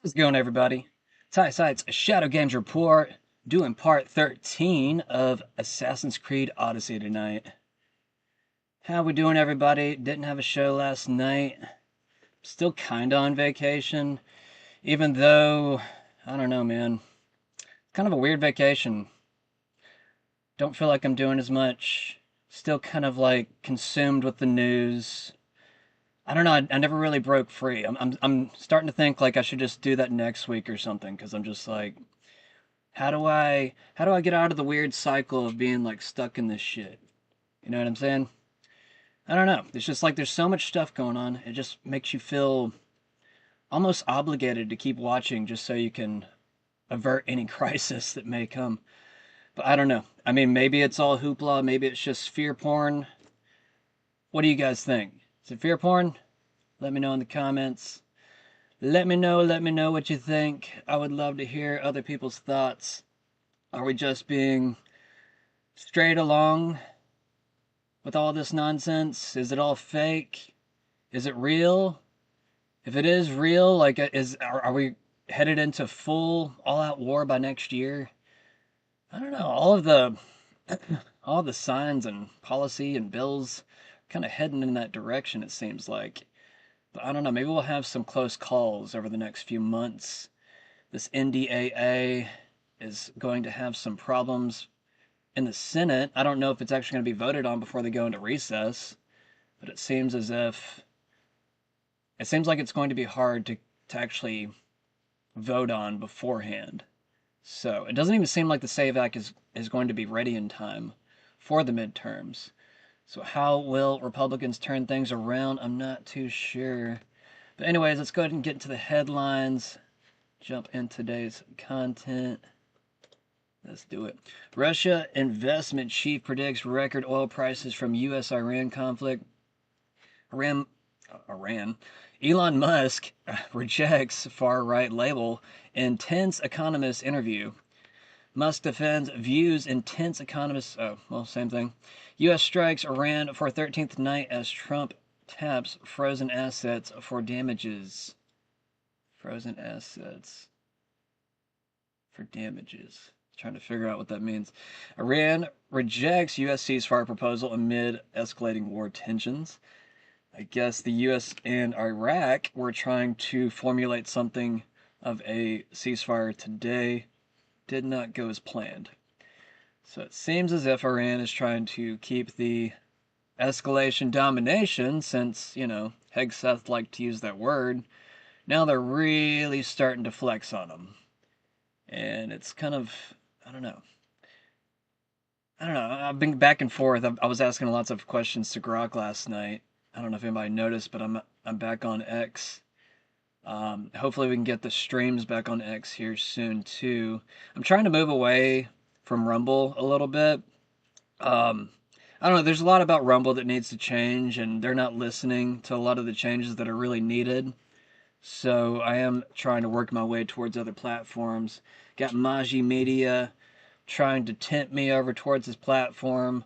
How's it going, everybody? Ty Sites Shadow Games Report, doing part 13 of Assassin's Creed Odyssey tonight. How we doing, everybody? Didn't have a show last night. Still kinda on vacation, even though, I don't know, man. Kind of a weird vacation. Don't feel like I'm doing as much. Still kind of like consumed with the news. I don't know, I never really broke free. I'm starting to think like I should just do that next week or something, because I'm just like, how do I get out of the weird cycle of being like stuck in this shit? You know what I'm saying? I don't know. It's just like there's so much stuff going on. It just makes you feel almost obligated to keep watching just so you can avert any crisis that may come. But I don't know. I mean, maybe it's all hoopla, maybe it's just fear porn. What do you guys think? Is it fear porn? Let me know in the comments. Let me know what you think. I would love to hear other people's thoughts. Are we just being straight along with all this nonsense? Is it all fake? Is it real? If it is real, like, are we headed into full all-out war by next year? I don't know. All of the signs and policy and bills kind of heading in that direction, it seems like. But I don't know. Maybe we'll have some close calls over the next few months. This NDAA is going to have some problems in the Senate. I don't know if it's actually going to be voted on before they go into recess, but it seems like it's going to be hard to actually vote on beforehand. So it doesn't even seem like the SAVE Act is going to be ready in time for the midterms. So how will Republicans turn things around? I'm not too sure. But anyways, let's go ahead and get into the headlines. Jump in today's content. Let's do it. Russia investment chief predicts record oil prices from U.S.-Iran conflict. Iran. Elon Musk rejects far-right label in tense economist interview. Musk defends views intense economists. Oh, well, same thing. U.S. strikes Iran for 13th night as Trump taps frozen assets for damages. Frozen assets for damages. Trying to figure out what that means. Iran rejects U.S. ceasefire proposal amid escalating war tensions. I guess the U.S. and Iraq were trying to formulate something of a ceasefire today. Did not go as planned. So it seems as if Iran is trying to keep the escalation domination since, Hegseth liked to use that word. Now they're really starting to flex on them. And it's kind of, I don't know. I've been back and forth. I was asking lots of questions to Grok last night. I don't know if anybody noticed, but I'm back on X. Hopefully we can get the streams back on X here soon too. I'm trying to move away from Rumble a little bit. I don't know. There's a lot about Rumble that needs to change, and they're not listening to a lot of the changes that are really needed. So I am trying to work my way towards other platforms. Got Maji Media trying to tempt me over towards his platform.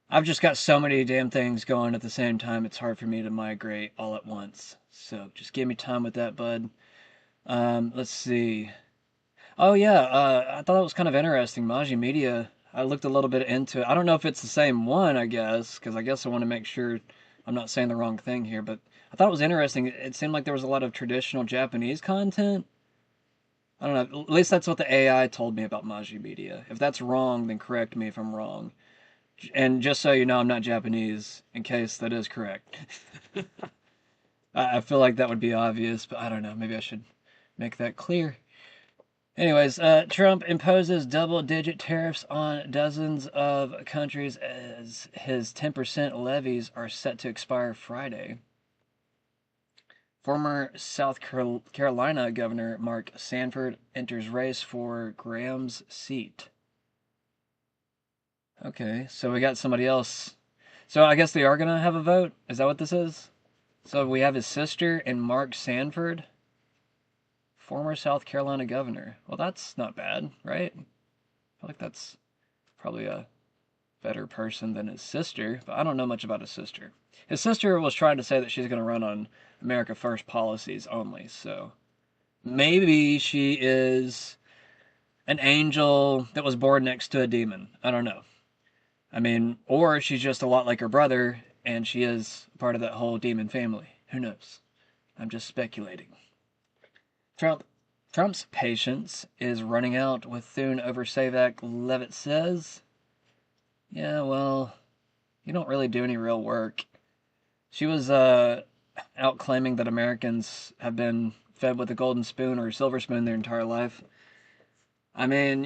I've just got so many damn things going at the same time, it's hard for me to migrate all at once. So just give me time with that, bud. Let's see. Oh yeah, I thought that was kind of interesting. Maji Media, I looked a little bit into it. I don't know if it's the same one, I guess, because I guess I want to make sure I'm not saying the wrong thing here, but I thought it was interesting. It seemed like there was a lot of traditional Japanese content. I don't know. At least that's what the AI told me about Maji Media. If that's wrong, then correct me if I'm wrong. And just so you know, I'm not Japanese, in case that is correct. I feel like that would be obvious, but I don't know. Maybe I should make that clear. Anyways, Trump imposes double-digit tariffs on dozens of countries as his 10% levies are set to expire Friday. Former South Carolina Governor Mark Sanford enters race for Graham's seat. Okay, so we got somebody else. So I guess they are going to have a vote? Is that what this is? So we have his sister and Mark Sanford, former South Carolina governor. Well, that's not bad, right? I feel like that's probably a better person than his sister, but I don't know much about his sister. His sister was trying to say that she's going to run on America First policies only, so Maybe she is an angel that was born next to a demon. I don't know. I mean, or she's just a lot like her brother, and she is part of that whole demon family. Who knows? I'm just speculating. Trump Trump's patience is running out with Thune over Savak, Levitt says. Yeah, well, you don't really do any real work. She was out claiming that Americans have been fed with a golden spoon or a silver spoon their entire life. I mean,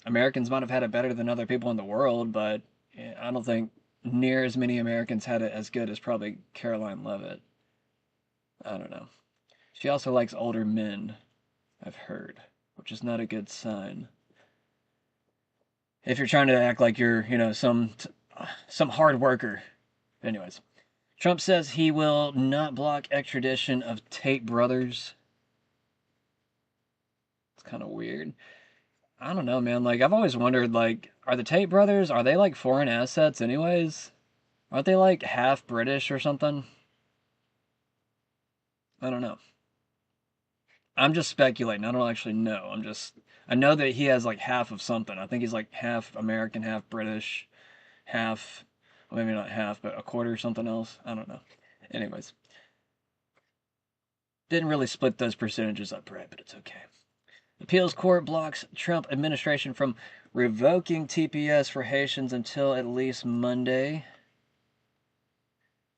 Americans might have had it better than other people in the world, but I don't think near as many Americans had it as good as probably Caroline Levitt. I don't know. She also likes older men, I've heard, which is not a good sign. If you're trying to act like you're, some hard worker. Anyways, Trump says he will not block extradition of Tate brothers. It's kind of weird. I don't know, man. Like, I've always wondered, like, are the Tate brothers, are they like foreign assets anyways? Aren't they like half British or something? I don't know. I'm just speculating. I don't actually know. I know that he has like half of something. I think he's like half American, half British, half, well, maybe not half, but a quarter something else. I don't know. Anyways, didn't really split those percentages up right, but it's okay. Appeals court blocks Trump administration from revoking TPS for Haitians until at least Monday.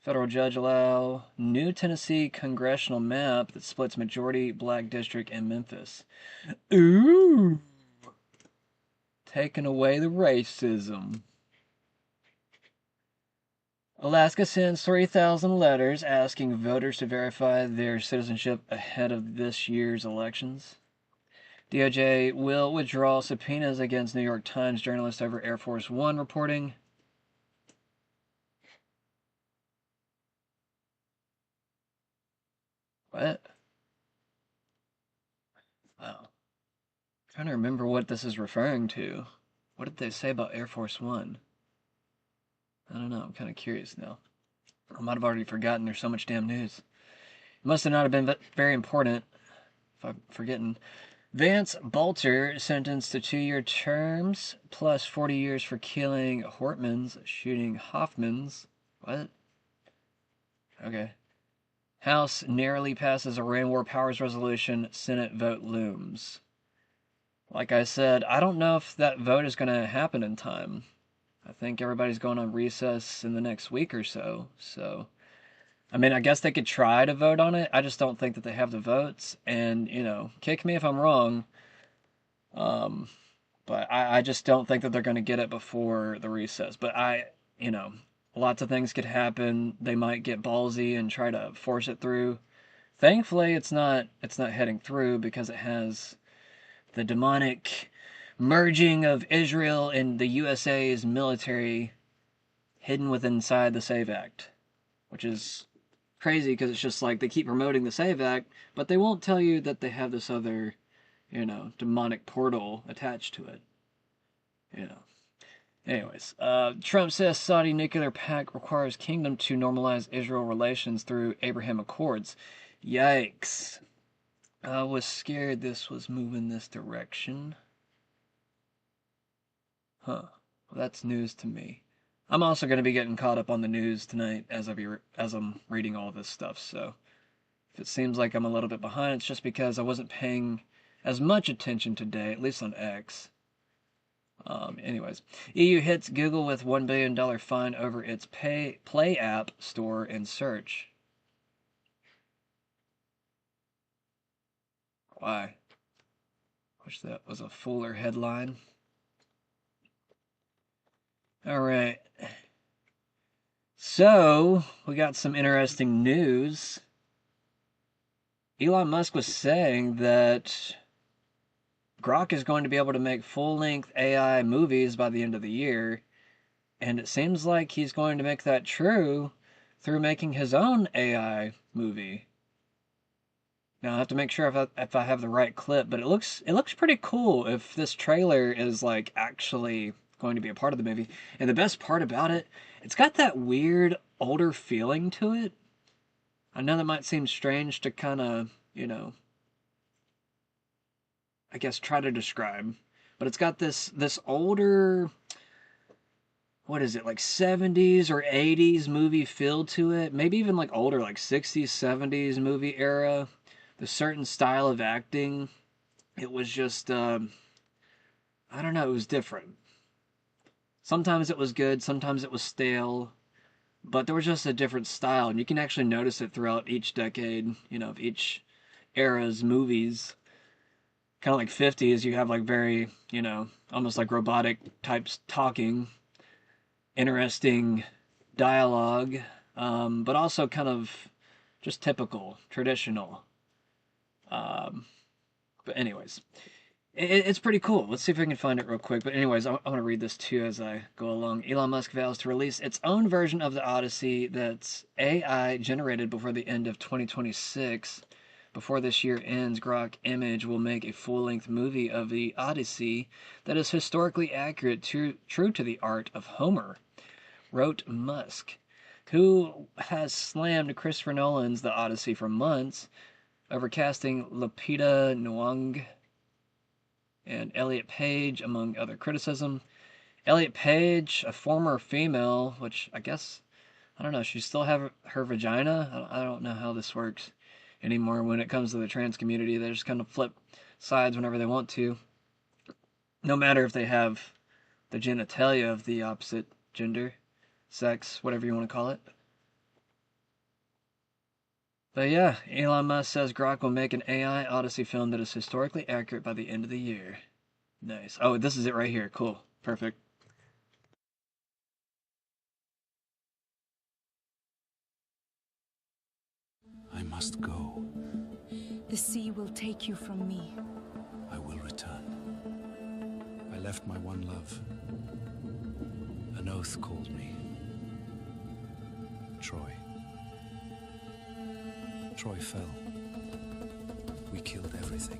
Federal judge allow new Tennessee congressional map that splits majority black district in Memphis. Ooh, taking away the racism. Alaska sends 3,000 letters asking voters to verify their citizenship ahead of this year's elections. DOJ will withdraw subpoenas against New York Times journalist over Air Force One reporting. What? Wow. Trying to remember what this is referring to. What did they say about Air Force One? I don't know. I'm kind of curious now. I might have already forgotten. There's so much damn news. It must have not have been very important. If I'm forgetting. Vance Bolter sentenced to 2-year terms plus 40 years for killing Hortmans, shooting Hoffmans. What? Okay. House narrowly passes Iran War Powers Resolution. Senate vote looms. Like I said, I don't know if that vote is going to happen in time. I think everybody's going on recess in the next week or so. So, I mean, I guess they could try to vote on it. I just don't think that they have the votes. And, kick me if I'm wrong. Um, but I just don't think that they're going to get it before the recess. But you know, lots of things could happen. They might get ballsy and try to force it through. Thankfully, it's not heading through because it has the demonic merging of Israel and the USA's military hidden within inside the SAVE Act, which is crazy because it's just like they keep promoting the SAVE Act, but they won't tell you that they have this other, demonic portal attached to it. You know. Anyways, Trump says Saudi nuclear pact requires kingdom to normalize Israel relations through Abraham Accords. Yikes. I was scared this was moving this direction. Huh. Well, that's news to me. I'm also going to be getting caught up on the news tonight as I'm reading all this stuff. So if it seems like I'm a little bit behind, it's just because I wasn't paying as much attention today, at least on X. Anyways, EU hits Google with $1 billion fine over its Play app store and search. Why? Wish that was a fuller headline. All right. So, we got some interesting news. Elon Musk was saying that Grok is going to be able to make full-length AI movies by the end of the year, and it seems like he's going to make that true through making his own AI movie. Now I have to make sure if I have the right clip, but it looks pretty cool if this trailer is like actually going to be a part of the movie. And the best part about it, it's got that weird older feeling to it. I know that might seem strange to kind of, I guess, try to describe. But it's got this older, what is it, like 70s or 80s movie feel to it. Maybe even like older, like 60s, 70s movie era. The certain style of acting. It was just, I don't know, it was different. Sometimes it was good, sometimes it was stale, but there was just a different style, and you can actually notice it throughout each decade, of each era's movies. Kind of like 50s, you have like very, almost like robotic types talking, interesting dialogue, but also kind of just typical, traditional. Um, but anyways, it's pretty cool. Let's see if I can find it real quick. But anyways, I want to read this too as I go along. Elon Musk vows to release its own version of the Odyssey that's AI generated before the end of 2026. Before this year ends, Grok Image will make a full-length movie of the Odyssey that is historically accurate, true to the art of Homer, wrote Musk, who has slammed Christopher Nolan's The Odyssey for months over casting Lupita Nyong'o and Elliot Page, among other criticism. Elliot Page, a former female, which I guess, I don't know, she still have her vagina? I don't know how this works anymore when it comes to the trans community. They just kind of flip sides whenever they want to. No matter if they have the genitalia of the opposite gender, sex, whatever you want to call it. But yeah, Elon Musk says Grok will make an AI Odyssey film that is historically accurate by the end of the year. Nice. Oh, this is it right here. Cool. Perfect. I must go. The sea will take you from me. I will return. I left my one love. An oath called me. Troy. Troy fell. We killed everything.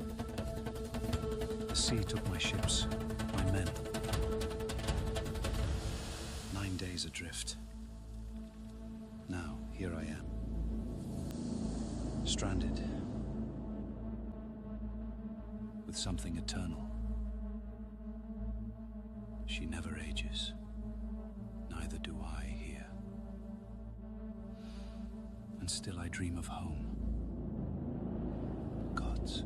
The sea took my ships, my men. 9 days adrift. Now, here I am. Stranded. With something eternal. She never ages. Neither do I here. And still I dream of home. Gods,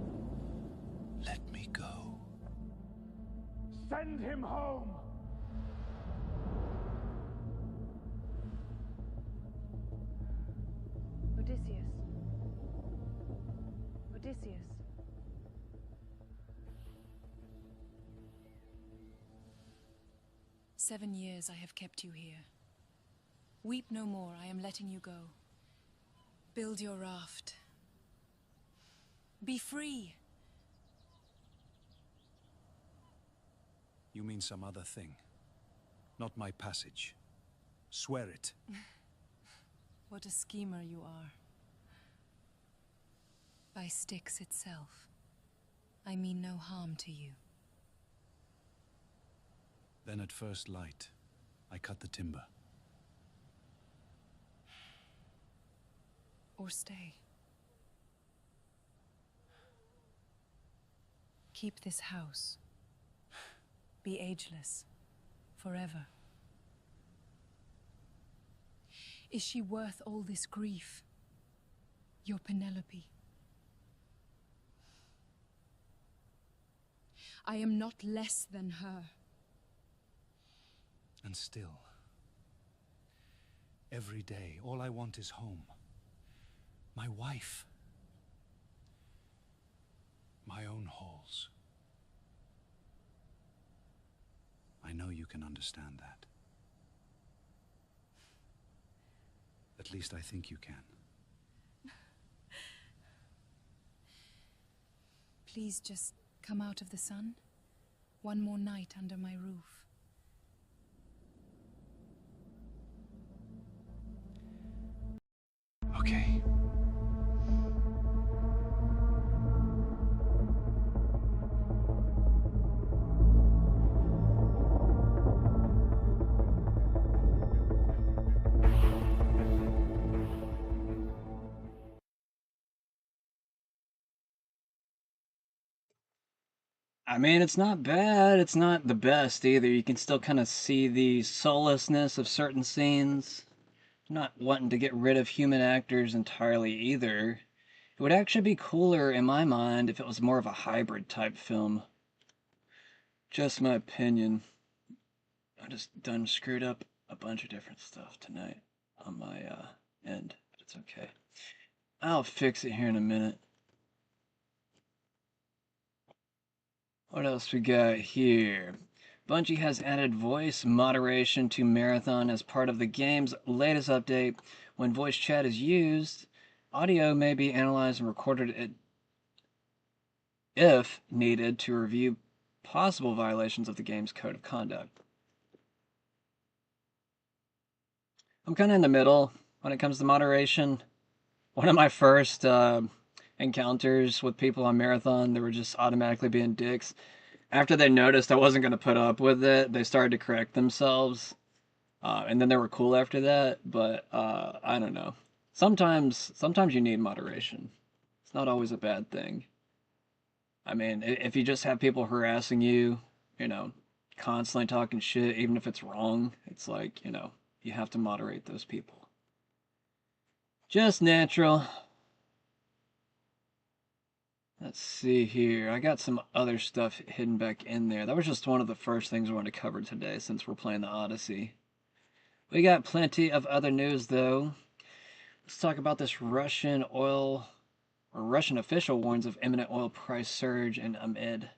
let me go. Send him home! Odysseus. Odysseus. "7 years I have kept you here. Weep no more, I am letting you go. Build your raft. Be free." You mean some other thing. Not my passage. Swear it. What a schemer you are. By Styx itself, I mean no harm to you. Then at first light, I cut the timber. Or stay. Keep this house. Be ageless. Forever. Is she worth all this grief? Your Penelope? I am not less than her. And still, every day, all I want is home. My wife. My own halls. I know you can understand that. At least I think you can. Please just come out of the sun. One more night under my roof. Okay. I mean, it's not bad. It's not the best either. You can still kind of see the soullessness of certain scenes. Not wanting to get rid of human actors entirely either. It would actually be cooler in my mind if it was more of a hybrid type film. Just my opinion. I just done screwed up a bunch of different stuff tonight on my end, but it's okay. I'll fix it here in a minute. What else we got here? Bungie has added voice moderation to Marathon as part of the game's latest update. When voice chat is used, audio may be analyzed and recorded if needed to review possible violations of the game's code of conduct. I'm kind of in the middle when it comes to moderation. One of my first encounters with people on Marathon, they were just automatically being dicks. After they noticed I wasn't going to put up with it, they started to correct themselves. And then they were cool after that, but I don't know. Sometimes you need moderation. It's not always a bad thing. I mean, if you just have people harassing you, you know, constantly talking shit, even if it's wrong, it's like, you have to moderate those people. Just natural. Let's see here. I got some other stuff hidden back in there. That was just one of the first things I wanted to cover today since we're playing the Odyssey. We got plenty of other news, though. Let's talk about this Russian official warns of imminent oil price surge and amid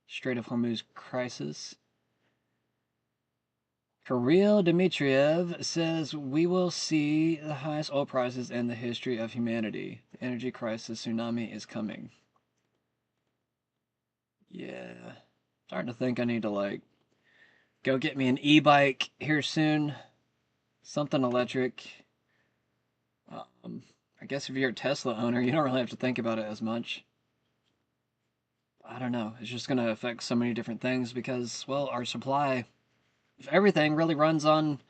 Strait of Hormuz crisis. Kirill Dmitriev says we will see the highest oil prices in the history of humanity. The energy crisis tsunami is coming. Yeah. Starting to think I need to, go get me an e-bike here soon. Something electric. I guess if you're a Tesla owner, you don't really have to think about it as much. I don't know. It's just going to affect so many different things because, well, our supply of everything really runs on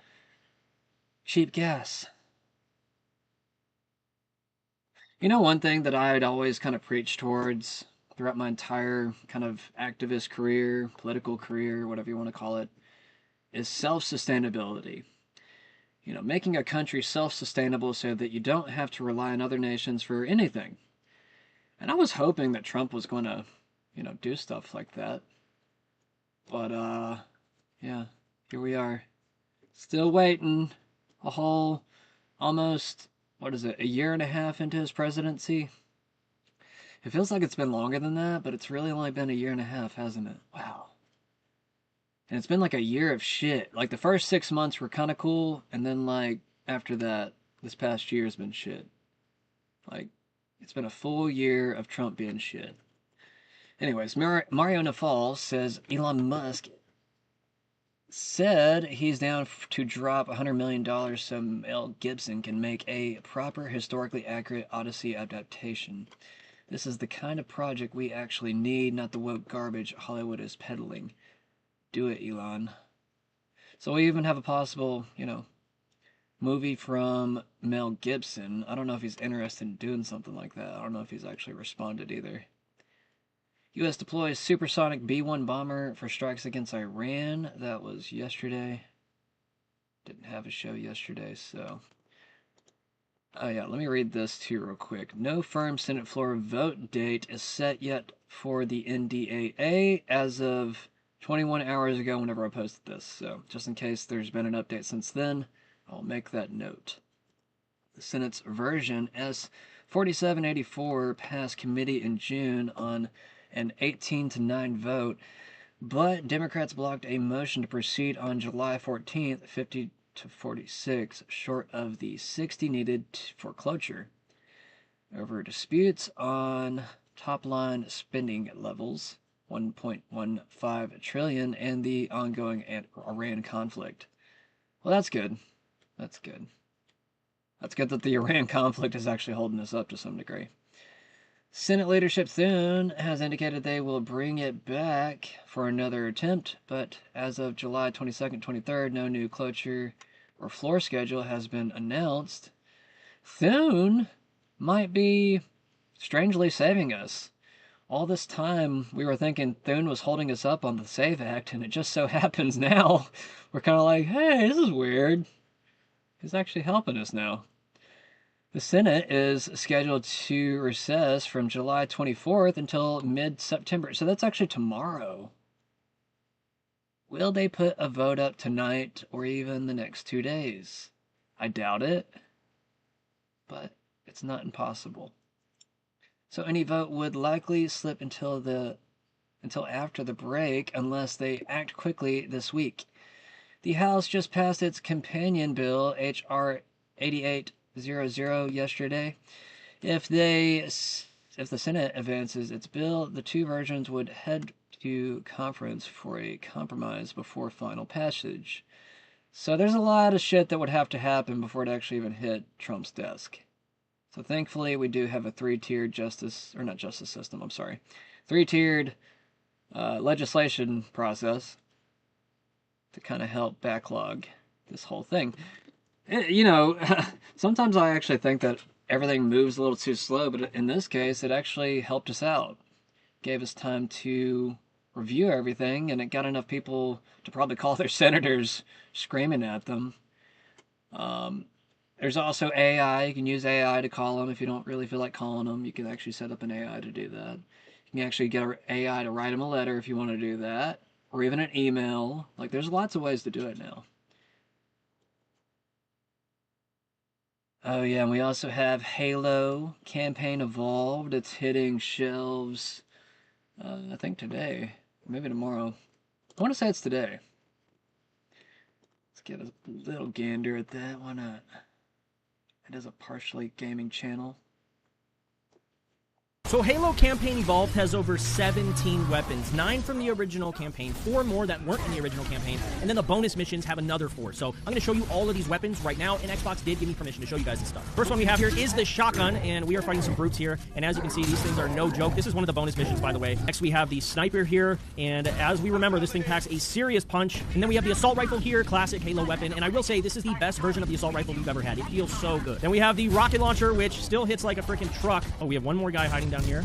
cheap gas. One thing that I'd always kind of preached towards throughout my entire kind of activist career, political career, whatever you want to call it, is self-sustainability. Making a country self-sustainable so that you don't have to rely on other nations for anything. And I was hoping that Trump was going to, do stuff like that. But, yeah, here we are. Still waiting a whole, almost, what is it, a year and a half into his presidency? It feels like it's been longer than that, but it's really only been a year and a half, hasn't it? Wow. And it's been like a year of shit. Like the first 6 months were kind of cool, and then after that, this past year has been shit. Like it's been a full year of Trump being shit. Anyways, Mario Nafal says Elon Musk said he's down to drop $100 million so Mel Gibson can make a proper, historically accurate Odyssey adaptation. This is the kind of project we actually need, not the woke garbage Hollywood is peddling. Do it, Elon. So we even have a possible, movie from Mel Gibson. I don't know if he's interested in doing something like that. I don't know if he's actually responded either. U.S. deploys supersonic B-1 bomber for strikes against Iran. That was yesterday. Didn't have a show yesterday, so... Oh yeah, let me read this to you real quick. No firm Senate floor vote date is set yet for the NDAA as of 21 hours ago whenever I posted this. So just in case there's been an update since then, I'll make that note. The Senate's version S-4784 passed committee in June on an 18-9 vote, but Democrats blocked a motion to proceed on July 14th, 50-46, short of the 60 needed for cloture, over disputes on top-line spending levels, 1.15 trillion, and the ongoing Iran conflict. Well, that's good. That's good. That's good that the Iran conflict is actually holding us up to some degree. Senate leadership soon has indicated they will bring it back for another attempt, but as of July 22nd, 23rd, no new cloture or floor schedule has been announced. Soon might be strangely saving us. all this time we were thinking Thune was holding us up on the SAVE Act, and it just so happens now we're kind of like, hey, this is weird. He's actually helping us now. The Senate is scheduled to recess from July 24th until mid-September, so that's actually tomorrow. Will they put a vote up tonight or even the next 2 days? I doubt it, but it's not impossible. So any vote would likely slip until after the break unless they act quickly this week. The House just passed its companion bill, H.R. 8800, yesterday. If the Senate advances its bill, the two versions would head to conference for a compromise before final passage. So there's a lot of shit that would have to happen before it actually even hit Trump's desk. So thankfully we do have a three-tiered three-tiered legislation process to kind of help backlog this whole thing. You know, sometimes I actually think that everything moves a little too slow, but in this case it actually helped us out. Gave us time to review everything, and it got enough people to probably call their senators screaming at them. There's also AI. You can use AI to call them if you don't really feel like calling them. You can actually set up an AI to do that. You can actually get an AI to write them a letter if you want to do that, or even an email. Like, there's lots of ways to do it now. Oh yeah, and we also have Halo Campaign Evolved. It's hitting shelves, I think today, maybe tomorrow. I want to say it's today. Let's get a little gander at that. Why not? It is a partially gaming channel. So Halo Campaign Evolved has over 17 weapons, 9 from the original campaign, 4 more that weren't in the original campaign, and then the bonus missions have another 4. So I'm going to show you all of these weapons right now, and Xbox did give me permission to show you guys this stuff. First one we have here is the shotgun, and we are fighting some brutes here, and as you can see, these things are no joke. This is one of the bonus missions, by the way. Next we have the sniper here, and as we remember, this thing packs a serious punch. And then we have the assault rifle here, classic Halo weapon, and I will say this is the best version of the assault rifle we've ever had. It feels so good. Then we have the rocket launcher, which still hits like a freaking truck. Oh, we have one more guy hiding down here.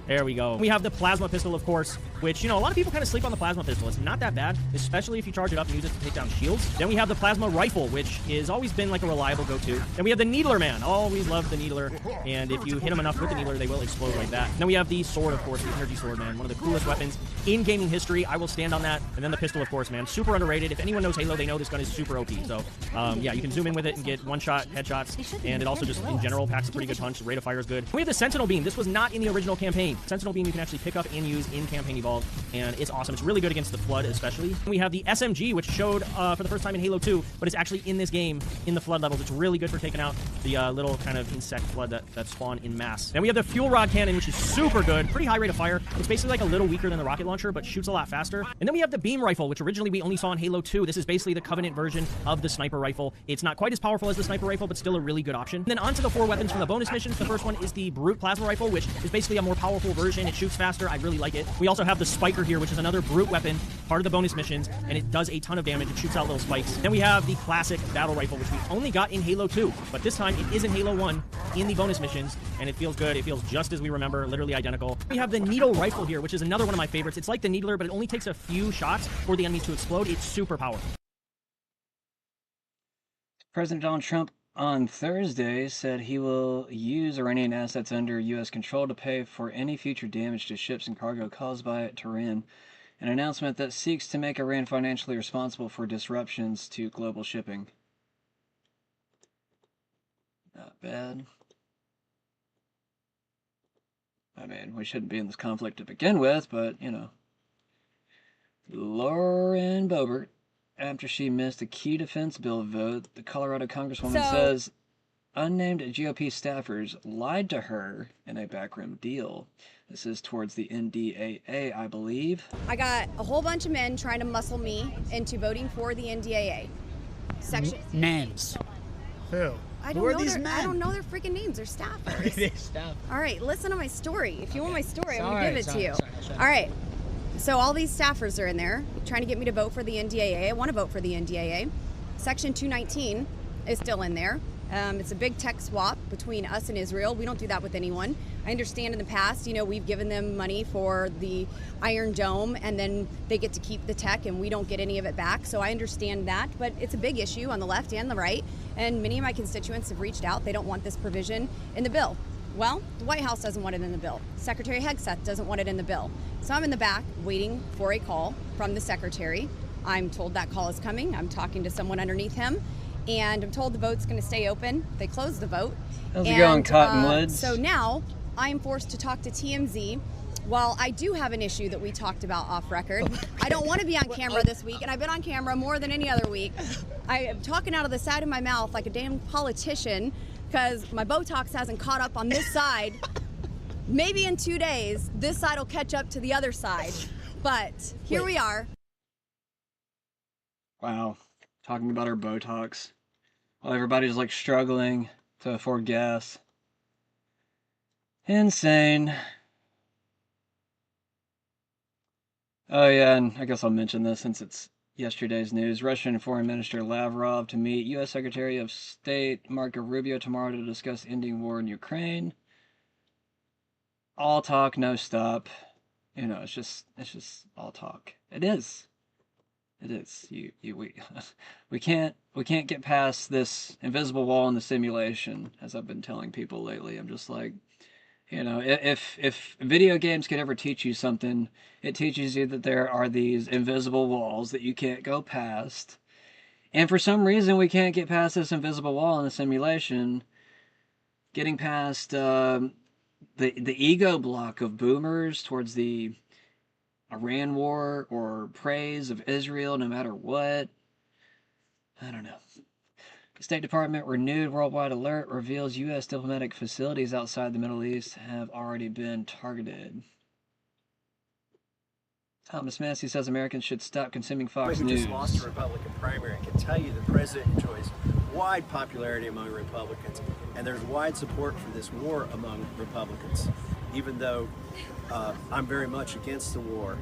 There we go. We have the plasma pistol, of course, which, you know, a lot of people kind of sleep on the plasma pistol. It's not that bad, especially if you charge it up and use it to take down shields. Then we have the plasma rifle, which has always been like a reliable go-to. Then we have the needler man. Always love the needler. And if you hit them enough with the needler, they will explode like that. Then we have the sword, of course, the energy sword, man. One of the coolest weapons in gaming history. I will stand on that. And then the pistol, of course, man. Super underrated. If anyone knows Halo, they know this gun is super OP. So, yeah, you can zoom in with it and get one-shot headshots. And it also just, in general, packs a pretty good punch. The rate of fire is good. We have the Sentinel Beam. This was not in the original campaign. Sentinel Beam you can actually pick up and use in Campaign Evolved, and it's awesome. It's really good against the Flood, especially. We have the SMG, which showed for the first time in Halo 2, but it's actually in this game in the Flood levels. It's really good for taking out the little kind of insect Flood that spawn in mass. Then we have the Fuel Rod Cannon, which is super good. Pretty high rate of fire. It's basically like a little weaker than the rocket launcher, but shoots a lot faster. And then we have the Beam Rifle, which originally we only saw in Halo 2. This is basically the Covenant version of the Sniper Rifle. It's not quite as powerful as the Sniper Rifle, but still a really good option. And then onto the 4 weapons from the bonus missions. The first one is the Brute Plasma Rifle, which is basically a more powerful version. It shoots faster. I really like it. We also have the Spiker here, which is another brute weapon, part of the bonus missions, and it does a ton of damage. It shoots out little spikes. Then we have the classic battle rifle, which we only got in Halo 2, but this time it is in Halo 1 in the bonus missions, and it feels good. It feels just as we remember, literally identical. We have the Needle Rifle here, which is another one of my favorites. It's like the Needler, but it only takes a few shots for the enemies to explode. It's super powerful. President Donald Trump on Thursday said he will use Iranian assets under U.S. control to pay for any future damage to ships and cargo caused by Tehran, an announcement that seeks to make Iran financially responsible for disruptions to global shipping. Not bad. I mean, we shouldn't be in this conflict to begin with, but, you know. Lauren Boebert, after she missed a key defense bill vote, the Colorado Congresswoman says unnamed GOP staffers lied to her in a backroom deal. This is towards the NDAA, I believe. I got a whole bunch of men trying to muscle me into voting for the NDAA. Section names. Who? I don't know their freaking names. They're staffers. They're staffers. All right, listen to my story. If you want my story, I'm gonna give it to you. All right. So all these staffers are in there trying to get me to vote for the NDAA. I want to vote for the NDAA. Section 219 is still in there. It's a big tech swap between us and Israel. We don't do that with anyone. I understand in the past, we've given them money for the Iron Dome, and then they get to keep the tech and we don't get any of it back. So I understand that, but it's a big issue on the left and the right. And many of my constituents have reached out. They don't want this provision in the bill. Well, the White House doesn't want it in the bill. Secretary Hegseth doesn't want it in the bill. So I'm in the back waiting for a call from the secretary. I'm told that call is coming. I'm talking to someone underneath him, and I'm told the vote's going to stay open. They closed the vote. How's it going, Cottonwoods? So now I am forced to talk to TMZ. While I do have an issue that we talked about off record, I don't want to be on camera this week, and I've been on camera more than any other week. I am talking out of the side of my mouth like a damn politician because my Botox hasn't caught up on this side. Maybe in 2 days, this side will catch up to the other side. But here we are. Wow. Talking about our Botox. While everybody's like struggling to afford gas. Insane. Oh yeah, and I guess I'll mention this since it's yesterday's news. Russian Foreign Minister Lavrov to meet U.S. Secretary of State Marco Rubio tomorrow to discuss ending war in Ukraine. All talk, no stop. It's just all talk. It is. It is. We can't get past this invisible wall in the simulation, as I've been telling people lately. I'm just like, if video games could ever teach you something, it teaches you that there are these invisible walls that you can't go past. And for some reason, we can't get past this invisible wall in the simulation. Getting past the ego block of boomers towards the Iran war or praise of Israel no matter what. I don't know. State Department renewed worldwide alert reveals U.S. diplomatic facilities outside the Middle East have already been targeted. Thomas Massey says Americans should stop consuming Fox Who News. just lost a Republican primary can tell you the president enjoys wide popularity among Republicans, and there's wide support for this war among Republicans, even though I'm very much against the war.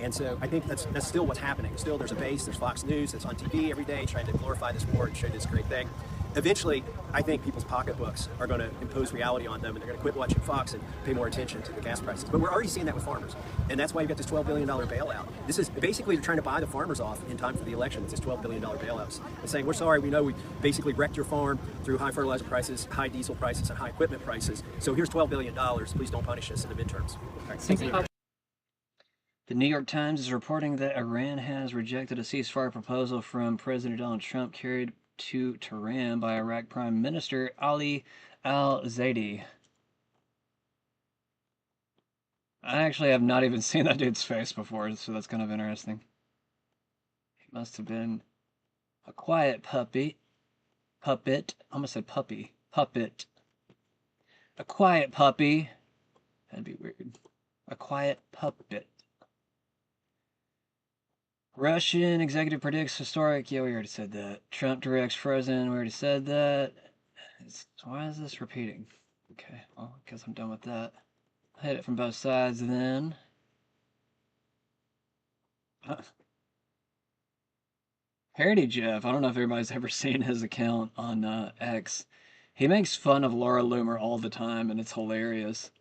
And so I think that's still what's happening. Still, there's a base, there's Fox News that's on TV every day trying to glorify this war and show this great thing. Eventually, I think people's pocketbooks are going to impose reality on them, and they're going to quit watching Fox and pay more attention to the gas prices. But we're already seeing that with farmers, and that's why you've got this $12 billion bailout. This is basically trying to buy the farmers off in time for the election. It's this $12 billion bailouts. And saying, we're sorry, we know we basically wrecked your farm through high fertilizer prices, high diesel prices, and high equipment prices. So here's $12 billion. Please don't punish us in the midterms. Right. The New York Times is reporting that Iran has rejected a ceasefire proposal from President Donald Trump carried to Tehran by Iraq Prime Minister Ali al-Zaidi. I actually have not even seen that dude's face before, so that's kind of interesting. He must have been a quiet puppet. I almost said puppy. Puppet. A quiet puppy. That'd be weird. A quiet puppet. Russian executive predicts historic. Yeah, we already said that. Trump directs frozen. We already said that. Why is this repeating? Okay, well, I guess I'm done with that. Hit it from both sides then. Parody Jeff. I don't know if everybody's ever seen his account on X. He makes fun of Laura Loomer all the time, and it's hilarious.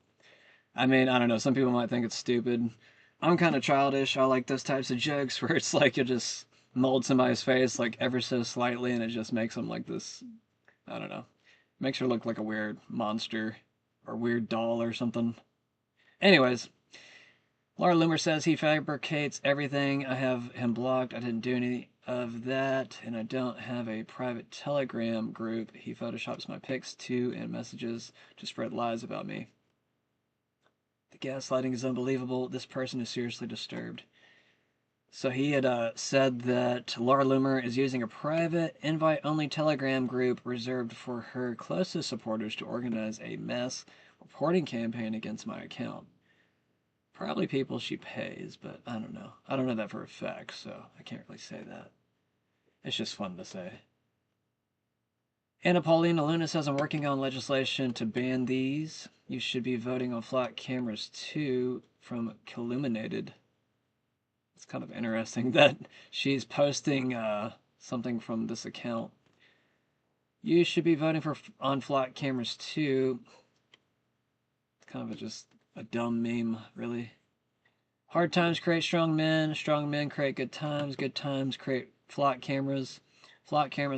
I mean, I don't know. Some people might think it's stupid. I'm kind of childish. I like those types of jokes where it's like you just mold somebody's face like ever so slightly and it just makes them like this, I don't know. Makes her look like a weird monster or weird doll or something. Anyways, Laura Loomer says he fabricates everything. I have him blocked. I didn't do any of that, and I don't have a private Telegram group. He photoshops my pics too and messages to spread lies about me. The gaslighting is unbelievable. This person is seriously disturbed. So he had said that Laura Loomer is using a private, invite-only Telegram group reserved for her closest supporters to organize a mass reporting campaign against my account. Probably people she pays, but I don't know. I don't know that for a fact, so I can't really say that. It's just fun to say. Anna Paulina Luna says, I'm working on legislation to ban these. You should be voting on flat cameras too, from Killuminated. It's kind of interesting that she's posting something from this account. You should be voting for on flock cameras too. It's kind of just a dumb meme, really. Hard times create strong men create good times create flock cameras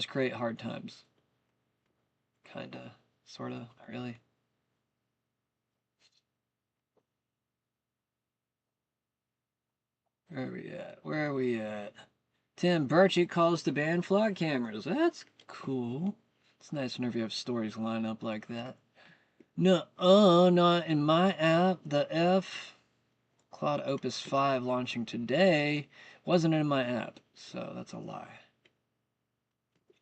create hard times. Kinda, sorta, not really. Where are we at? Where are we at? Tim Birchie calls to ban flock cameras. That's cool. It's nice whenever you have stories line up like that. No, not in my app. The F Cloud Opus 5 launching today wasn't in my app, so that's a lie.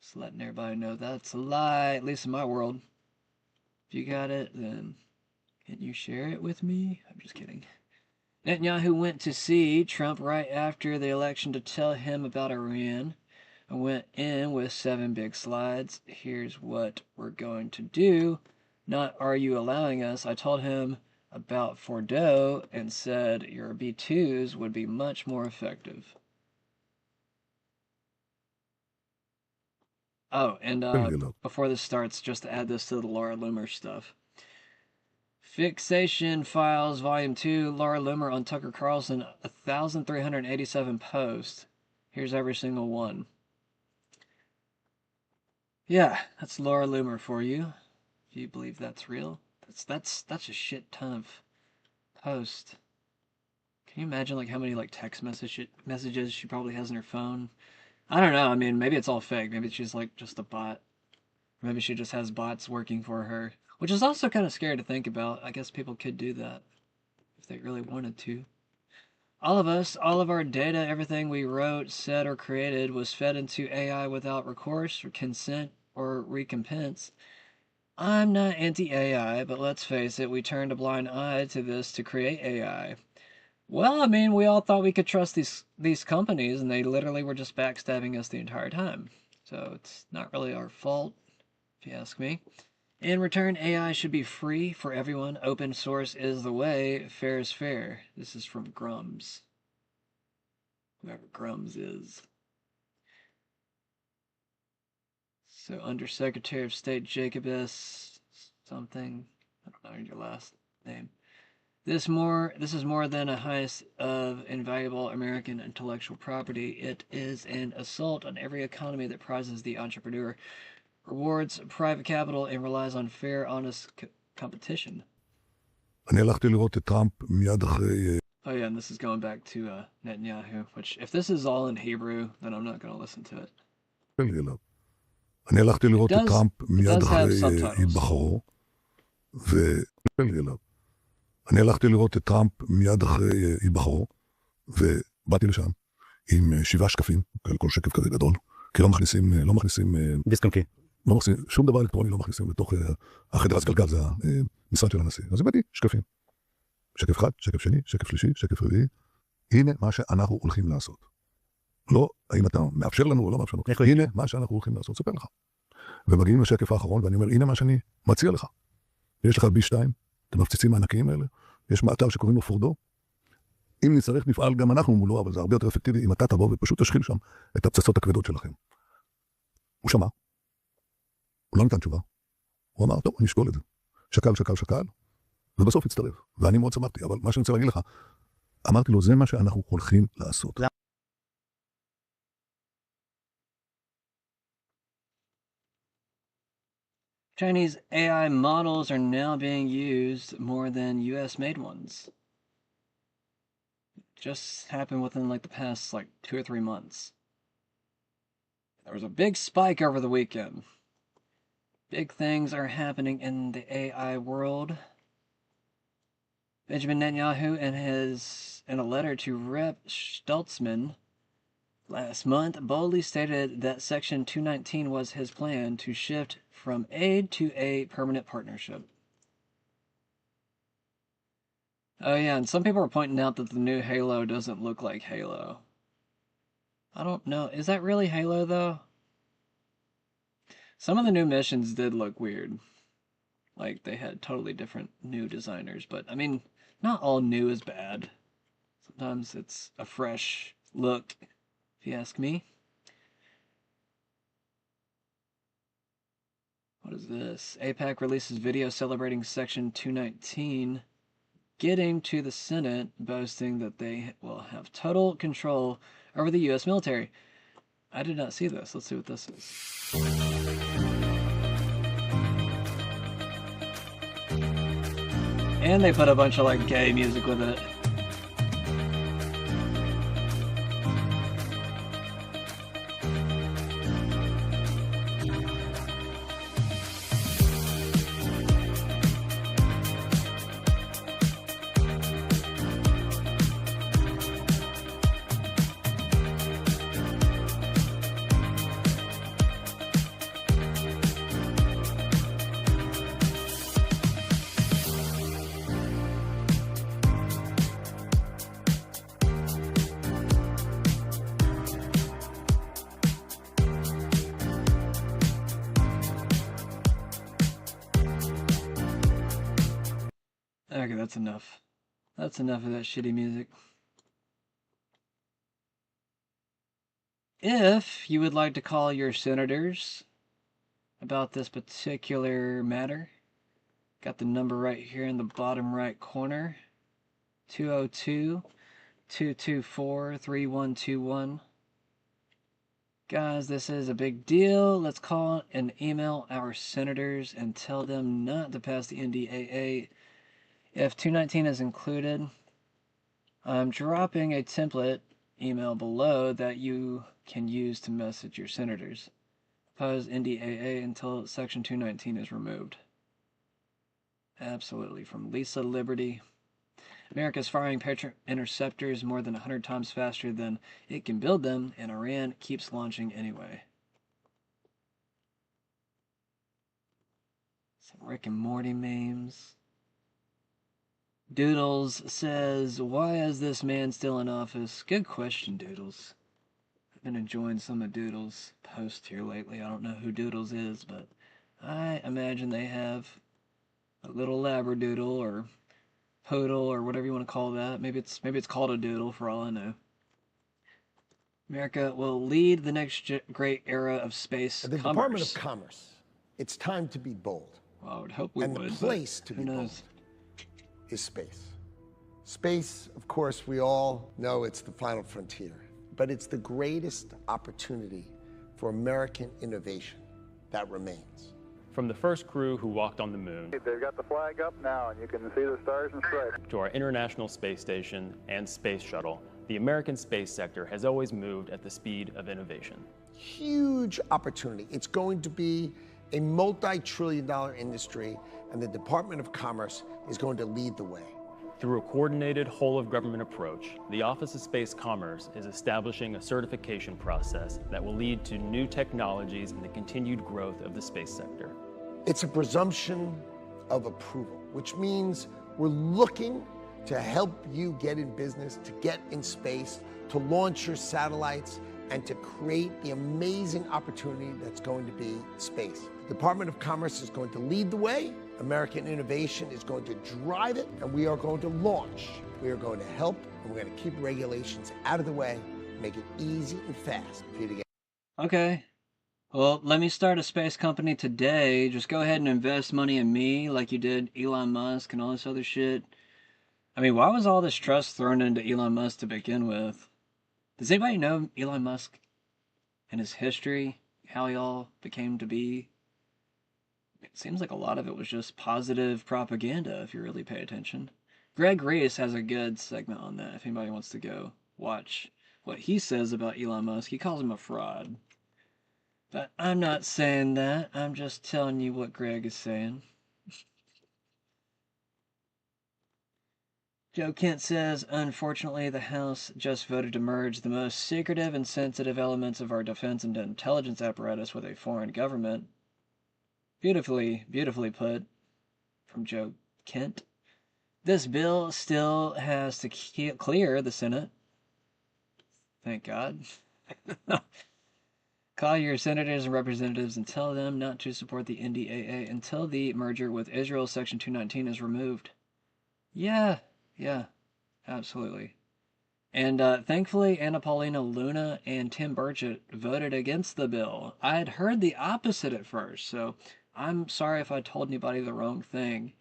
Just letting everybody know that's a lie, at least in my world. If you got it, then can you share it with me? I'm just kidding. Netanyahu went to see Trump right after the election to tell him about Iran. I went in with 7 big slides. Here's what we're going to do. Not are you allowing us. I told him about Fordo and said your B2s would be much more effective. Oh, and before this starts, just to add this to the Laura Loomer stuff. Fixation Files Volume 2, Laura Loomer on Tucker Carlson, 1,387 posts. Here's every single one. Yeah, that's Laura Loomer for you. Do you believe that's real? That's a shit ton of posts. Can you imagine like how many like text messages she probably has in her phone? I don't know. I mean, maybe it's all fake. Maybe she's like just a bot. Maybe she just has bots working for her, which is also kind of scary to think about. I guess people could do that if they really wanted to. All of us, all of our data, everything we wrote, said, or created was fed into AI without recourse or consent or recompense. I'm not anti-AI, but let's face it, we turned a blind eye to this to create AI. Well, I mean, we all thought we could trust these companies, and they literally were just backstabbing us the entire time. So it's not really our fault, if you ask me. In return, AI should be free for everyone. Open source is the way. Fair is fair. This is from Grums. Whoever Grums is. So, Undersecretary of State Jacob S. something. I don't know your last name. This is more than a heist of invaluable American intellectual property. It is an assault on every economy that prizes the entrepreneur, rewards private capital, and relies on fair, honest competition. אני הלכתי לראות את טראמפ מיד אחרי... Oh yeah, and this is going back to Netanyahu, which if this is all in Hebrew, then I'm not going to listen to it. אני הלכתי לראות את טראמפ מיד אחרי היבחרו, אני הלכתי לראות את טראמפ מיד אחרי היבחרו, ובאתי לשם עם 7 שקפים, כל שקף כזה גדול, כי לא מכניסים דיסק און קי. לא מכניסים, שום דבר אלקטרוני לא מכניסים לתוך החדר הסגלגל, זה המשרד של הנשיא. אז הבאתי שקפים. שקף אחד, שקף שני, שקף שלישי, שקף רביעי. הנה מה שאנחנו הולכים לעשות. לא, האם אתה מאפשר לנו או לא מאפשר לנו. הנה מה שאנחנו הולכים לעשות, ספר לך. ומגיעים לשקף האחרון, ואני אומר, הנה מה שאני מציע לך. יש לך B2, את המפציצים הענקיים האלה, יש מאתר שקוראים לו פורדו. אם נצטרך נפעל גם אנחנו מולו, אבל זה הרבה יותר אפקטיבי אם אתה תבוא ופשוט תשחיל שם את הפצצות הכבדות שלכם. הוא שמע. הוא לא נתן תשובה. הוא אמר, טוב, אני אשקול את זה. שקל, ובסוף הצטרף. ואני מאוד שמחתי, אבל מה שאני רוצה להגיד לך, אמרתי לו, זה מה שאנחנו הולכים לעשות. Chinese AI models are now being used more than US-made ones. Just happened within like the past like 2 or 3 months. There was a big spike over the weekend. Big things are happening in the AI world. Benjamin Netanyahu in a letter to Rep. Stoltzman last month boldly stated that Section 219 was his plan to shift from aid to a permanent partnership. Oh yeah, and some people are pointing out that the new Halo doesn't look like Halo. I don't know. Is that really Halo though? Some of the new missions did look weird. Like they had totally different new designers, but I mean, not all new is bad. Sometimes it's a fresh look, if you ask me. What is this? AIPAC releases video celebrating Section 219, getting to the Senate, boasting that they will have total control over the U.S. military. I did not see this. Let's see what this is. And they put a bunch of like gay music with it. Okay, that's enough. That's enough of that shitty music. If you would like to call your senators about this particular matter, got the number right here in the bottom right corner. 202-224-3121. Guys, this is a big deal. Let's call and email our senators and tell them not to pass the NDAA. If 219 is included, I'm dropping a template email below that you can use to message your senators. Oppose NDAA until Section 219 is removed. Absolutely. From Lisa Liberty. America's firing interceptors more than 100 times faster than it can build them, and Iran keeps launching anyway. Some Rick and Morty memes. Doodles says, why is this man still in office? Good question, Doodles. I've been enjoying some of Doodles' posts here lately. I don't know who Doodles is, but I imagine they have a little labradoodle or poodle or whatever you want to call that. Maybe it's called a doodle for all I know. America will lead the next great era of space The commerce. Department of Commerce, it's time to be bold. Well, I would hope we and would. The place to who be knows? bold is space. Space, of course, we all know it's the final frontier, but it's the greatest opportunity for American innovation that remains. From the first crew who walked on the moon, they've got the flag up now and you can see the stars and stripes, to our International Space Station and Space Shuttle, the American space sector has always moved at the speed of innovation. Huge opportunity. It's going to be a multi-trillion-dollar industry, and the Department of Commerce is going to lead the way. Through a coordinated whole-of-government approach, the Office of Space Commerce is establishing a certification process that will lead to new technologies and the continued growth of the space sector. It's a presumption of approval, which means we're looking to help you get in business, to get in space, to launch your satellites, and to create the amazing opportunity that's going to be space. The Department of Commerce is going to lead the way, American innovation is going to drive it, and we are going to launch. We are going to help, and we're going to keep regulations out of the way, make it easy and fast for you to get. Okay. Well, let me start a space company today. Just go ahead and invest money in me like you did Elon Musk and all this other shit. I mean, why was all this trust thrown into Elon Musk to begin with? Does anybody know Elon Musk and his history? How he all became to be? It seems like a lot of it was just positive propaganda if you really pay attention. Greg Reese has a good segment on that if anybody wants to go watch what he says about Elon Musk. He calls him a fraud. But I'm not saying that. I'm just telling you what Greg is saying. Joe Kent says, unfortunately, the House just voted to merge the most secretive and sensitive elements of our defense and intelligence apparatus with a foreign government. Beautifully, beautifully put from Joe Kent. This bill still has to clear the Senate. Thank God. Call your senators and representatives and tell them not to support the NDAA until the merger with Israel Section 219 is removed. Yeah, absolutely. And thankfully, Anna Paulina Luna and Tim Burchett voted against the bill. I had heard the opposite at first, so I'm sorry if I told anybody the wrong thing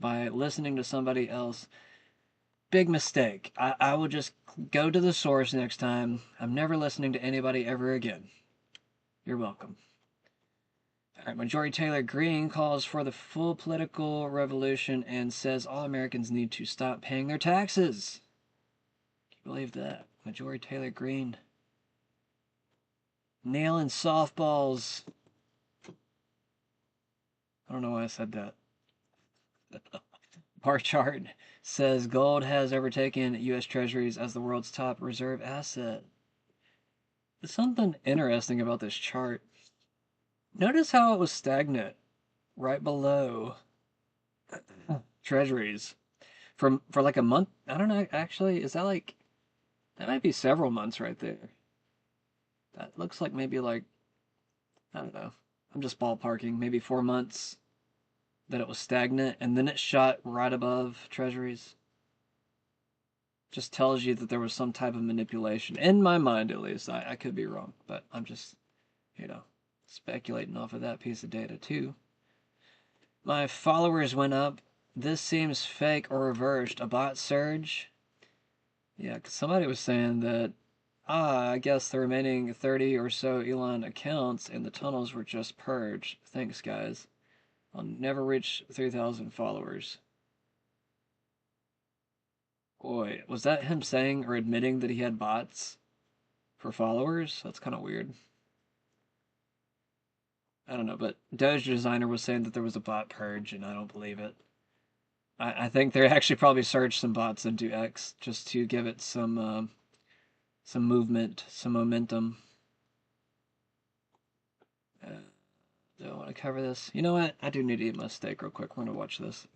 by listening to somebody else. Big mistake. I will just go to the source next time. I'm never listening to anybody ever again. You're welcome. All right, Majority Taylor Greene calls for the full political revolution and says all Americans need to stop paying their taxes. Can you believe that? Majority Taylor Greene. Nailing softballs. I don't know why I said that. Bar chart says gold has overtaken U.S. Treasuries as the world's top reserve asset. There's something interesting about this chart. Notice how it was stagnant right below Treasuries for like a month. I don't know. Actually, is that like that might be several months right there. That looks like maybe like I don't know. I'm just ballparking. Maybe 4 months that it was stagnant, and then it shot right above Treasuries. Just tells you that there was some type of manipulation. In my mind, at least. I could be wrong, but I'm just, speculating off of that piece of data, too. My followers went up. This seems fake or reversed. A bot surge? Yeah, because somebody was saying that, I guess the remaining 30 or so Elon accounts in the tunnels were just purged. Thanks, guys. I'll never reach 3,000 followers. Boy, was that him saying or admitting that he had bots for followers? That's kind of weird. I don't know, but Doge Designer was saying that there was a bot purge, and I don't believe it. I think they actually probably surged some bots into X just to give it some movement, some momentum. Do I want to cover this? You know what? I do need to eat my steak real quick. We're going to watch this.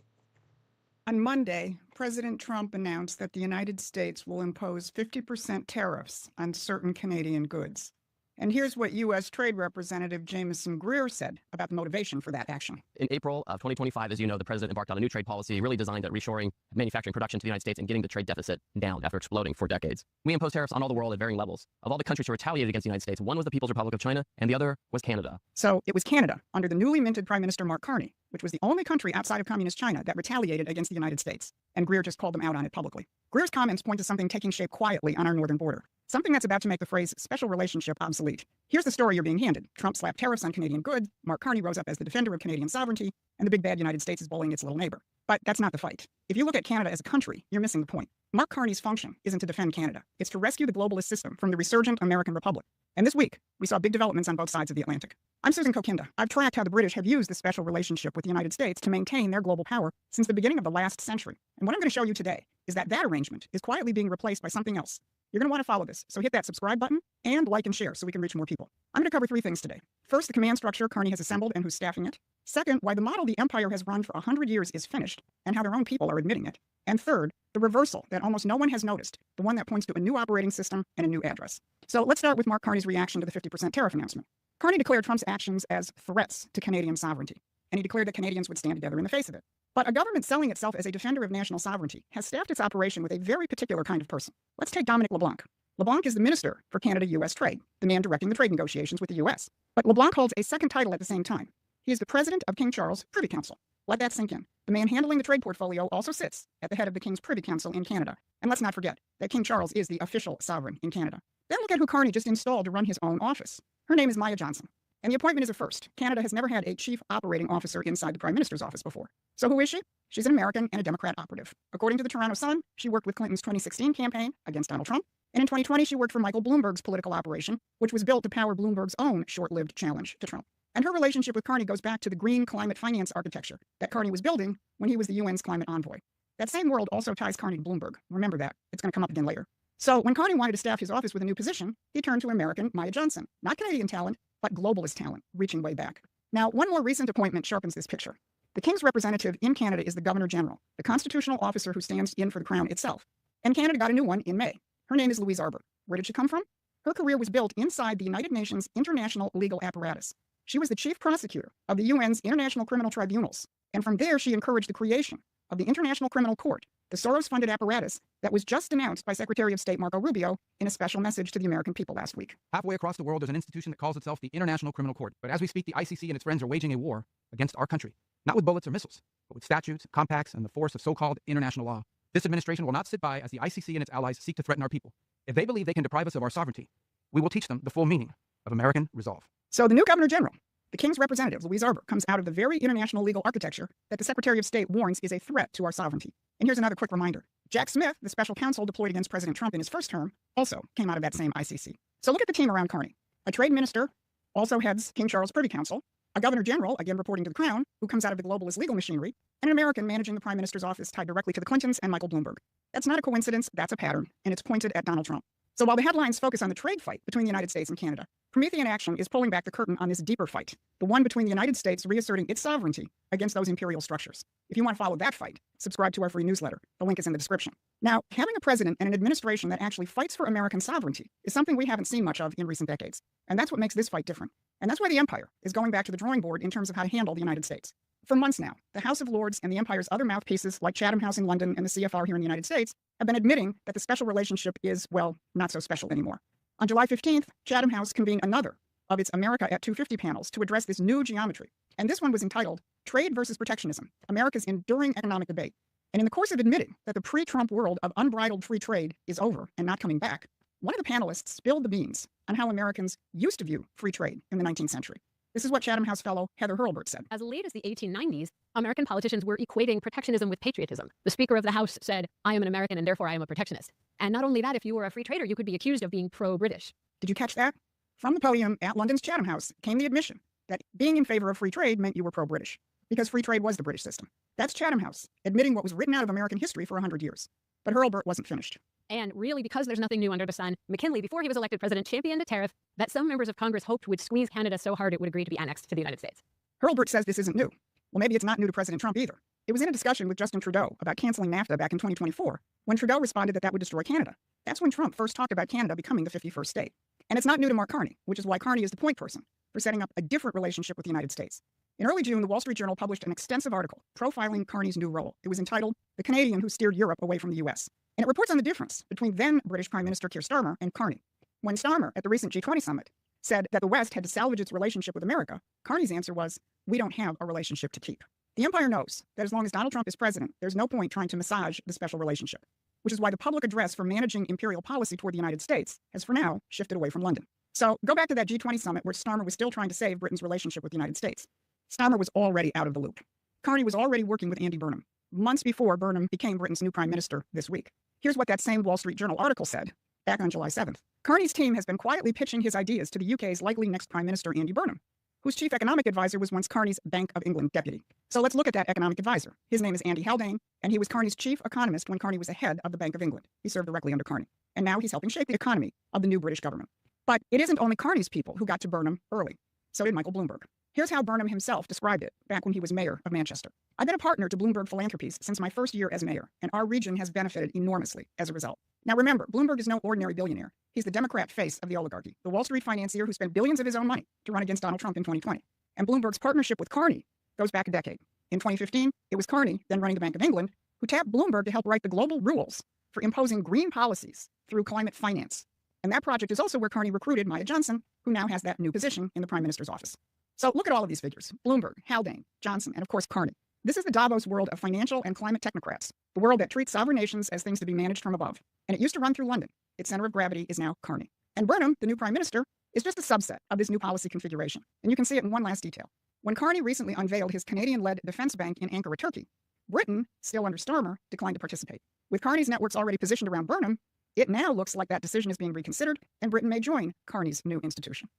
On Monday, President Trump announced that the United States will impose 50% tariffs on certain Canadian goods. And here's what U.S. Trade Representative Jameson Greer said about the motivation for that action. In April of 2025, as you know, the president embarked on a new trade policy really designed at reshoring manufacturing production to the United States and getting the trade deficit down after exploding for decades. We imposed tariffs on all the world at varying levels. Of all the countries who retaliated against the United States, one was the People's Republic of China, and the other was Canada. So it was Canada, under the newly minted Prime Minister Mark Carney, which was the only country outside of Communist China that retaliated against the United States. And Greer just called them out on it publicly. Greer's comments point to something taking shape quietly on our northern border. Something that's about to make the phrase special relationship obsolete. Here's the story you're being handed. Trump slapped tariffs on Canadian goods, Mark Carney rose up as the defender of Canadian sovereignty, and the big bad United States is bullying its little neighbor. But that's not the fight. If you look at Canada as a country, you're missing the point. Mark Carney's function isn't to defend Canada. It's to rescue the globalist system from the resurgent American Republic. And this week, we saw big developments on both sides of the Atlantic. I'm Susan Kokinda. I've tracked how the British have used this special relationship with the United States to maintain their global power since the beginning of the last century. And what I'm going to show you today is that arrangement is quietly being replaced by something else. You're going to want to follow this, so hit that subscribe button and like and share so we can reach more people. I'm going to cover 3 things today. First, the command structure Carney has assembled and who's staffing it. Second, why the model the empire has run for 100 years is finished and how their own people are admitting it. And third, the reversal that almost no one has noticed, the one that points to a new operating system and a new address. So let's start with Mark Carney's reaction to the 50% tariff announcement. Carney declared Trump's actions as threats to Canadian sovereignty, and he declared that Canadians would stand together in the face of it. But a government selling itself as a defender of national sovereignty has staffed its operation with a very particular kind of person. Let's take Dominic LeBlanc. LeBlanc is the Minister for Canada-U.S. Trade, the man directing the trade negotiations with the U.S. But LeBlanc holds a second title at the same time. He is the President of King Charles Privy Council. Let that sink in. The man handling the trade portfolio also sits at the head of the King's Privy Council in Canada. And let's not forget that King Charles is the official sovereign in Canada. Then look at who Carney just installed to run his own office. Her name is Maya Johnson. And the appointment is a first. Canada has never had a chief operating officer inside the Prime Minister's office before. So who is she? She's an American and a Democrat operative. According to the Toronto Sun, she worked with Clinton's 2016 campaign against Donald Trump. And in 2020, she worked for Michael Bloomberg's political operation, which was built to power Bloomberg's own short-lived challenge to Trump. And her relationship with Carney goes back to the green climate finance architecture that Carney was building when he was the UN's climate envoy. That same world also ties Carney to Bloomberg. Remember that. It's going to come up again later. So when Carney wanted to staff his office with a new position, he turned to American Maya Johnson. Not Canadian talent, but globalist talent, reaching way back. Now, one more recent appointment sharpens this picture. The King's representative in Canada is the Governor General, the constitutional officer who stands in for the Crown itself. And Canada got a new one in May. Her name is Louise Arbour. Where did she come from? Her career was built inside the United Nations international legal apparatus. She was the chief prosecutor of the UN's international criminal tribunals. And from there, she encouraged the creation of the International Criminal Court, the Soros-funded apparatus that was just announced by Secretary of State Marco Rubio in a special message to the American people last week. Halfway across the world, there's an institution that calls itself the International Criminal Court. But as we speak, the ICC and its friends are waging a war against our country. Not with bullets or missiles, but with statutes, compacts, and the force of so-called international law. This administration will not sit by as the ICC and its allies seek to threaten our people. If they believe they can deprive us of our sovereignty, we will teach them the full meaning of American resolve. So the new Governor General, the King's representative, Louise Arbour, comes out of the very international legal architecture that the Secretary of State warns is a threat to our sovereignty. And here's another quick reminder. Jack Smith, the special counsel deployed against President Trump in his first term, also came out of that same ICC. So look at the team around Carney. A trade minister, also heads King Charles Privy Council, a governor general, again reporting to the Crown, who comes out of the globalist legal machinery, and an American managing the prime minister's office tied directly to the Clintons and Michael Bloomberg. That's not a coincidence, that's a pattern, and it's pointed at Donald Trump. So while the headlines focus on the trade fight between the United States and Canada, Promethean action is pulling back the curtain on this deeper fight, the one between the United States reasserting its sovereignty against those imperial structures. If you want to follow that fight, subscribe to our free newsletter. The link is in the description. Now, having a president and an administration that actually fights for American sovereignty is something we haven't seen much of in recent decades. And that's what makes this fight different. And that's why the Empire is going back to the drawing board in terms of how to handle the United States. For months now, the House of Lords and the Empire's other mouthpieces, like Chatham House in London and the CFR here in the United States, have been admitting that the special relationship is, well, not so special anymore. On July 15th, Chatham House convened another of its America at 250 panels to address this new geometry. And this one was entitled Trade versus Protectionism, America's Enduring Economic Debate. And in the course of admitting that the pre-Trump world of unbridled free trade is over and not coming back, one of the panelists spilled the beans on how Americans used to view free trade in the 19th century. This is what Chatham House fellow Heather Hurlburt said. As late as the 1890s, American politicians were equating protectionism with patriotism. The Speaker of the House said, "I am an American and therefore I am a protectionist." And not only that, if you were a free trader, you could be accused of being pro-British. Did you catch that? From the podium at London's Chatham House came the admission that being in favor of free trade meant you were pro-British, because free trade was the British system. That's Chatham House, admitting what was written out of American history for 100 years. But Hurlburt wasn't finished. And really, because there's nothing new under the sun, McKinley, before he was elected president, championed a tariff that some members of Congress hoped would squeeze Canada so hard it would agree to be annexed to the United States. Hurlburt says this isn't new. Well, maybe it's not new to President Trump either. It was in a discussion with Justin Trudeau about canceling NAFTA back in 2024, when Trudeau responded that that would destroy Canada. That's when Trump first talked about Canada becoming the 51st state. And it's not new to Mark Carney, which is why Carney is the point person for setting up a different relationship with the United States. In early June, the Wall Street Journal published an extensive article profiling Carney's new role. It was entitled The Canadian Who Steered Europe Away from the U.S. And it reports on the difference between then British Prime Minister Keir Starmer and Carney. When Starmer, at the recent G20 summit, said that the West had to salvage its relationship with America, Carney's answer was, "We don't have a relationship to keep." The Empire knows that as long as Donald Trump is president, there's no point trying to massage the special relationship, which is why the public address for managing imperial policy toward the United States has for now shifted away from London. So go back to that G20 summit where Starmer was still trying to save Britain's relationship with the United States. Starmer was already out of the loop. Carney was already working with Andy Burnham, months before Burnham became Britain's new prime minister this week. Here's what that same Wall Street Journal article said back on July 7th. Carney's team has been quietly pitching his ideas to the UK's likely next prime minister, Andy Burnham, whose chief economic advisor was once Carney's Bank of England deputy. So let's look at that economic advisor. His name is Andy Haldane, and he was Carney's chief economist when Carney was the head of the Bank of England. He served directly under Carney. And now he's helping shape the economy of the new British government. But it isn't only Carney's people who got to Burnham early. So did Michael Bloomberg. Here's how Burnham himself described it back when he was mayor of Manchester. "I've been a partner to Bloomberg Philanthropies since my first year as mayor, and our region has benefited enormously as a result." Now remember, Bloomberg is no ordinary billionaire. He's the Democrat face of the oligarchy, the Wall Street financier who spent billions of his own money to run against Donald Trump in 2020. And Bloomberg's partnership with Carney goes back a decade. In 2015, it was Carney, then running the Bank of England, who tapped Bloomberg to help write the global rules for imposing green policies through climate finance. And that project is also where Carney recruited Maya Johnson, who now has that new position in the Prime Minister's office. So look at all of these figures: Bloomberg, Haldane, Johnson, and of course Carney. This is the Davos world of financial and climate technocrats, the world that treats sovereign nations as things to be managed from above. And it used to run through London. Its center of gravity is now Carney. And Burnham, the new prime minister, is just a subset of this new policy configuration. And you can see it in one last detail. When Carney recently unveiled his Canadian-led defense bank in Ankara, Turkey, Britain, still under Starmer, declined to participate. With Carney's networks already positioned around Burnham, it now looks like that decision is being reconsidered, and Britain may join Carney's new institution.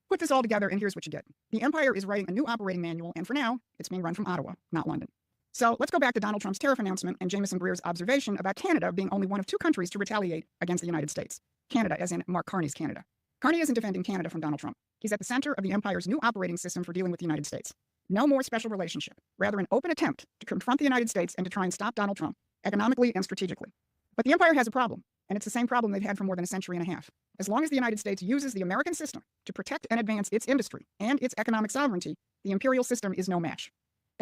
Put this all together, and here's what you get. The Empire is writing a new operating manual, and for now, it's being run from Ottawa, not London. So let's go back to Donald Trump's tariff announcement and Jameson Greer's observation about Canada being only one of two countries to retaliate against the United States. Canada, as in Mark Carney's Canada. Carney isn't defending Canada from Donald Trump. He's at the center of the Empire's new operating system for dealing with the United States. No more special relationship, rather an open attempt to confront the United States and to try and stop Donald Trump, economically and strategically. But the Empire has a problem, and it's the same problem they've had for more than a century and a half. As long as the United States uses the American system to protect and advance its industry and its economic sovereignty, the imperial system is no match.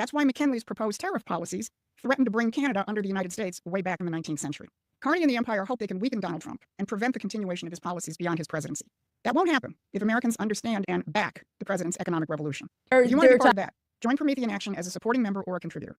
That's why McKinley's proposed tariff policies threatened to bring Canada under the United States way back in the 19th century. Carney and the Empire hope they can weaken Donald Trump and prevent the continuation of his policies beyond his presidency. That won't happen if Americans understand and back the president's economic revolution. If you want to be part of that, join Promethean Action as a supporting member or a contributor.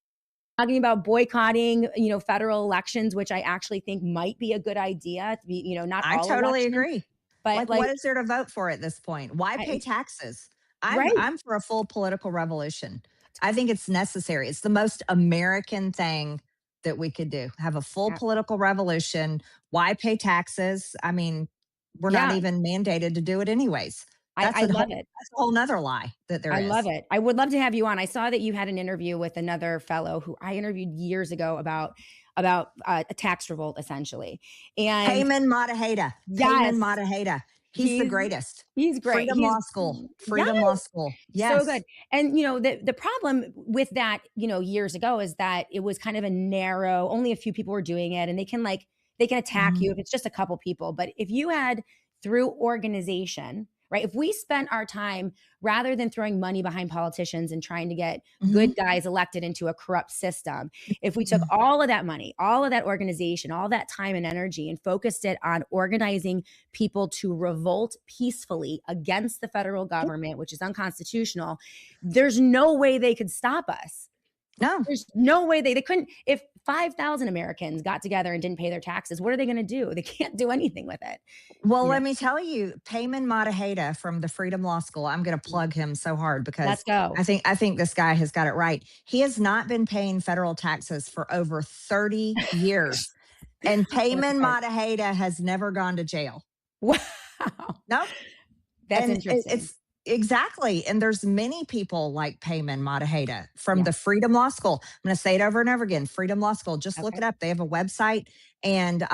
Talking about boycotting, federal elections, which I actually think might be a good idea. To be, not I all totally elections, agree. but What is there to vote for at this point? Why pay taxes? I'm for a full political revolution. I think it's necessary. It's the most American thing that we could do. Have a full political revolution. Why pay taxes? I mean, we're not even mandated to do it anyways. I love it. That's a whole nother lie that there is. I love it. I would love to have you on. I saw that you had an interview with another fellow who I interviewed years ago about a tax revolt, essentially. And Payman Mataheda. Payman Mataheda. He's the greatest. He's great. Freedom Law School. Freedom Law School. Yes. So good. And, the problem with that, years ago is that it was kind of a narrow, only a few people were doing it, and they can attack you if it's just a couple people. But if you had through organization, right? If we spent our time rather than throwing money behind politicians and trying to get good guys elected into a corrupt system, if we took all of that money, all of that organization, all that time and energy and focused it on organizing people to revolt peacefully against the federal government, which is unconstitutional, there's no way they could stop us. No, there's no way they couldn't. If 5,000 Americans got together and didn't pay their taxes, what are they going to do? They can't do anything with it. Well, let me tell you, Payman Mataheda from the Freedom Law School, I'm going to plug him so hard because let's go. I think this guy has got it right. He has not been paying federal taxes for over 30 years. And Payman Mataheda has never gone to jail. Wow. No. That's interesting. It's exactly. And there's many people like Payman Mataheda from the Freedom Law School. I'm going to say it over and over again. Freedom Law School. Just look it up. They have a website and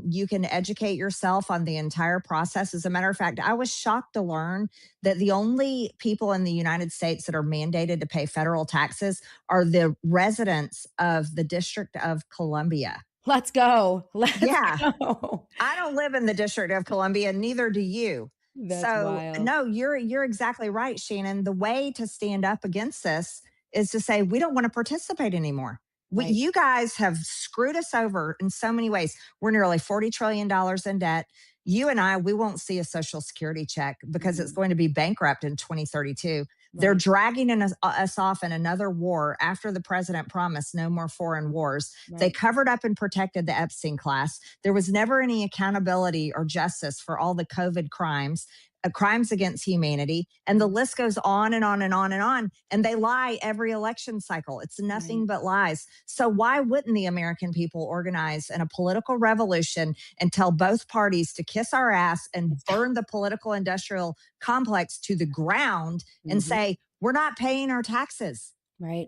you can educate yourself on the entire process. As a matter of fact, I was shocked to learn that the only people in the United States that are mandated to pay federal taxes are the residents of the District of Columbia. Let's go. Let's go. I don't live in the District of Columbia, neither do you. That's so wild. No, you're exactly right, Shannon. The way to stand up against this is to say we don't want to participate anymore. Right. You guys have screwed us over in so many ways. We're nearly $40 trillion in debt. You and we won't see a Social Security check because it's going to be bankrupt in 2032. They're dragging us off in another war after the president promised no more foreign wars. Right. They covered up and protected the Epstein class. There was never any accountability or justice for all the COVID crimes. Crimes against humanity, and the list goes on and on and on and on. And they lie every election cycle. It's nothing but lies. So why wouldn't the American people organize in a political revolution and tell both parties to kiss our ass and burn the political industrial complex to the ground and say, we're not paying our taxes? Right.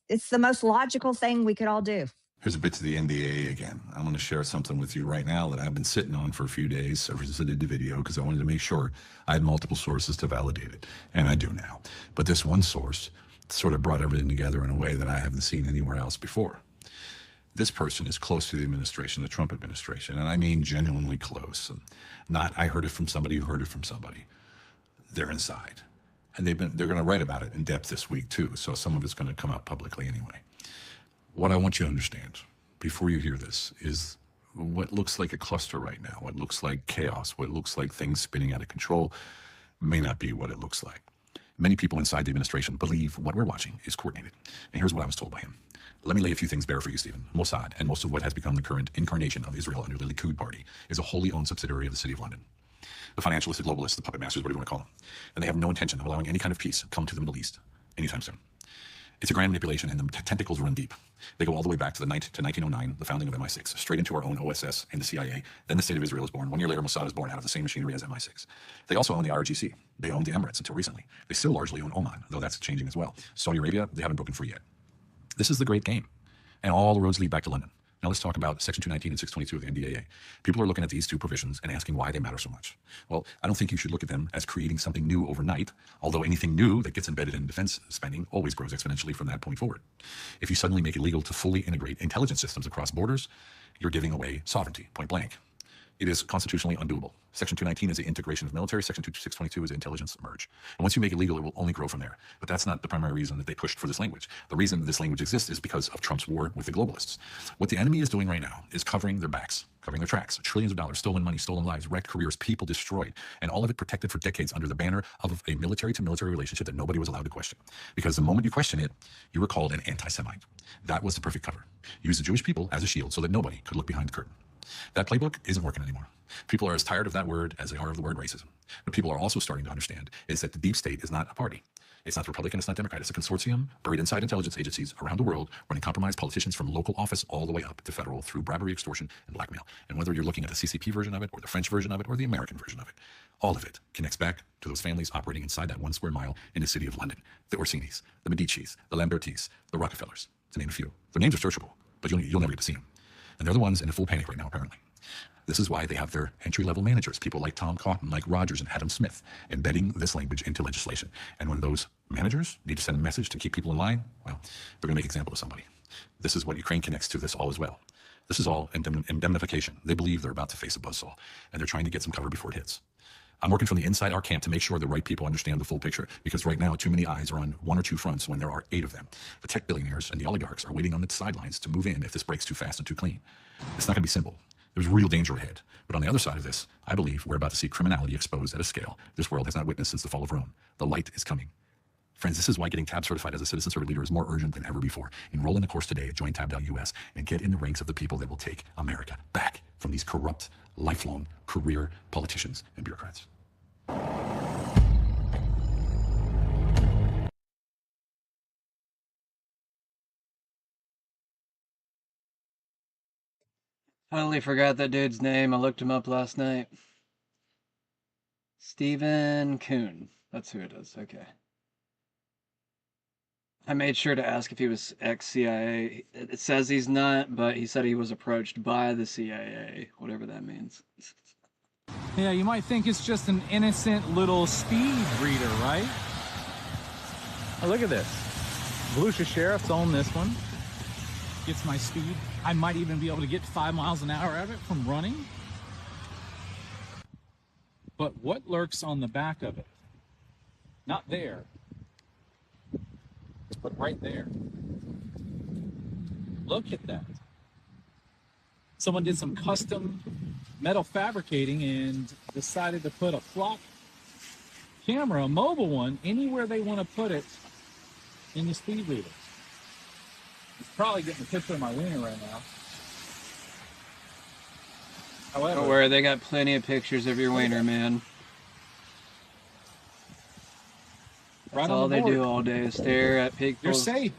It's the most logical thing we could all do. Here's a bit to the NDAA again. I'm going to share something with you right now that I've been sitting on for a few days ever since I did the video because I wanted to make sure I had multiple sources to validate it. And I do now. But this one source sort of brought everything together in a way that I haven't seen anywhere else before. This person is close to the administration, the Trump administration, and I mean genuinely close. And not I heard it from somebody who heard it from somebody. They're inside. And they're going to write about it in depth this week too. So some of it's going to come out publicly anyway. What I want you to understand before you hear this is what looks like a cluster right now, what looks like chaos, what looks like things spinning out of control may not be what it looks like. Many people inside the administration believe what we're watching is coordinated. And here's what I was told by him. Let me lay a few things bare for you, Stephen. Mossad and most of what has become the current incarnation of Israel under the Likud party is a wholly owned subsidiary of the City of London. The financialists, the globalists, the puppet masters, what do you want to call them? And they have no intention of allowing any kind of peace to come to the Middle East anytime soon. It's a grand manipulation, and the tentacles run deep. They go all the way back to 1909, the founding of MI6, straight into our own OSS and the CIA. Then the State of Israel is born. 1 year later, Mossad is born out of the same machinery as MI6. They also own the IRGC. They owned the Emirates until recently. They still largely own Oman, though that's changing as well. Saudi Arabia, they haven't broken free yet. This is the great game, and all the roads lead back to London. Now let's talk about Section 219 and 622 of the NDAA. People are looking at these two provisions and asking why they matter so much. Well, I don't think you should look at them as creating something new overnight, although anything new that gets embedded in defense spending always grows exponentially from that point forward. If you suddenly make it legal to fully integrate intelligence systems across borders, you're giving away sovereignty, point blank. it is constitutionally undoable. Section 219 is the integration of military. Section 622 is intelligence merge. And once you make it legal, it will only grow from there. But that's not the primary reason that they pushed for this language. The reason that this language exists is because of Trump's war with the globalists. What the enemy is doing right now is covering their backs, covering their tracks. Trillions of dollars, stolen money, stolen lives, wrecked careers, people destroyed, and all of it protected for decades under the banner of a military-to-military relationship that nobody was allowed to question. Because the moment you question it, you were called an anti-Semite. That was the perfect cover. Use the Jewish people as a shield so that nobody could look behind the curtain. That playbook isn't working anymore. People are as tired of that word as they are of the word racism. What people are also starting to understand is that the deep state is not a party. It's not Republican, it's not Democrat. It's a consortium buried inside intelligence agencies around the world, running compromised politicians from local office all the way up to federal through bribery, extortion, and blackmail. And whether you're looking at the CCP version of it, or the French version of it, or the American version of it, all of it connects back to those families operating inside that 1 square mile in the city of London. The Orsinis, the Medicis, the Lambertis, the Rockefellers, to name a few. Their names are searchable, but you'll never get to see them. And they're the ones in a full panic right now, apparently. This is why they have their entry-level managers, people like Tom Cotton, like Rogers and Adam Smith, embedding this language into legislation. And when those managers need to send a message to keep people in line, well, they're going to make an example of somebody. This is what Ukraine connects to this all as well. This is all indemnification. They believe they're about to face a buzzsaw, and they're trying to get some cover before it hits. I'm working from the inside our camp to make sure the right people understand the full picture, because right now too many eyes are on 1 or 2 fronts when there are 8 of them. The tech billionaires and the oligarchs are waiting on the sidelines to move in if this breaks too fast and too clean. It's not going to be simple. There's real danger ahead. But on the other side of this, I believe we're about to see criminality exposed at a scale this world has not witnessed since the fall of Rome. The light is coming. Friends, this is why getting TAB certified as a citizen servant leader is more urgent than ever before. Enroll in the course today at jointab.us and get in the ranks of the people that will take America back from these corrupt, lifelong career politicians and bureaucrats. Totally forgot that dude's name. I looked him up last night. Stephen Kuhn. That's who it is. Okay. I made sure to ask if he was ex-CIA. It says he's not, but he said he was approached by the CIA, whatever that means. Yeah, you might think it's just an innocent little speed reader, right? Oh, look at this. Volusia Sheriff's on this one. Gets my speed. I might even be able to get 5 miles an hour out of it from running. But what lurks on the back of it? Not there, but right there. Look at that. Someone did some custom metal fabricating and decided to put a flock camera, a mobile one, anywhere they want to put it in the speed reader. It's probably getting a picture of my wiener right now. However, Don't worry, they got plenty of pictures of your wiener, man. That's all they do all day is stare at people's You're safe.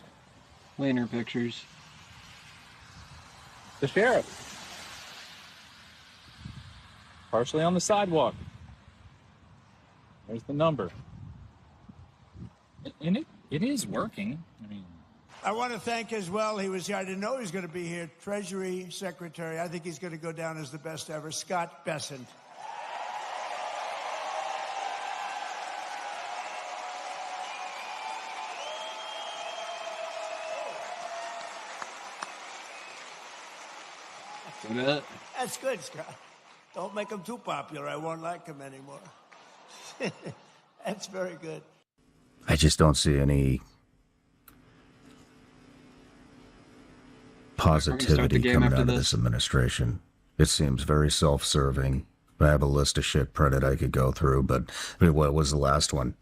Wiener pictures. The sheriff. Partially on the sidewalk. There's the number. And it is working. I mean, I want to thank as well, he was here, I didn't know he was going to be here, Treasury Secretary, I think he's going to go down as the best ever, Scott Bessent. That's good, Scott. Don't make him too popular. I won't like him anymore. That's very good. I just don't see any positivity coming out of this administration. It seems very self-serving. I have a list of shit printed I could go through, but I mean, what was the last one?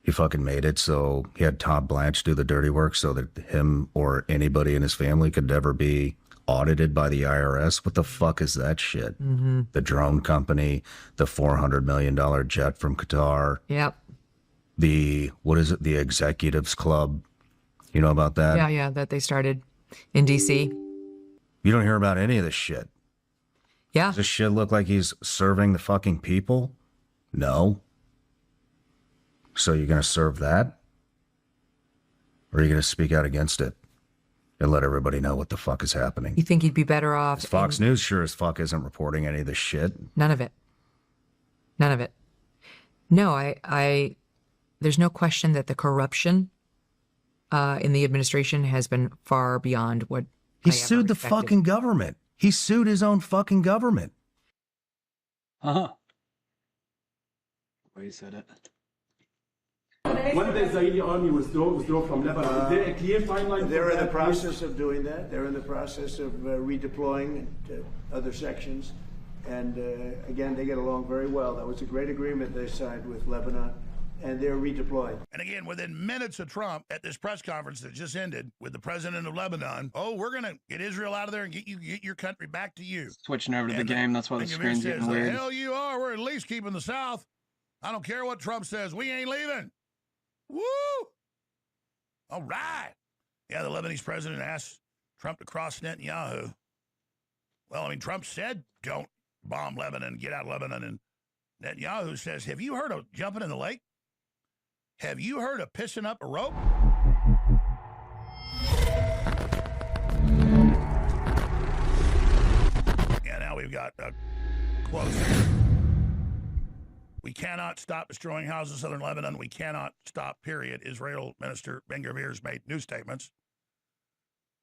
He fucking made it so he had Todd Blanche do the dirty work so that him or anybody in his family could never be audited by the IRS. What the fuck is that shit? Mm-hmm. The drone company, the $400 million jet from Qatar. Yep. The, what is it? The Executives Club. You know about that? Yeah, that they started in D.C. You don't hear about any of this shit. Yeah. Does this shit look like he's serving the fucking people? No. So you're going to serve that? Or are you going to speak out against it and let everybody know what the fuck is happening? You think he'd be better off? Fox News sure as fuck isn't reporting any of this shit. None of it. None of it. No, I there's no question that the corruption in the administration has been far beyond what he sued the fucking government. He sued his own fucking government. Uh-huh. The way he said it. When the Israeli army withdraw from Lebanon, is there a clear timeline? They're in the process of doing that. They're in the process of redeploying to other sections. And again, they get along very well. That was a great agreement they signed with Lebanon, and they're redeploying. And again, within minutes of Trump at this press conference that just ended with the president of Lebanon, we're going to get Israel out of there and get your country back to you. Switching over to the game. That's why the screen's getting weird. Hell you are. We're at least keeping the South. I don't care what Trump says. We ain't leaving. Woo! All right. Yeah, the Lebanese president asked Trump to cross Netanyahu. Well, I mean, Trump said don't bomb Lebanon, get out of Lebanon. And Netanyahu says, have you heard of jumping in the lake? Have you heard of pissing up a rope? Yeah, now we've got close. We cannot stop destroying houses in southern Lebanon. We cannot stop, period. Israel Minister Ben-Gvir has made new statements.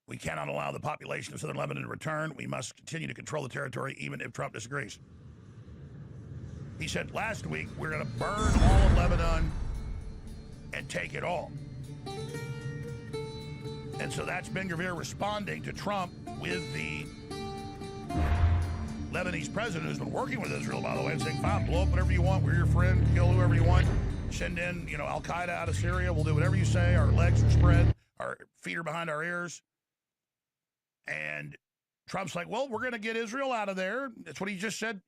We cannot allow the population of southern Lebanon to return. We must continue to control the territory, even if Trump disagrees. He said last week, we're going to burn all of Lebanon and take it all. And so that's Ben-Gvir responding to Trump with the Lebanese president, who's been working with Israel, by the way, and saying, fine, blow up whatever you want. We're your friend. Kill whoever you want. Send in, Al-Qaeda out of Syria. We'll do whatever you say. Our legs are spread. Our feet are behind our ears. And Trump's like, well, we're going to get Israel out of there. That's what he just said.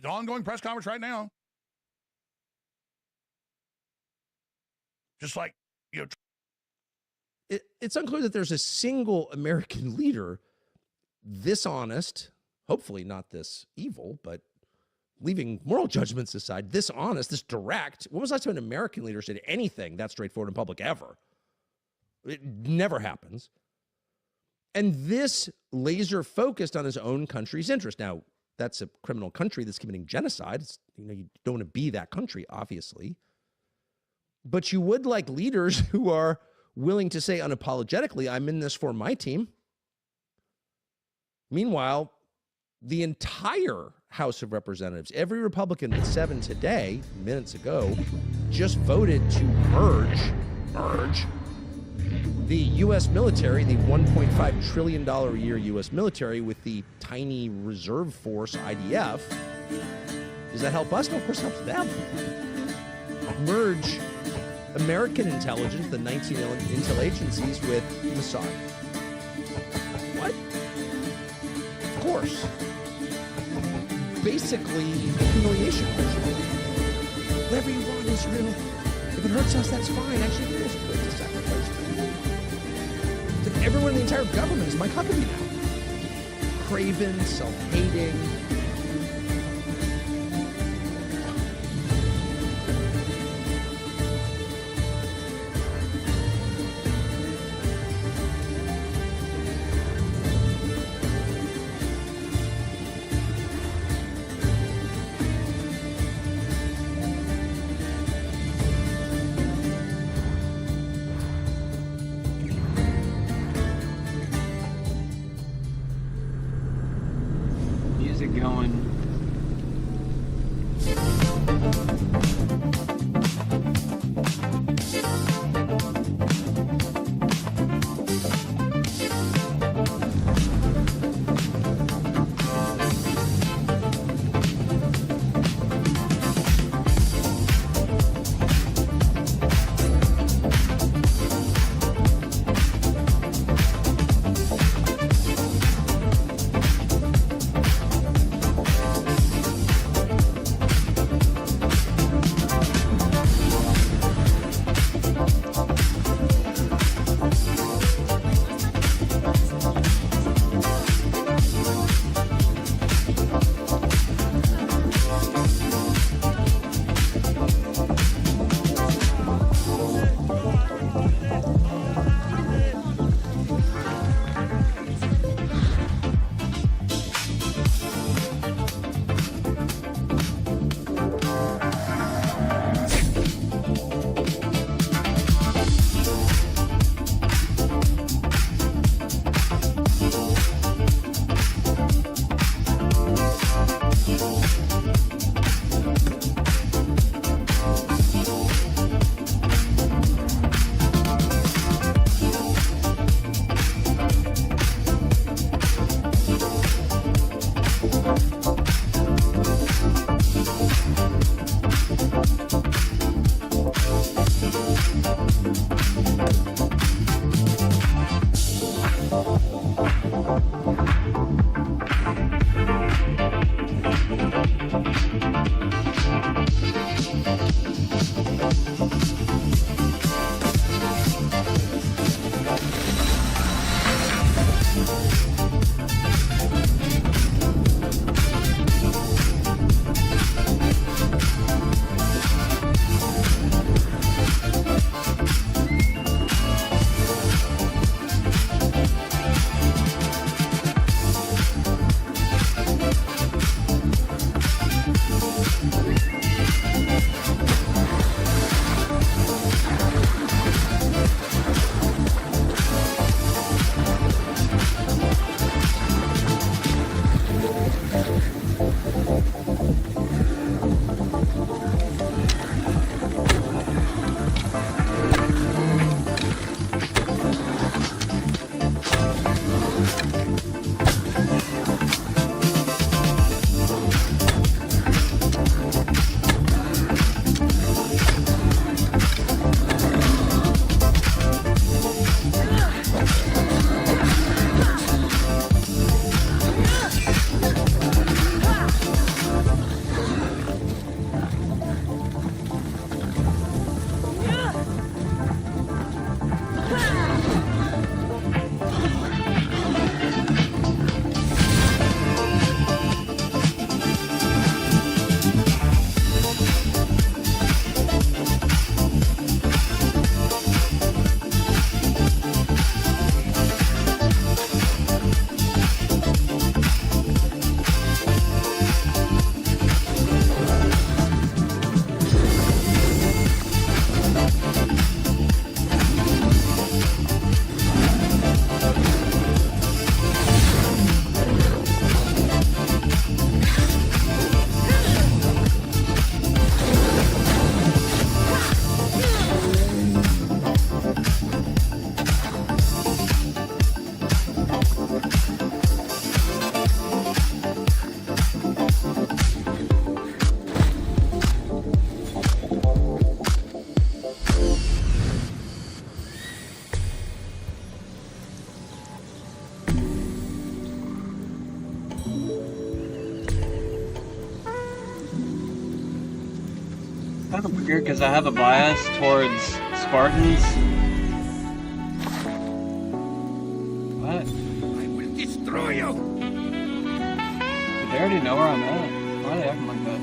The ongoing press conference right now. Just like, It's unclear that there's a single American leader this honest, hopefully not this evil, but leaving moral judgments aside, this honest, this direct. When was the last time an American leader said anything that straightforward in public ever? It never happens. And this laser focused on his own country's interest. Now, that's a criminal country that's committing genocide. You don't want to be that country, obviously. But you would like leaders who are willing to say unapologetically, I'm in this for my team. Meanwhile, the entire House of Representatives, every Republican but 7 today, minutes ago, just voted to merge the U.S. military, the $1.5 trillion a year U.S. military, with the tiny reserve force, IDF. Does that help us? No, of course it helps them. Merge American intelligence, the 19 intel agencies, with Mossad. What? Of course. Basically, humiliation. Whatever you want, Israel. If it hurts us, that's fine. Actually, it is great to sacrifice. Everyone in the entire government is my Huckabee now. Craven, self-hating. Kind of weird because I have a bias towards Spartans. What? I will destroy you! They already know where I'm at. Why are they acting like that?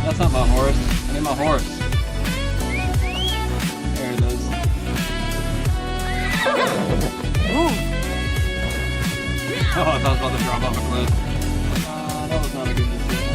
That's not my horse. I need my horse. There it is. Oh, I thought I was about to drop off a cliff. That was not a good decision.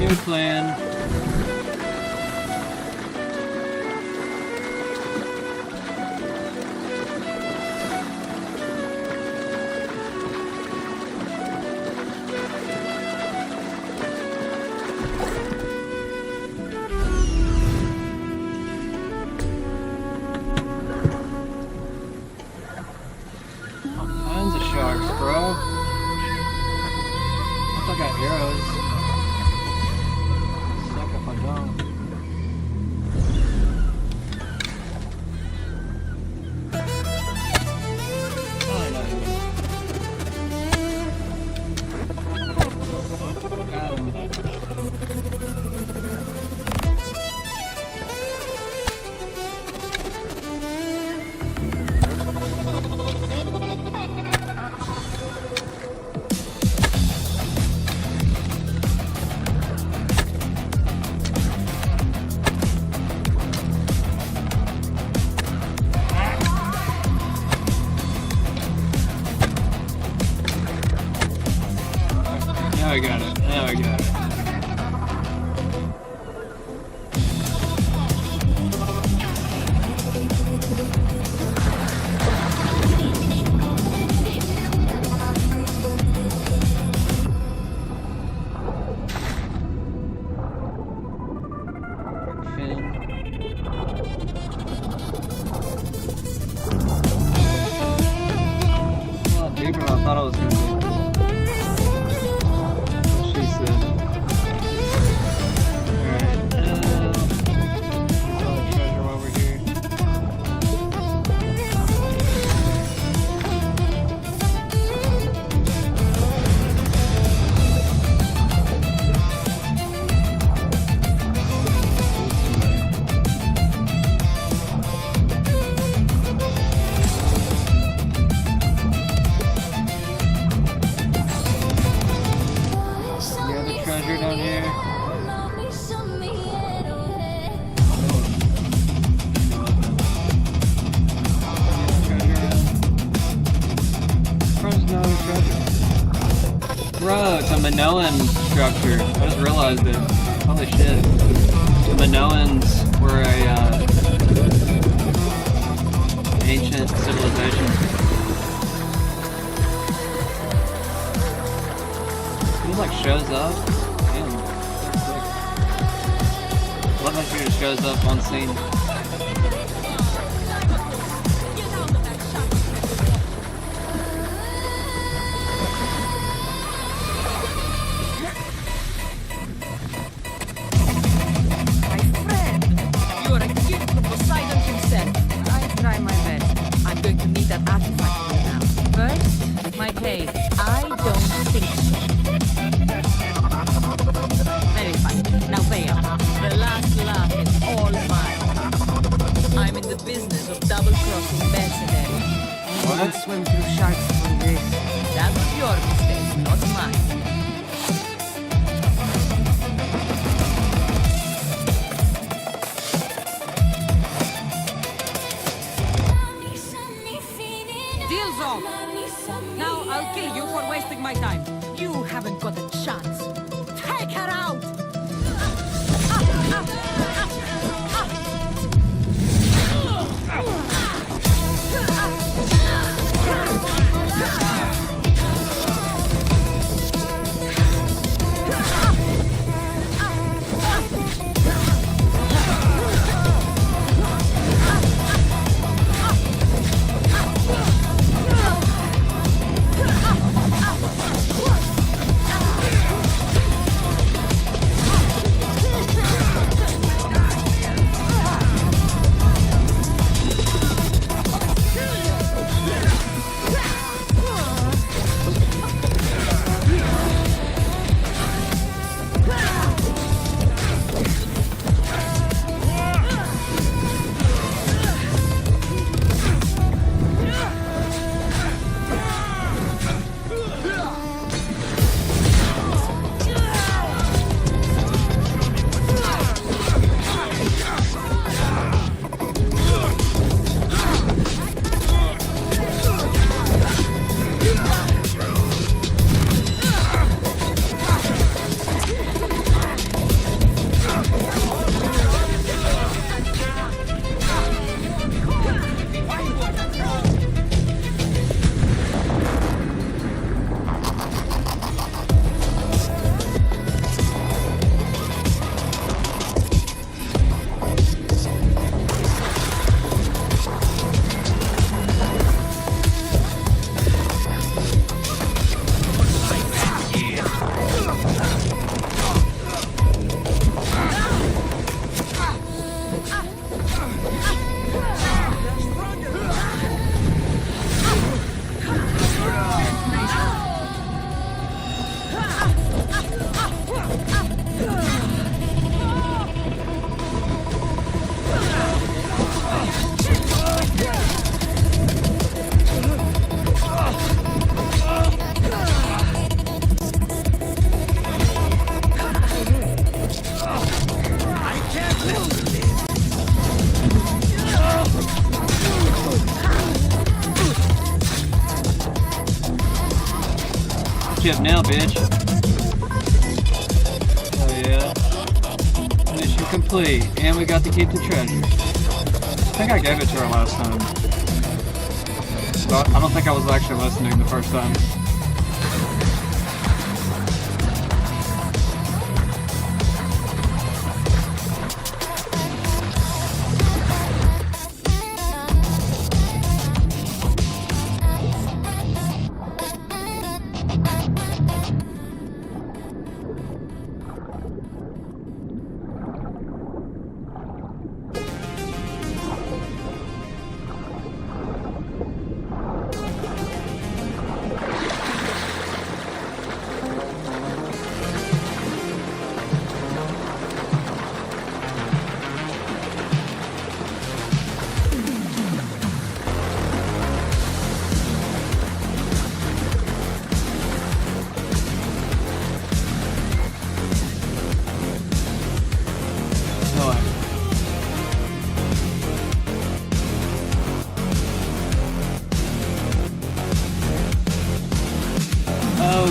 New plan. Tons of sharks, bro. I got arrows. Suck if I don't. Oh, no. Got him. Now I got it. Now I got it. A lot deeper than I thought I was going to be. She said. Alright, probably treasure while we're here. Any other treasure down here? There's no treasure. Bro, it's a Minoan structure. I just realized it. Holy shit. The Minoans were a ancient civilization. He like shows up. Damn. Love how she just shows up on scene. You are a gift from Poseidon himself. I try my best. I'm going to need that artifact right now. First, my pay. I don't think so. Very fine. Now pay up. The last laugh is all mine. I'm in the business of double-crossing mercenaries. You will swim through sharks for this. That was your mistake, not mine. Deal's off. Now I'll kill you for wasting my time. You haven't got a chance. Take her out! Up now, bitch. Oh yeah. Mission complete. And we got to keep the treasure. I think I gave it to her last time. But I don't think I was actually listening the first time.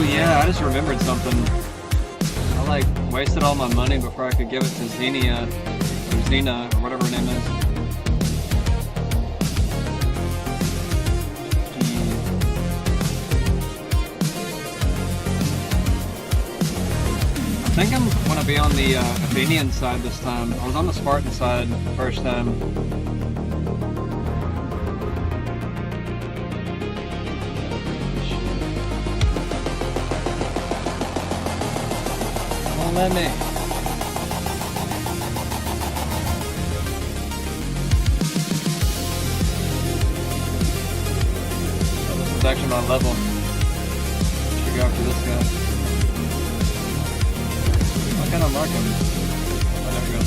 Yeah, I just remembered something. I like wasted all my money before I could give it to Xenia, or Xena, or whatever her name is. I think I'm going to be on the Athenian side this time. I was on the Spartan side the first time. Let me. Oh, this is actually my level. Should go after this guy. Why can't I mark him? Oh, there we go.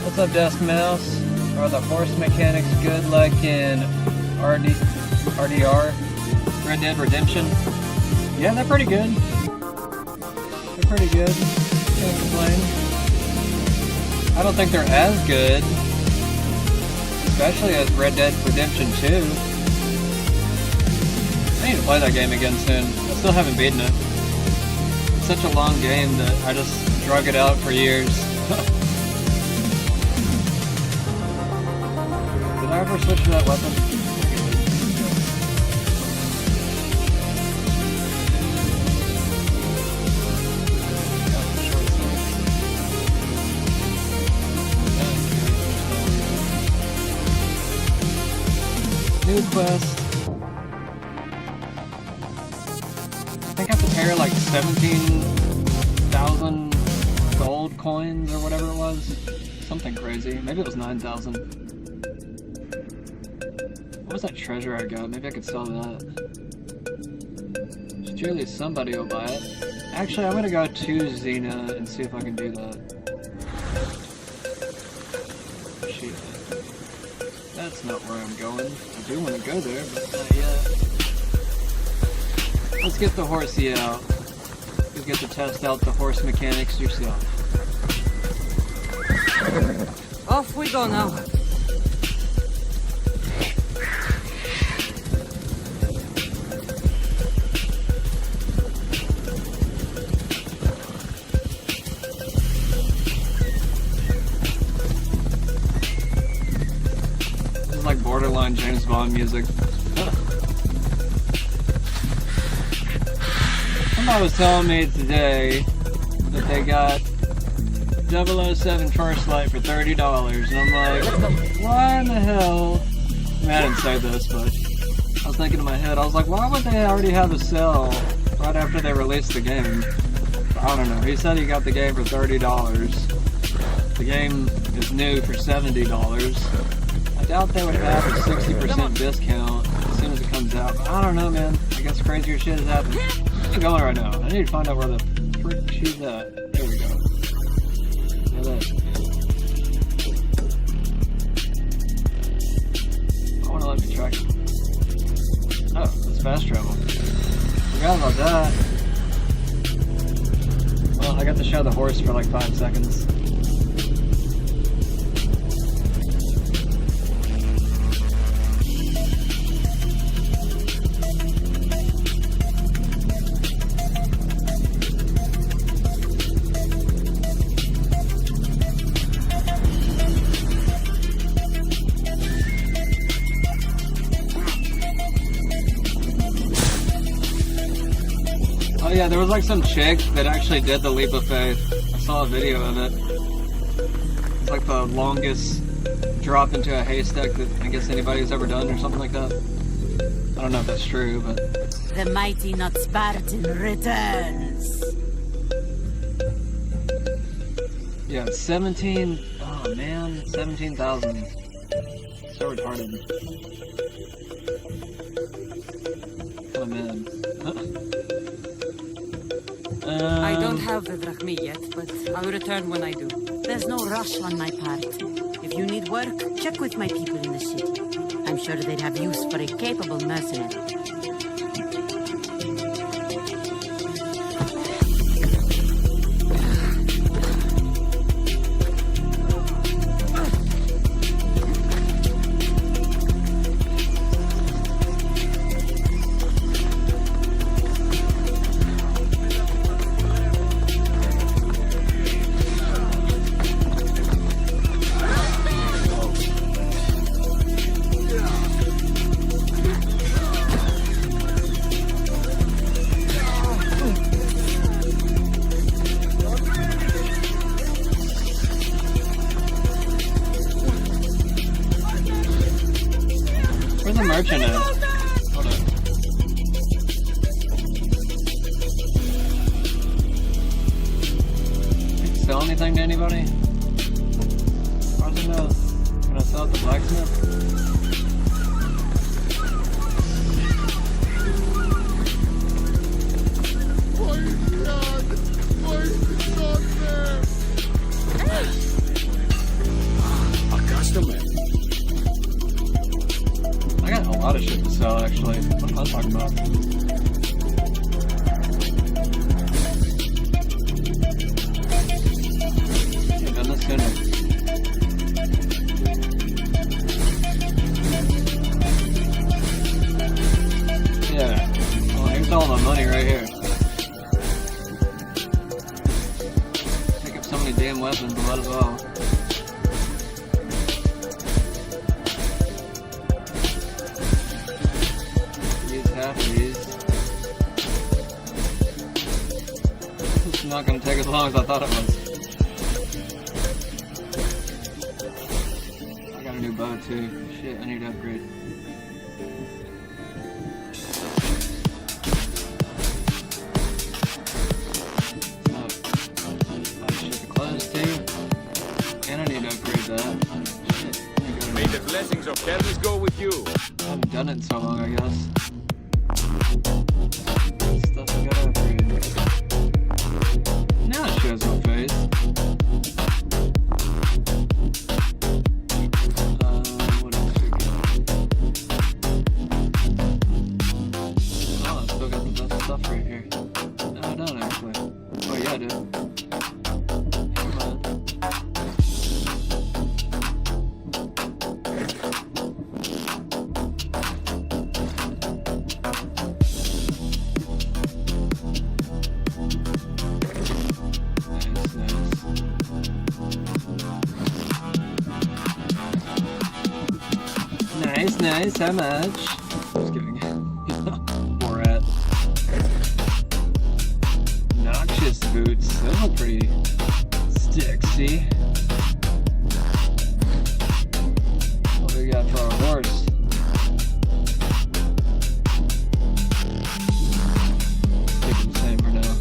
What's up, Desk Mouse? Are the horse mechanics good like in RDR? Red Dead Redemption? Yeah, they're pretty good. They're pretty good. Can't complain. I don't think they're as good, especially as Red Dead Redemption 2. I need to play that game again soon. I still haven't beaten it. It's such a long game that I just drug it out for years. Did I ever switch to that weapon? New quest. I think I have to pay like 17,000 gold coins or whatever it was. Something crazy. Maybe it was 9,000. What was that treasure I got? Maybe I could sell that. Surely somebody will buy it. Actually, I'm gonna go to Xena and see if I can do that. Shoot. That's That's not where I'm going. I do want to go there, but not yet. Let's get the horsey out. You get to test out the horse mechanics yourself. Off we go now. This is like borderline James Bond music. Somebody was telling me today that they got 007 First Light for $30, and I'm like, why in the hell? I mean, I didn't say this, but I was thinking in my head, I was like, why would they already have a sale right after they released the game? I don't know. He said he got the game for $30. The game is new for $70. I doubt they would have a 60% discount as soon as it comes out. But I don't know, man. I guess crazier shit is happening. I'm going right now. I need to find out where the frick she's at. There we go. I want to let me track it. Oh, it's fast travel. Forgot about that. Well, I got to show the horse for like 5 seconds. Oh yeah, there was like some chick that actually did the leap of faith. I saw a video of it. It's like the longest drop into a haystack that I guess anybody's ever done or something like that. I don't know if that's true, but... The mighty not Spartan returns. Yeah, 17... Oh man, 17,000. So retarded. Come in. I don't have the drachmi yet, but I'll return when I do. There's no rush on my part. If you need work, check with my people in the city. I'm sure they'd have use for a capable mercenary. Where's the merchant at? Hold on. Can you sell anything to anybody? Where's the note? Can I sell it to blacksmith? A customer. I got a lot of shit to sell, actually. What am I talking about? Yeah, done this sooner. Yeah. Well, here's all the money right here. Pick up so many damn weapons, might as well. Half of these. This is not going to take as long as I thought it was. I got a new bow too. Shit, I need to upgrade. Oh, shit, the clothes too. And I need to upgrade that. Shit. May the blessings of Hermes go with you. I haven't done it in so long, I guess. Stuff I gotta upgrade. Now it shows my face. What else we got? Nice, nice. How much? Just kidding. Borat. Noxious boots. Those look pretty sexy. What do we got for our horse? Keep it the same for now.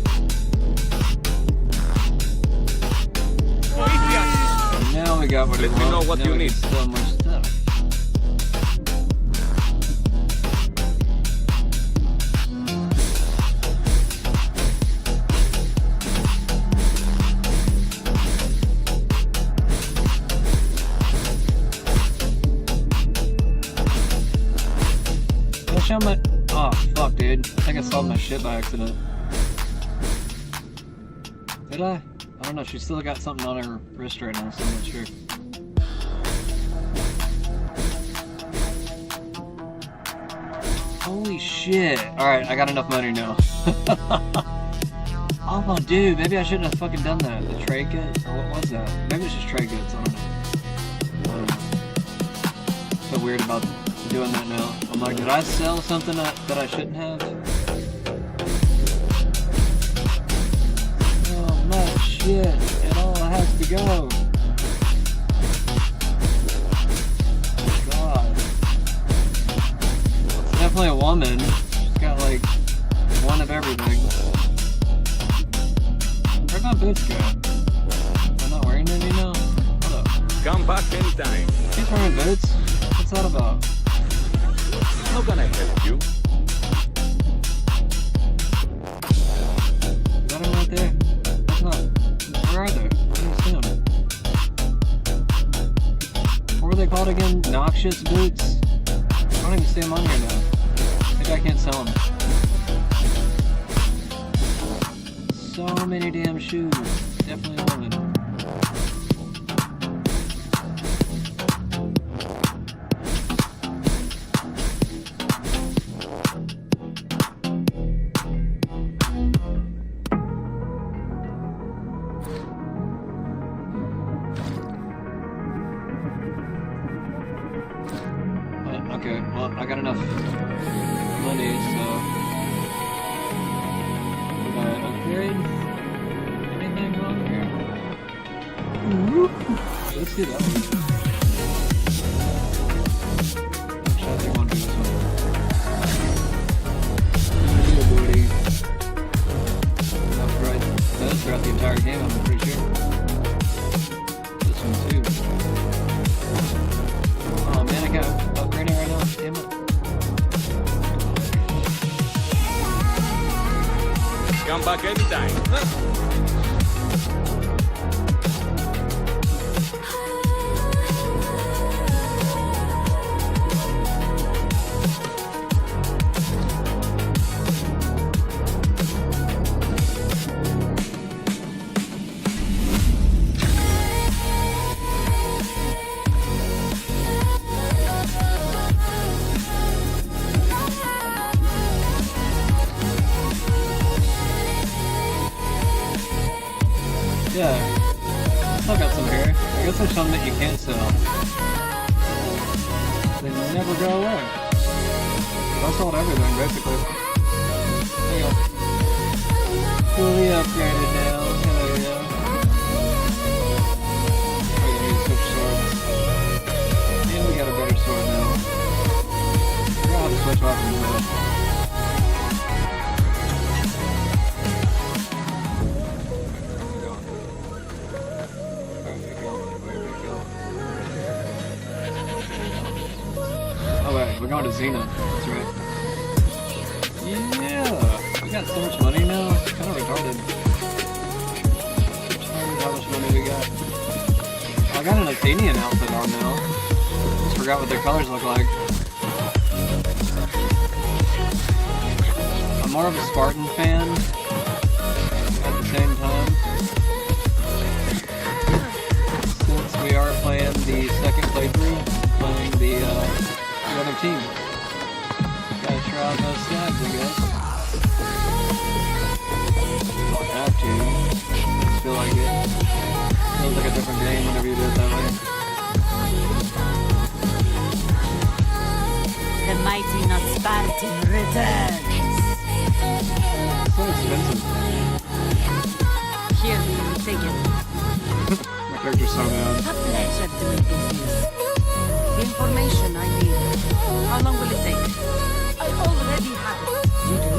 And now we got what we Let want. me know what Now you we need. can sell more stuff. Oh, fuck, dude. I think I sold my shit by accident. Did I? I don't know. She's still got something on her wrist right now, so I'm not sure. Holy shit. Alright, I got enough money now. Oh, dude. Maybe I shouldn't have fucking done that. The trade goods? Or what was that? Maybe it's just trade goods. I don't know. I feel weird about doing that now. I'm like, did I sell something that I shouldn't have? Oh, much shit. It all has to go. God. It's definitely a woman. She's got like one of everything. Where'd my boots go? Am I not wearing any now? Hold up. Come back anytime. She's wearing boots? What's that about? How can I help you? Is that them right there? That's not. Where are they? I don't see them. What were they called again? Noxious boots? I don't even see them on here now. Maybe I can't sell them. So many damn shoes. Definitely a woman. Okay, well, I got enough money, so did I upgrade anything wrong here? Let's do that one. Actually, I think I want to do this one. New booty. Upgrade those throughout the entire game, I'm pretty sure. This one too. Oh man, I got upgrading right now. Damn it. Come back anytime. Yeah, still got some here. I guess there's some that you can't sell. They never go away. I sold everything, basically. There you go. Fully upgraded now. Hell yeah. Oh yeah, we switch swords. And we got a better sword now. I forgot how to switch weapons though. Oh wait, we're going to Xena. That's right. Yeah, we got so much money now. It's kind of retarded. How much money we got? Oh, I got an Athenian outfit on now. Just forgot what their colors look like. I'm more of a Spartan fan. At the same time, since we are playing the second playthrough, playing the other team. Gotta try out those sides, I guess. Don't have to. Just feel like it. Feels like a different game whenever you do it that way. mighty, not Spartan, returns. So expensive. Here, take it. My character's so mad. A pleasure doing business. The information I need. How long will it take? I already have it. You do?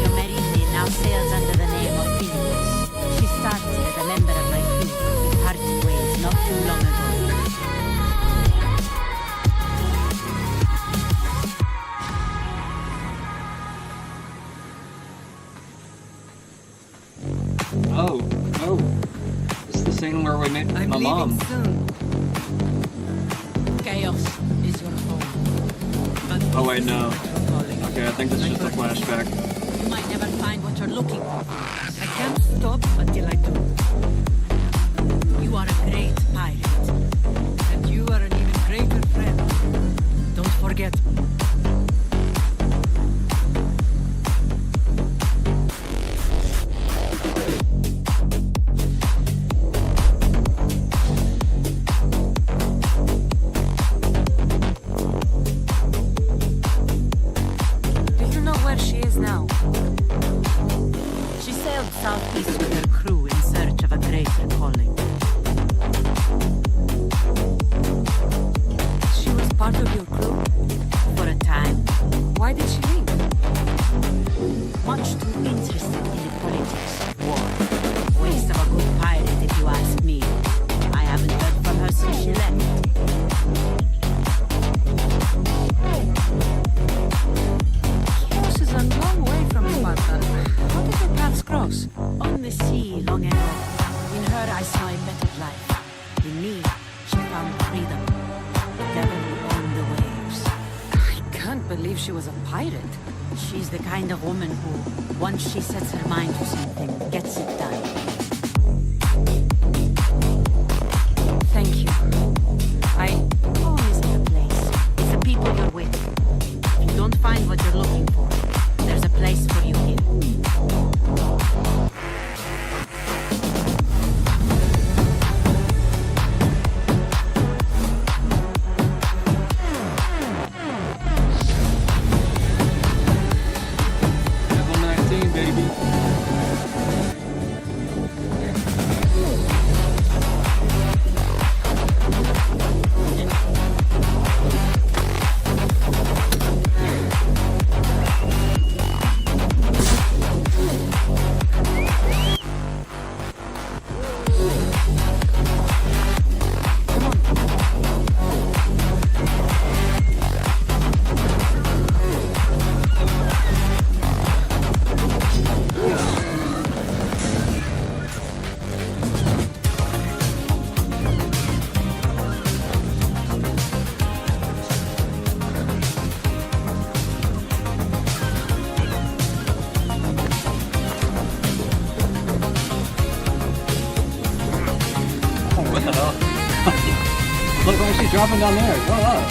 Your Marine now sails under the name of Philippus. She started as a member of my crew. We parted ways not too long ago. Oh. This is the scene where we met my mom. Soon. Chaos is your home. Oh wait, no. Okay, I think this is just a flashback. You might never find what you're looking for. I can't stop until I do. You are a great pirate. And you are an even greater friend. Don't forget. Southeast with her crew in search of a greater calling. She was part of your crew for a time. Why did she leave? Much too interested in the politics of war. Waste of a good pirate, if you ask me. I haven't heard from her since she left. Chaos is a long way from Sparta. How did their paths cross? On the sea long ago. In her I saw a better life. In me, she found freedom. The devil who owned the waves. I can't believe she was a pirate. She's the kind of woman who, once she sets her mind to something, gets it done. Thank you. Home isn't a place. It's the people you're with. If you don't find what you're looking for, there's a place for you here. Look, why is she dropping down there? What up?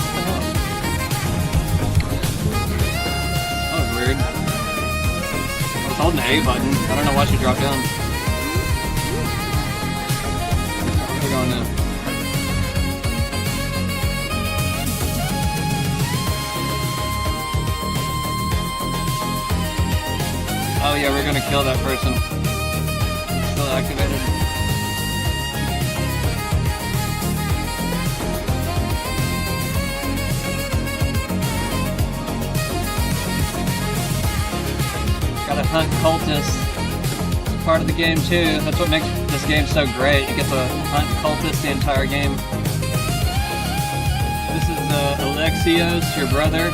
That was weird. I was holding the A button. I don't know why she dropped down. Where are we going now? Oh yeah, we're gonna kill that person. Still activated. Gotta hunt cultists. It's part of the game too. That's what makes this game so great. You get to hunt cultists the entire game. This is Alexios, your brother.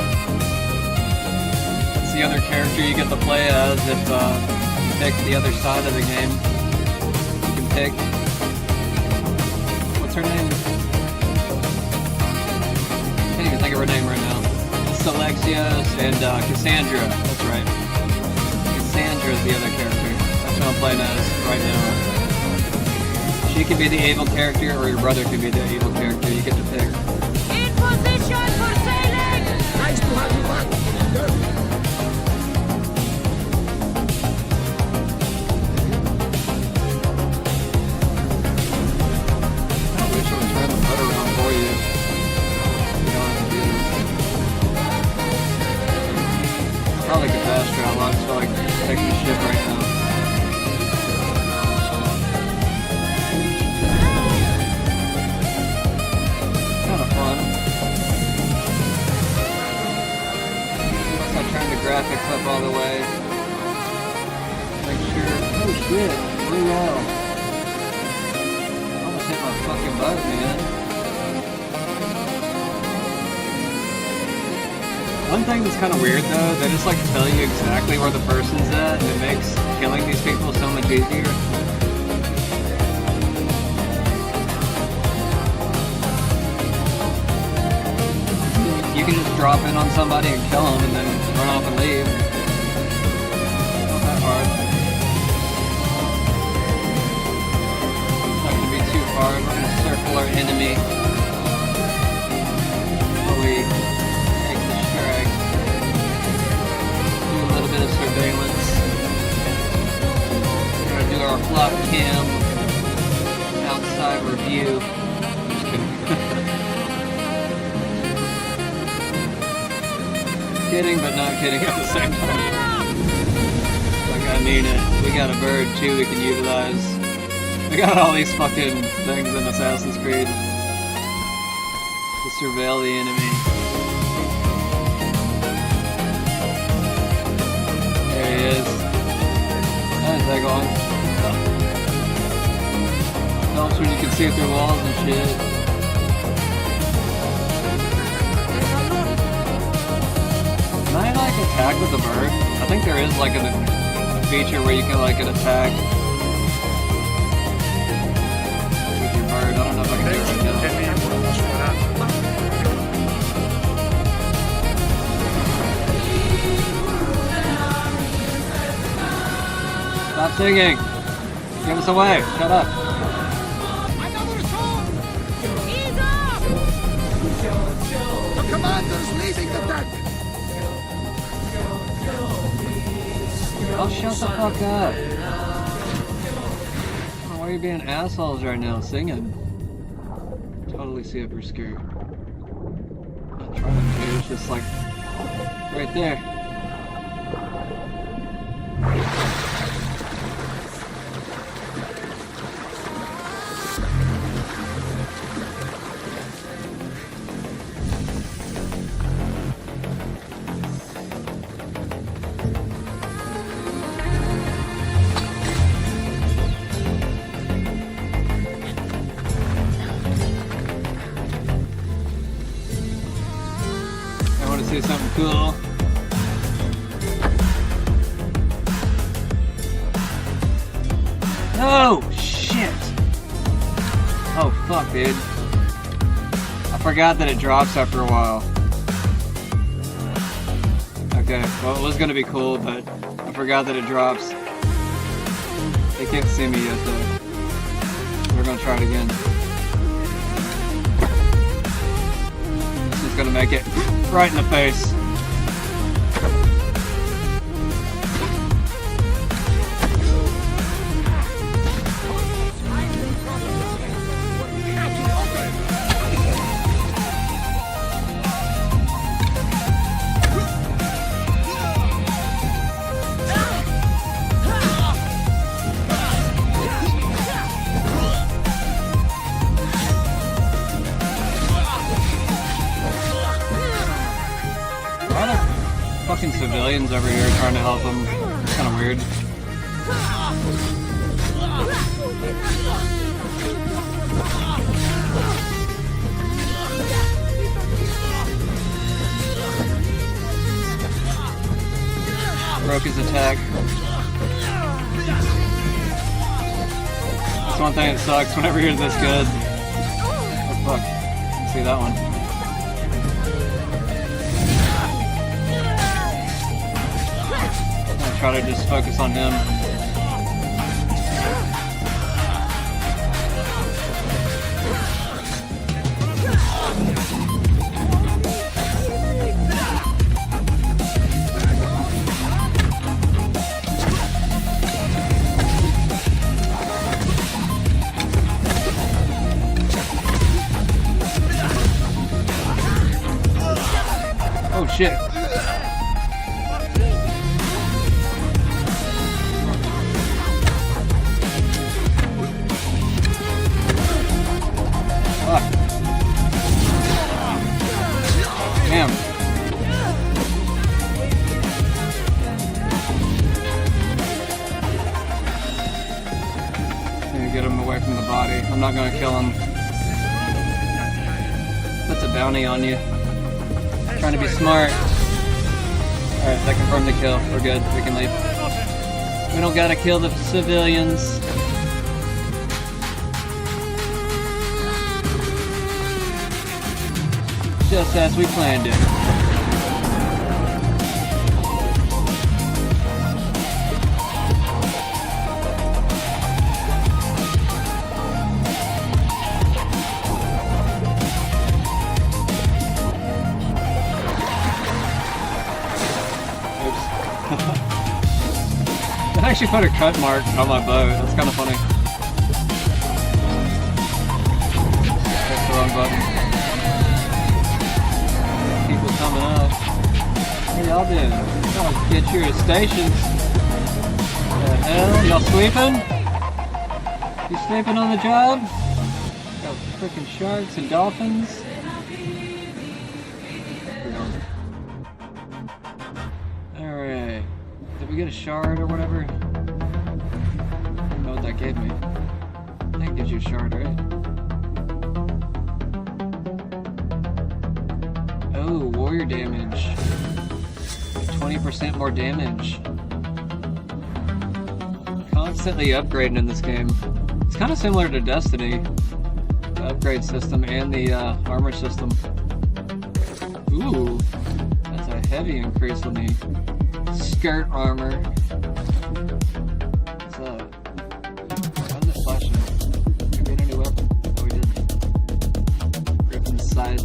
That's the other character you get to play as if you pick the other side of the game. You can pick... What's her name? I can't even think of her name right now. It's Alexios and Cassandra. That's right. Cassandra is the other character. That's what I'm playing as right now. She could be the evil character, or your brother could be the evil character. You get to pick. In position for sailing! Nice to have you back. I wish I was trying to put around for you. You don't have to do this. graphics up all the way. Make sure. Oh shit! Blue wall. Almost hit my fucking butt, man. One thing that's kind of weird though, they just like tell you exactly where the person's at, and it makes killing these people so much easier. You can just drop in on somebody and kill them and then run off and leave. Not that hard. Not gonna be too hard. We're gonna circle our enemy while we take the strike. Do a little bit of surveillance. We're gonna do our flop cam outside review. Just kidding. Kidding, but not kidding at the same time. Like, I mean it. We got a bird, too, we can utilize. We got all these fucking things in Assassin's Creed to surveil the enemy. There he is. That didn't take long. Helps when you can see through walls and shit. Can I like attack with the bird? I think there is like a feature where you can like an attack with your bird. I don't know if I can do it right now. Stop singing! Give us away! Shut up! The commander's leaving the deck! Oh, shut the fuck up. Oh, why are you being assholes right now singing? Totally see if we're scared. I'm trying to do, it's just like right there. Say something cool. No! Shit! Oh fuck, dude. I forgot that it drops after a while. Okay, well it was gonna be cool, but I forgot that it drops. They can't see me yet though. We're gonna try it again. This is gonna make it right in the face. Fucking civilians over here trying to help them. It's kind of weird. Broke his attack. That's one thing that sucks whenever you're this good. Oh fuck. Let's see that one. Try to just focus on him. Oh shit. body. I'm not gonna kill him. Puts a bounty on you. Trying to be smart. Alright, that confirmed the kill. We're good. We can leave. We don't gotta kill the civilians. Just as we planned it. I actually put a cut mark on my boat. That's kind of funny. That's the wrong button. People coming up. How y'all doing? Y'all get your stations. The hell? Y'all sweeping? You sleeping on the job? Got freaking sharks and dolphins. Alright. Did we get a shard or whatever? I don't know what that gave me. I think it gives you a shard, right? Oh, warrior damage. 20% more damage. Constantly upgrading in this game. It's kind of similar to Destiny. The upgrade system and the armor system. Ooh, that's a heavy increase on the skirt armor. What's up? Why is it flashing? Did we get a new weapon? Oh, we did. Griffin's scythe.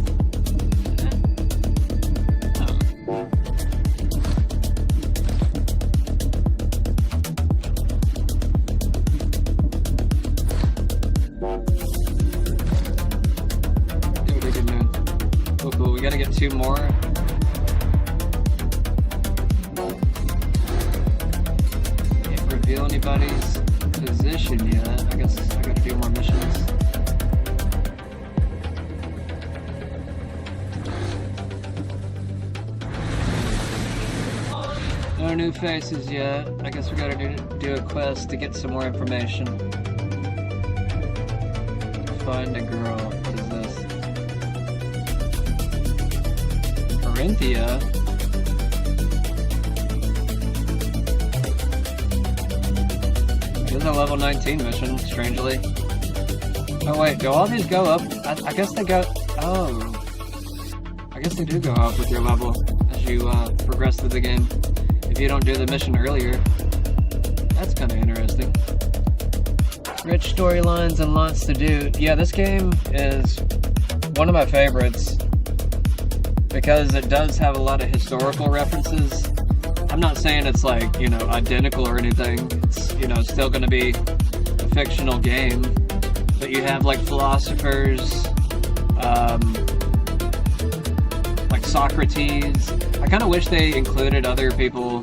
Yeah, what are we doing? Cool, cool. We gotta get 2 more. Reveal anybody's position yet. I guess I gotta do more missions. No new faces yet. I guess we gotta do a quest to get some more information. Find a girl. What is this? Corinthia? It is a level 19 mission, strangely. Oh wait, do all these go up? I guess they go... Oh. I guess they do go up with your level as you progress through the game. If you don't do the mission earlier. That's kind of interesting. Rich storylines and lots to do. Yeah, this game is one of my favorites because it does have a lot of historical references. I'm not saying it's like, you know, identical or anything. It's, you know, still going to be a fictional game. But you have like philosophers, like Socrates. I kind of wish they included other people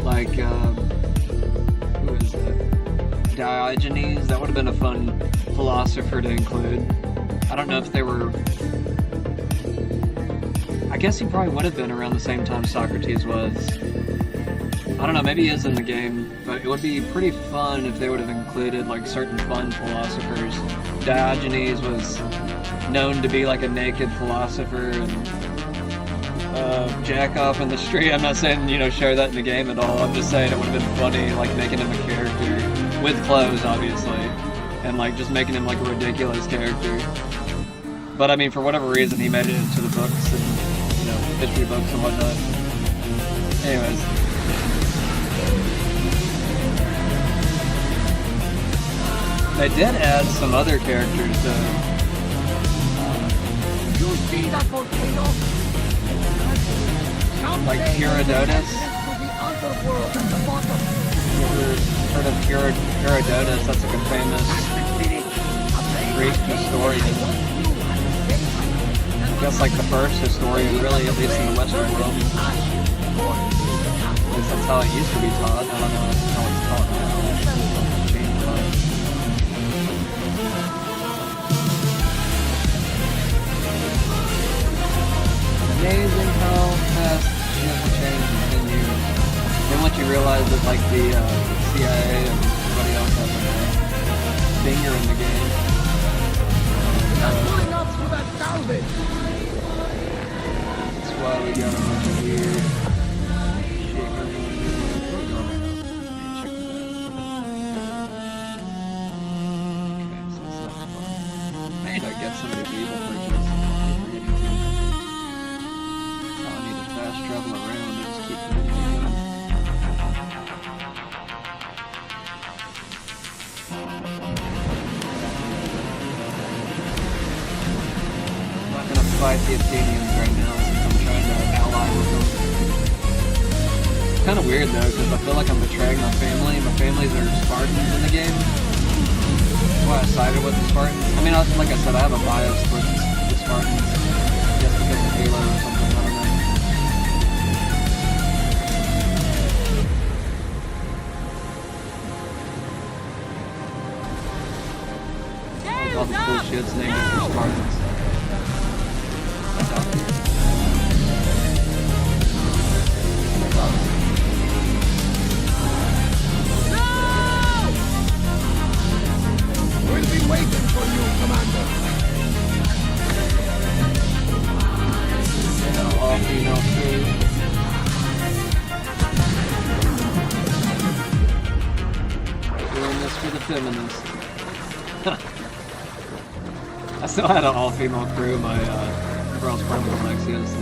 like, who is that? Diogenes. That would have been a fun philosopher to include. I don't know if they were... I guess he probably would have been around the same time Socrates was. I don't know, maybe he is in the game, but it would be pretty fun if they would have included like certain fun philosophers. Diogenes was known to be like a naked philosopher and jack off in the street. I'm not saying, you know, share that in the game at all. I'm just saying it would have been funny, like making him a character with clothes, obviously, and like just making him like a ridiculous character. But I mean, for whatever reason, he made it into the books and, you know, history books and whatnot. Anyways. They did add some other characters though. Like Herodotus. You ever heard of Herodotus? That's like a famous Greek historian. I guess like the first historian really, at least in the Western world. At least that's how it used to be taught. I don't know how it's taught now. It's changed a lot. Amazing how fast shit will change within you. Then once you realize that like the CIA and everybody else has a finger in the game. pulling off through that salvage. That's why we got a bunch of weird shit going on. Man, I get so many people bridges. I need to fast travel around and just keep doing what I'm doing. I'm not gonna fight the Athenians right now since I'm trying to ally with them. It's kind of weird though, because I feel like I'm betraying my family. My families are Spartans in the game. That's why I sided with the Spartans. I mean, like I said, I have a bias towards the Spartans. Just because of Halo or something, I don't know. Like all the cool shit's named after Spartans. That's awesome. We'll be waiting for you, Commander. All female crew. Doing this for the feminists. I still had an all-female crew. My girl's friend with Alexia, so.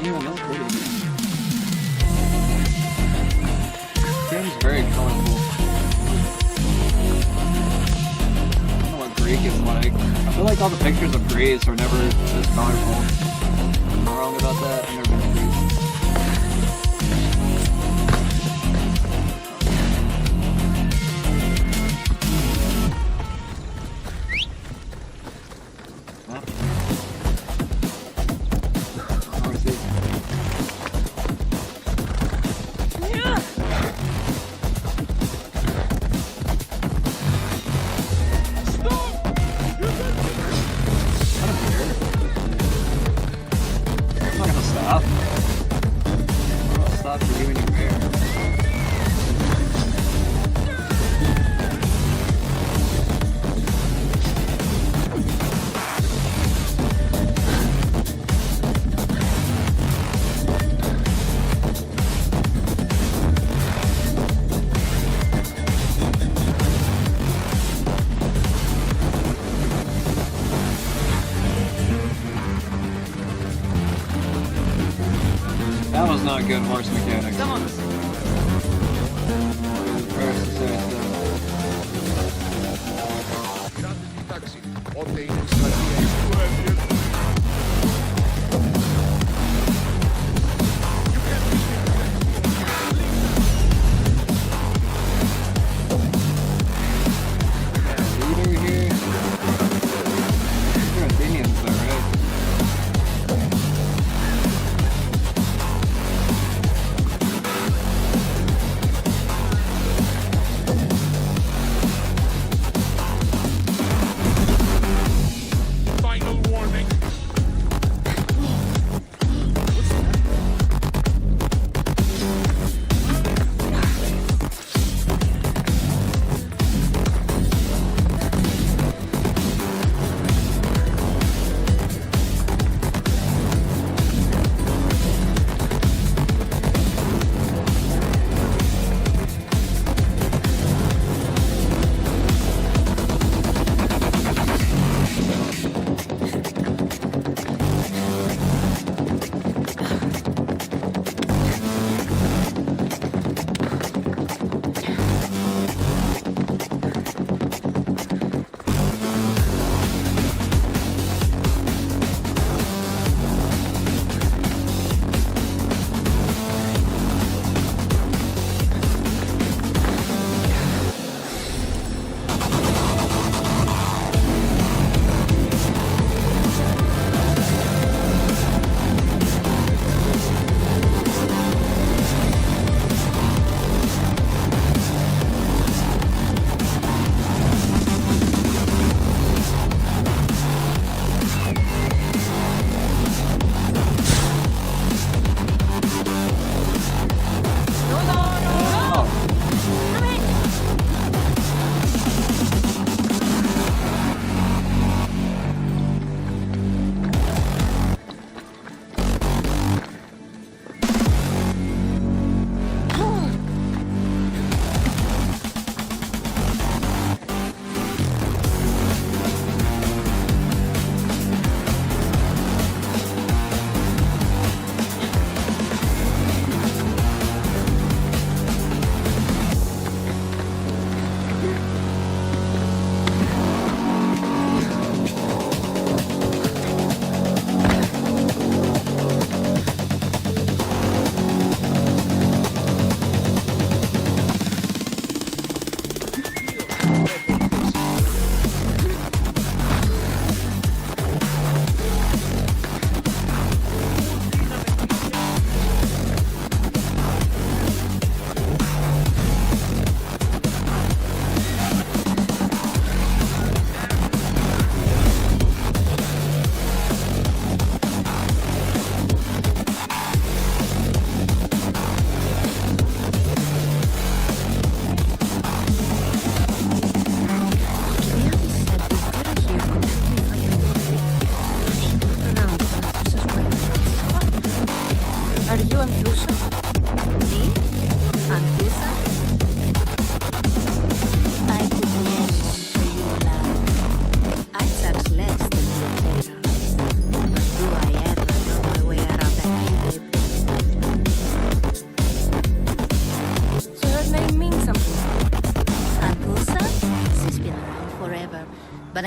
Yeah, that's pretty. Game's very colorful. I don't know what Greek is like. I feel like all the pictures of Greece are never this colorful. Am I wrong about that? I've never been to Greece. That was not good horse mechanics. First to say so. Leader here. They're Athenians though, right?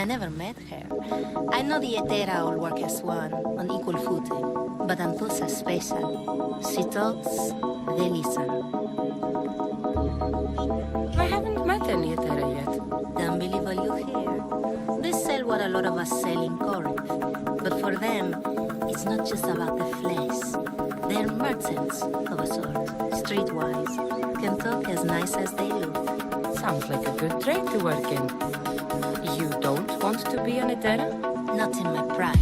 I never met her. I know the Etera all work as one, on equal footing. But Antusa is special. She talks, they listen. I haven't met any Etera yet. Don't believe all you hear. They sell what a lot of us sell in Corinth. But for them, it's not just about the flesh. They're merchants of a sort, streetwise. Can talk as nice as they look. Sounds like a good trade to work in. You don't want to be an Etera? Not in my prime.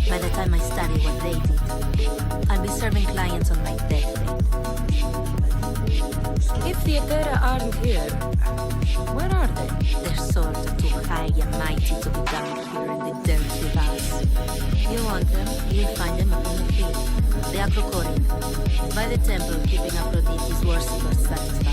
By the time I study what they did, I'll be serving clients on my deathbed. If the Etera aren't here, where are they? They're sort of too high and mighty to be down here in the dirt with us. You want them, you'll find them up in the field. They are Corinth. By the temple, keeping Aphrodite's worshippers satisfied.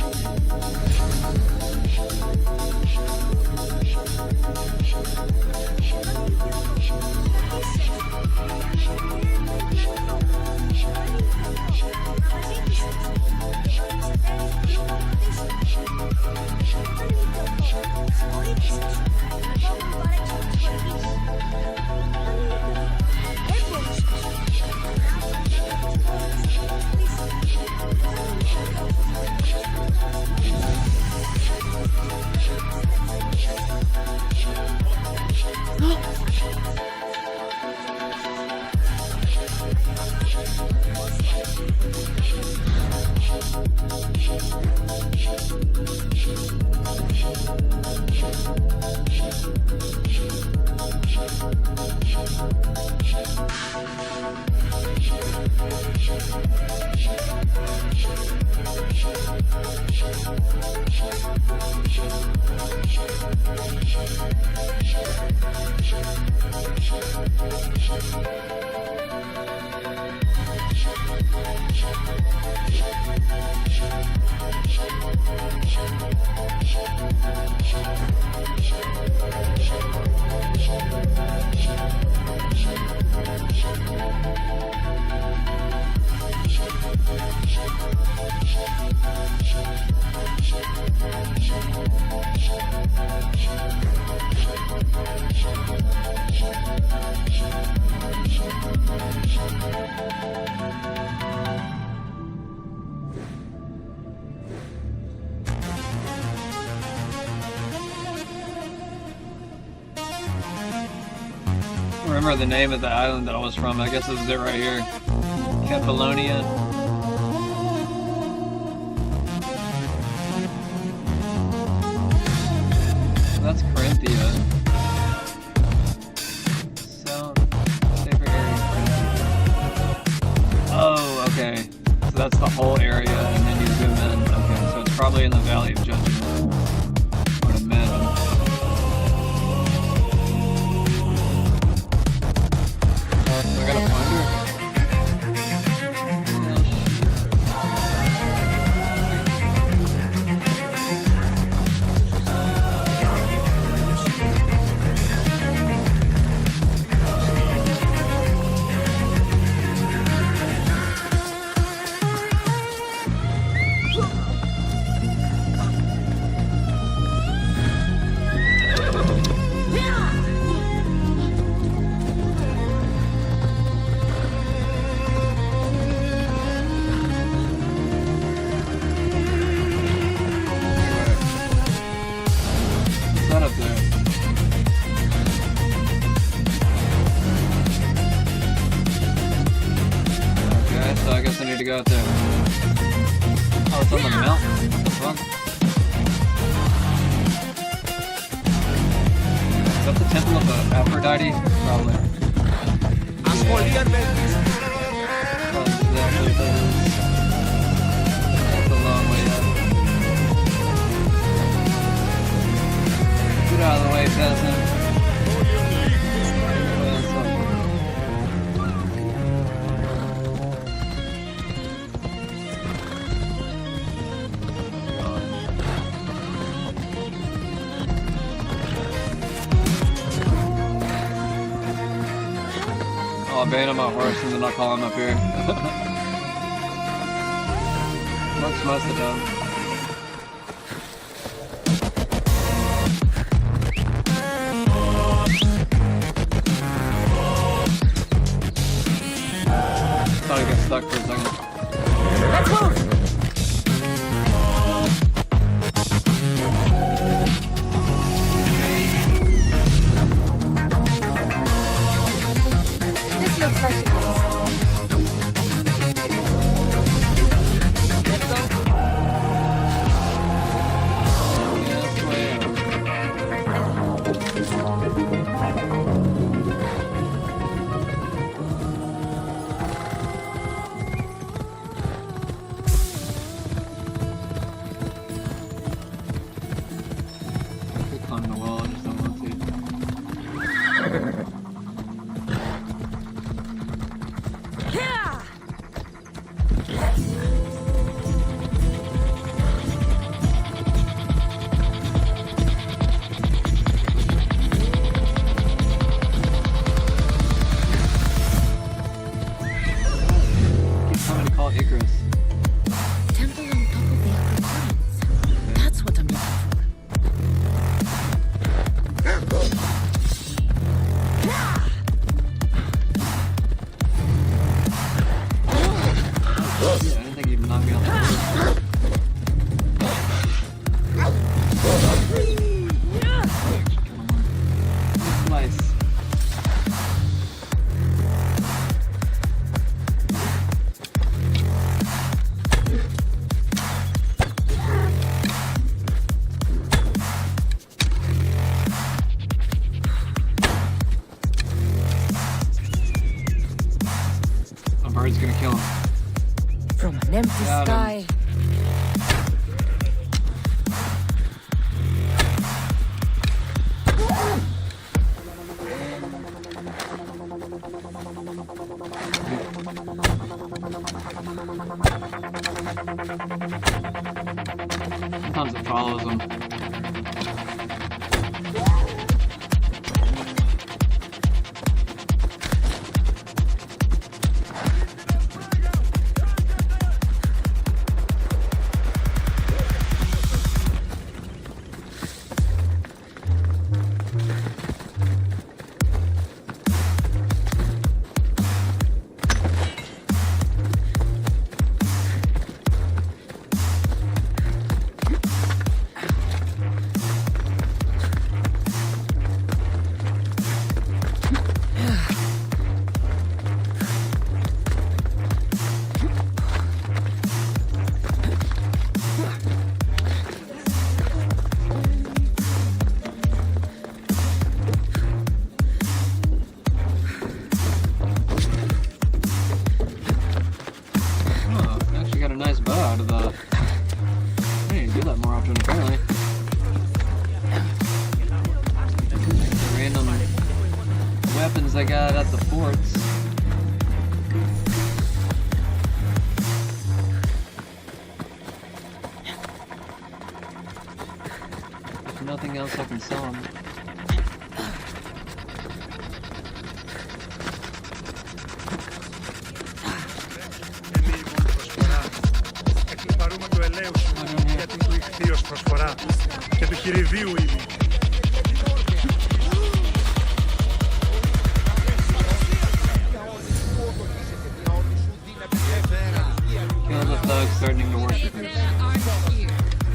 Remember the name of the island that I was from. I guess this is it right here. Kefalonia. That's Corinthia. So, favorite area. Oh, okay. So that's the whole area, and then you zoom in. Okay, so it's probably in the Valley of Judgment. I would imagine. I gotta find her. Go out there. Oh, it's on the mountain. What the fuck? Is that the temple of Aphrodite? Probably. That's exactly what it is. That's a long way up. Get out of the way, peasant. I'll bait on my horse and then I'll call him up here. Works most of the time. stuck for a second. Let's move! This looks like it. Let's go. Could climb the wall, I just don't want to. Yeah! Keep trying to call Icarus. Temple on top of the upper clouds. That's what I'm looking for. Yeah, I didn't think he'd knock me off the roof. Nice. A bird's gonna kill him. From an empty Got him. sky. Sometimes it follows him. Oh, I actually got a nice bow out of that. I need to do that more often, apparently. The random weapons I got at the forts. If nothing else, I can sell them. Εκπαρούμε το ελέου σου για την του ηχθείως προσφορά και του χειριδίου ήμι. Kill the thugs threatening the worshippers.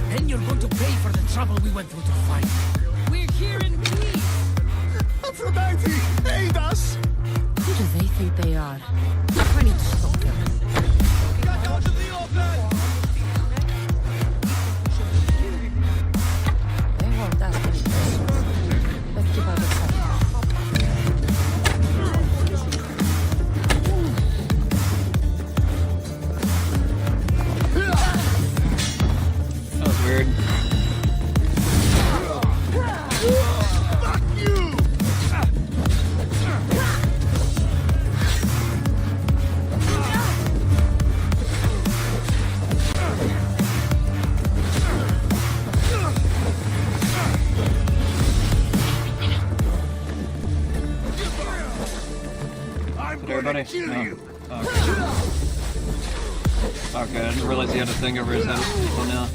Then you're going to pay for the trouble we went through to find you. We're here in peace. Aphrodite, aid us! Who do they think they are? I need to stop them. They won't ask any questions. Let's keep out of sight. That was weird. Did everybody? No. Okay, I didn't realize he had a thing over his head until now.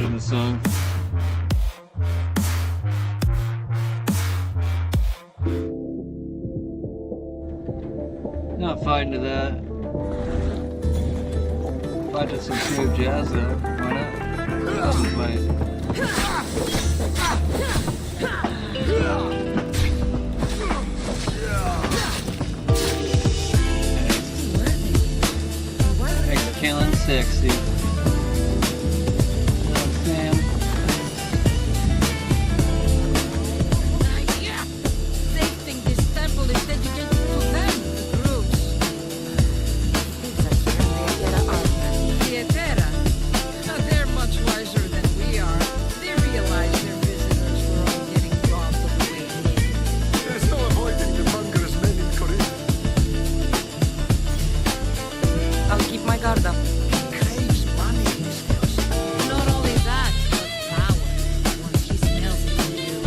changing the song. Not fighting to that. Fight to some smooth jazz though. Why not? Awesome fight. Thanks, Killing 60. Sam. They think this temple is dedicated to them, the groups. The Etera. Now they're much wiser than we are. They realize their visitors were all getting robbed of the way in. There's no avoiding the bunker's men in Corinth. I'll keep my guard up. Craves money, not only that, but power. Once he smells it from you,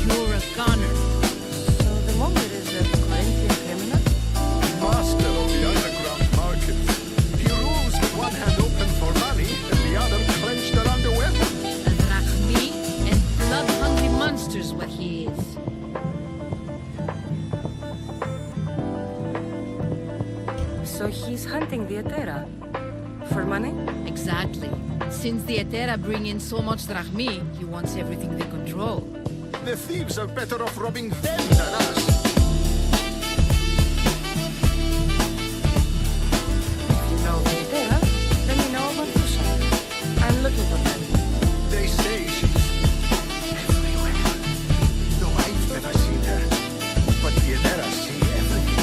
you're a gunner. So the Mongol is a Corinthian criminal? Master of the underground market. He rules with one hand open for money and the other clenched around a weapon. A drachmi and blood-hungry monster's what he is. So he's hunting the Etera. For money? Exactly. Since the Etera bring in so much drachmi, he wants everything they control. The thieves are better off robbing them than us. You know the Etera? Then you know about Tusha. I'm looking for them. They say she's everywhere. Though I've never seen her. But the Etera see everything.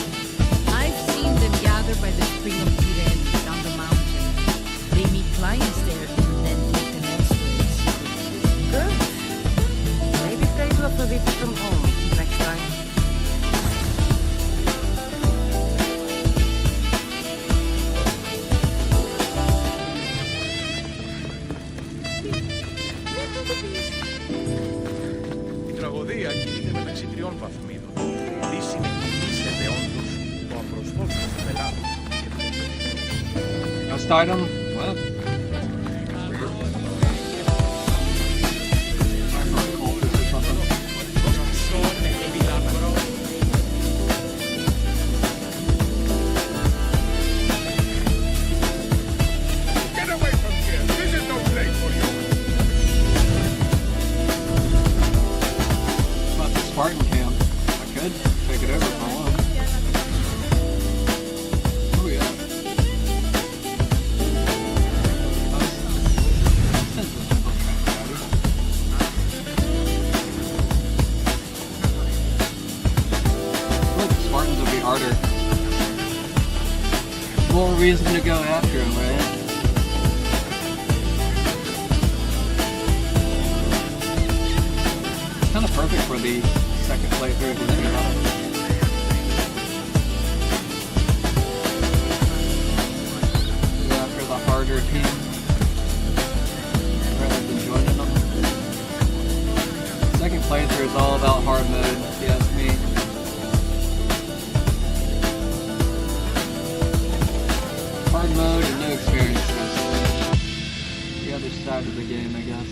I've seen them gather by the spring of Kiren down the mountain. They meet clients there and then take them elsewhere. Good. Maybe they look a bit from home next time. Η τραγωδία κινείται μεταξύ τριών βαθμίδων. Δύση με κινήσεται όντως το απροσδόκητο του πελάτου. Ghost item? What? Get away from here! This is no place for you! About the Spartan camp. I could take it over if I want. Oh yeah. Look, the Spartans would be harder. More reason to go after him, right? Kind of perfect for the second playthrough if you think about it. Go after the harder team rather than joining them. Second playthrough is all about hard mode, if you ask me. Hard mode and new experiences. The other side of the game, I guess.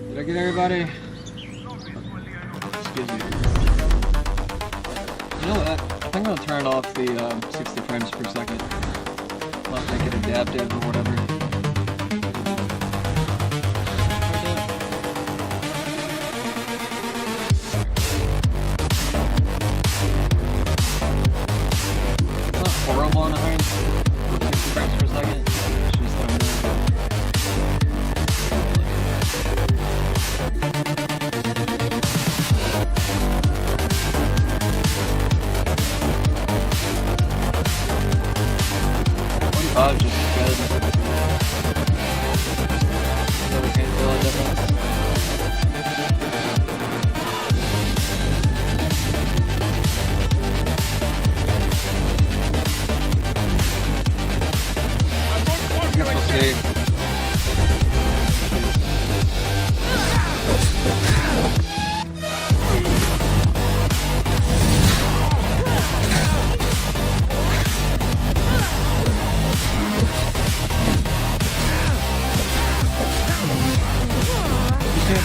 Did I get everybody? Excuse me. You know what? I'm gonna turn off the 60 frames per second. Not make it adaptive or whatever. It's not horrible on 60 frames per second. It's just just good. So we can't tell a difference. I guess we'll see.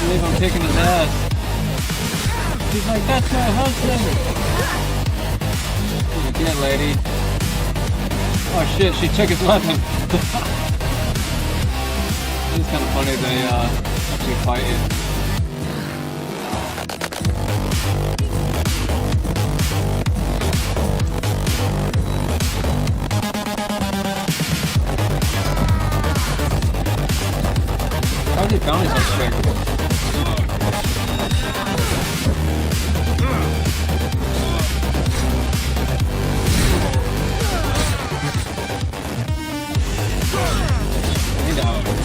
believe I'm kicking his ass. She's like, that's my husband. What you get, lady? Oh shit, she took his weapon. It's kind of funny they actually fight it. How's he found so quick?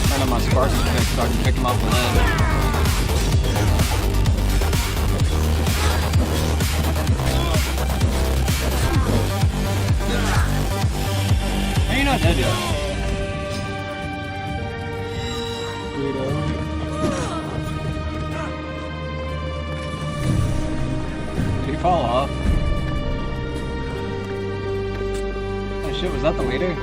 Turn on my sparks effect so I can pick him off the ledge. Hey, you're not dead yet. Did he fall off? Oh shit, was that the leader?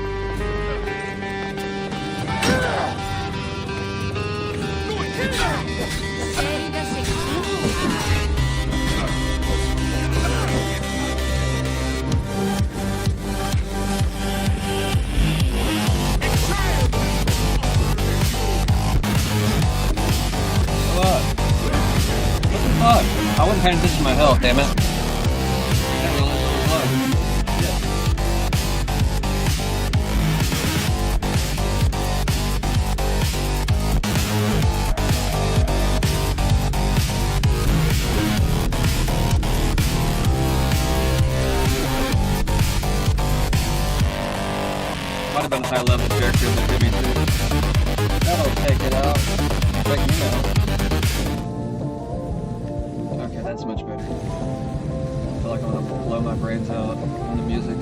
Fuck! I wasn't paying attention to my health, damn it. I didn't realize it was low. Might have been a high level character that hit me too. That'll take it out. Like, you know. Okay, that's much better. I feel like I'm gonna blow my brains out on the music.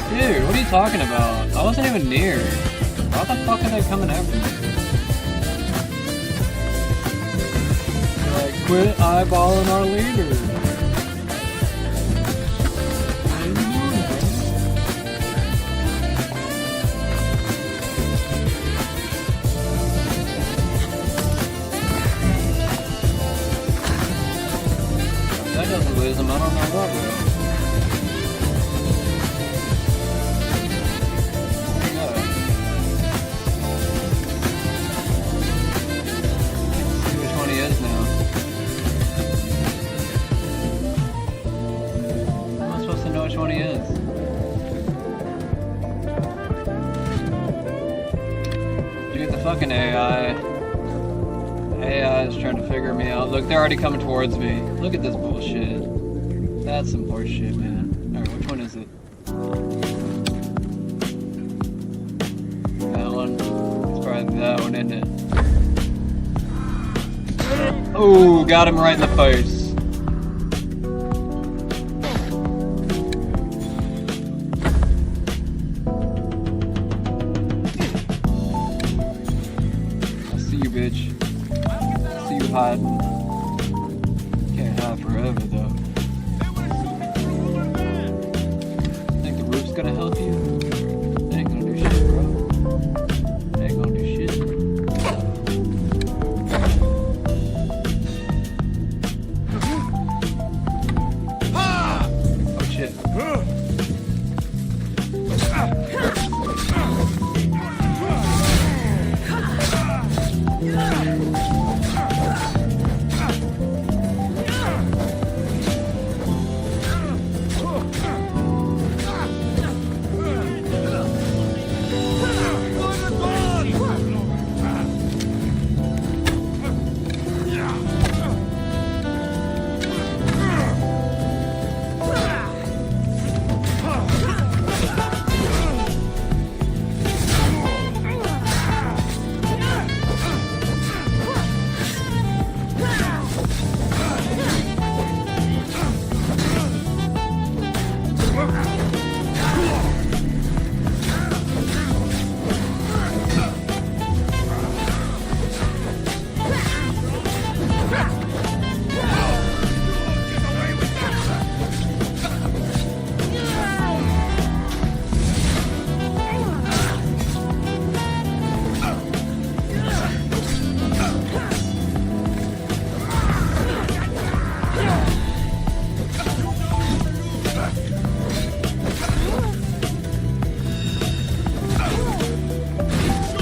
Dude, what are you talking about? I wasn't even near. Why the fuck are they coming after me? They're like, quit eyeballing our leader. If that doesn't lose him, I don't know what will. Which one he is. Dude, the fucking AI. AI is trying to figure me out. Look, they're already coming towards me. Look at this bullshit. That's some horse shit, man. Alright, which one is it? That one? It's probably that one, isn't it? Oh, got him right in the face. forever, though. Think the roof's gonna help you? It ain't gonna do shit, bro. It ain't gonna do shit. Oh, shit.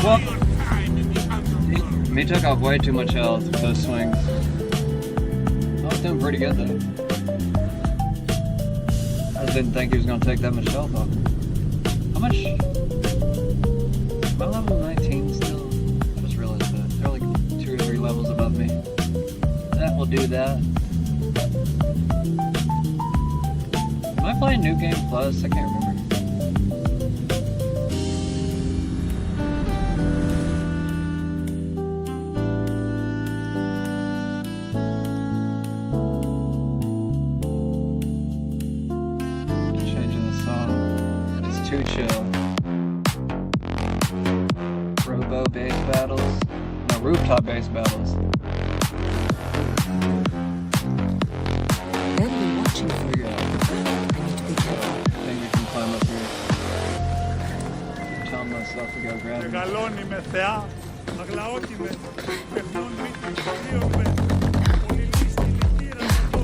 Well, he took off way too much health with those swings. I was doing pretty good though. I just didn't think he was going to take that much health off. How much? Am I level 19 still? I just realized that. They're like 2 or 3 levels above me. That will do that. Am I playing New Game Plus? I can't remember. Too chill. Robo base battles. No, rooftop base battles. They'll be watching for you. I need to be careful. I think we can climb up here. I'm telling myself to go grab him. Μεγαλώνει με θεά, αγλαότη με, πεθνών μύτη, κρύων με, πολυλή στη λυτήρα εδώ,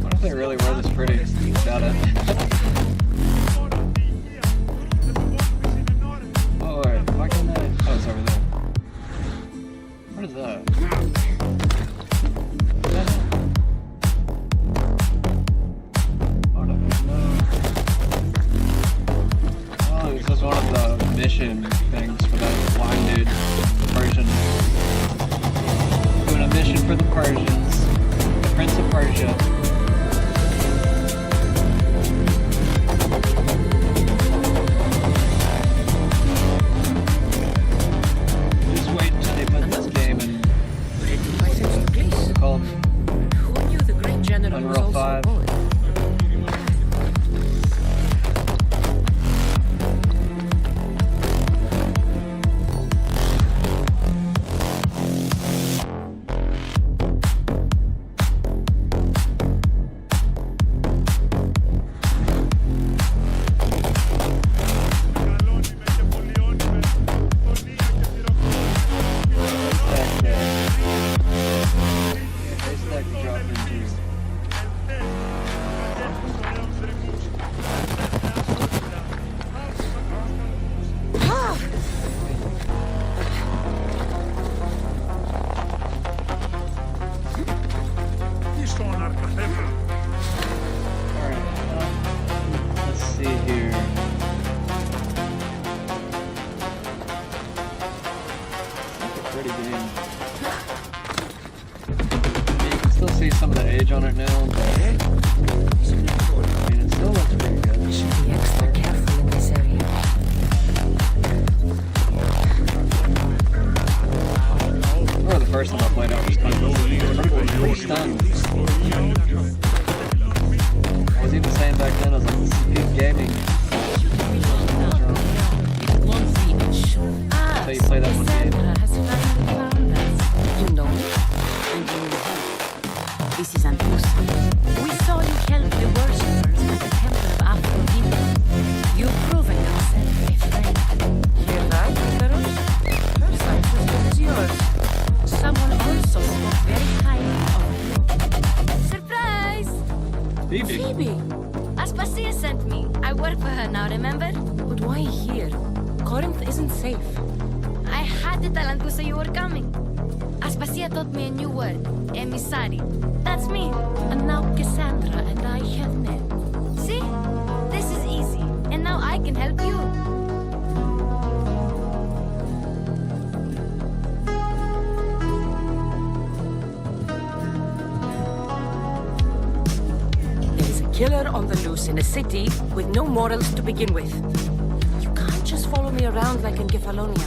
I don't think really wear this pretty without it. Oh wait, why can't I? Oh, it's over there. What is that? Oh, this is one of the mission things for that blind dude, Persian. Doing a mission for the Persians, the Prince of Persia. Unreal 5. See some of the age on it now, but I mean, it still looks pretty good. We should be extra careful in this area. Or the first time I played, I was kind of pretty stunned. I was even saying back then, I was like, this is good gaming. Until you play that one game. You know, and you Phoebe! Aspasia sent me. I work for her now, remember? But why here? Corinth isn't safe. I had to tell Antusa you were coming. Aspasia taught me a new word. Emissary. That's me. And now Cassandra and I have met. See? This is easy. And now I can help you. Killer on the loose in a city with no morals to begin with. You can't just follow me around like in Kefalonia.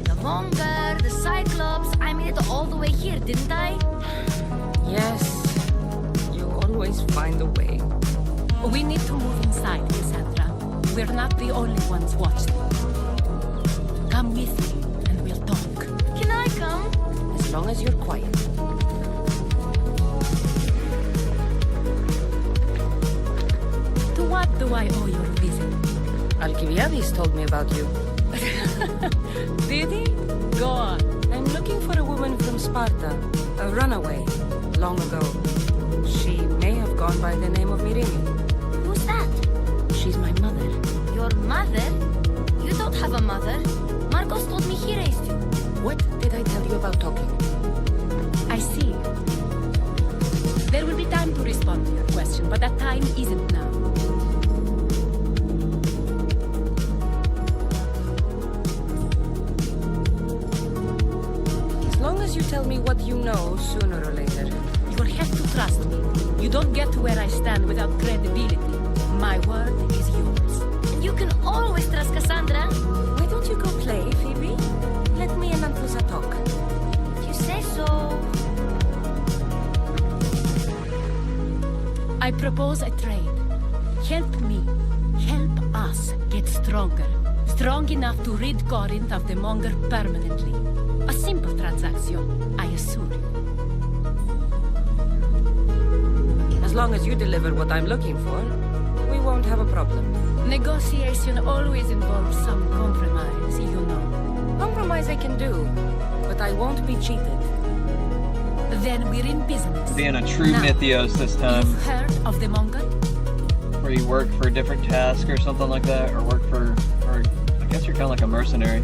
The Monger, the Cyclops, I made it all the way here, didn't I? Yes, you always find a way. We need to move inside, Cassandra. We're not the only ones watching. Come with me and we'll talk. Can I come? As long as you're quiet. What do I owe your visit? Alcibiades told me about you. Did he? Go on. I'm looking for a woman from Sparta, a runaway, long ago. She may have gone by the name of Myrine. Who's that? She's my mother. Your mother? You don't have a mother. Marcos told me he raised you. What did I tell you about talking? I see. There will be time to respond to your question, but that time isn't now. You tell me what you know sooner or later. You'll have to trust me. You don't get to where I stand without credibility. My word is yours. And you can always trust Cassandra. Why don't you go play, Phoebe? Let me and Antusa talk. If you say so. I propose a trade. Help me. Help us get stronger. Strong enough to rid Corinth of the Monger permanently. A simple transaction, I assure you. As long as you deliver what I'm looking for, we won't have a problem. Negotiation always involves some compromise, you know. Compromise I can do, but I won't be cheated. Then we're in business. Being a true now, Mythios this time. You've heard of the Monger? Where you work for a different task or something like that, or work for, or I guess you're kind of like a mercenary.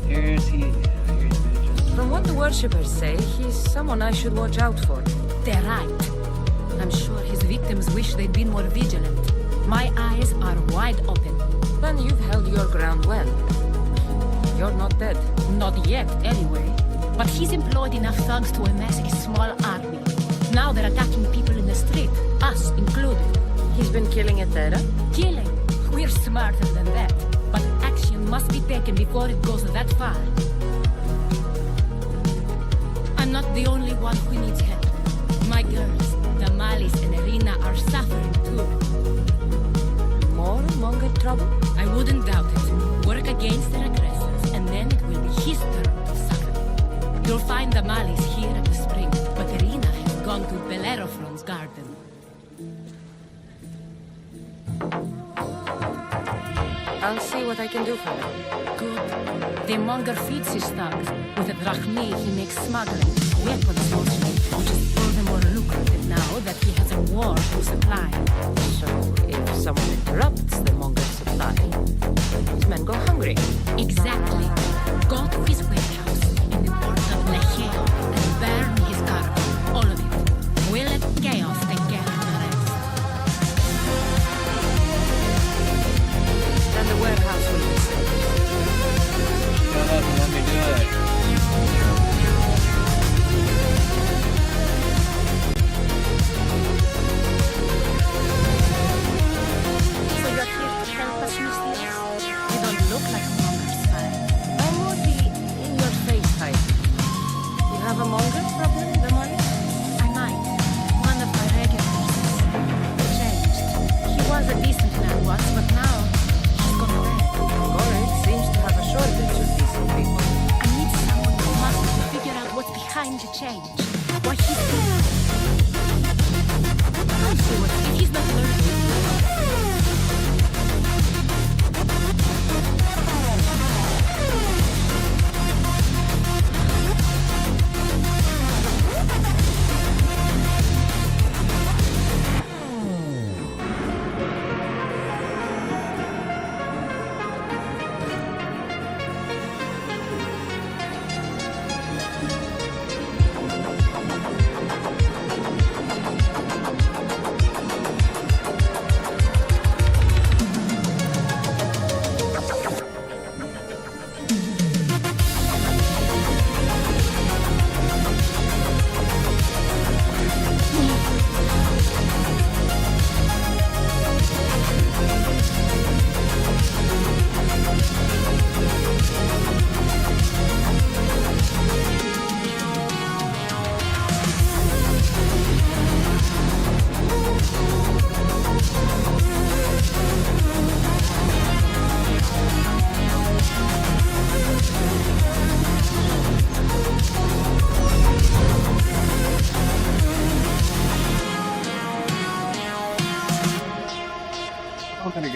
Here's From what the worshippers say, he's someone I should watch out for. They're right. I'm sure his victims wish they'd been more vigilant. My eyes are wide open. Then you've held your ground well. You're not dead. Not yet, anyway. But he's employed enough thugs to amass a small army. Now they're attacking people in the street, us included. He's been killing at Terra? Killing? We're smarter than that. But action must be taken before it goes that far. I'm not the only one who needs help. My girls, Damalis and Irina, are suffering too. More Monger trouble? I wouldn't doubt it. Work against their aggressors, and then it will be his turn to suffer. You'll find Damalis here at the spring, but Irina has gone to Bellerophon's garden. I'll see what I can do for them. Good. The Monger feeds his thugs. With a drachmi, he makes smuggling, weapons mostly, which is all the more lucrative now that he has a war to supply. So, if someone interrupts the Monger supply, his men go hungry. Exactly. Go to his warehouse in the port of Lecheo and burn his cargo. All of it. We'll let chaos take care of the rest. Then the warehouse will be safe. Shut up and let me do it. So you're here to help us, Mythios? You don't look like a Monger spy. I'm more the in-your-face type. You have a Monger problem, Damaris? I might. One of my regulars changed. He was a decent man once, but now he's gone away. Corinth seems to have a shortage of decent people. I need someone who must figure out what's behind the change. Why he's doing it. I'll see what if he's not learning.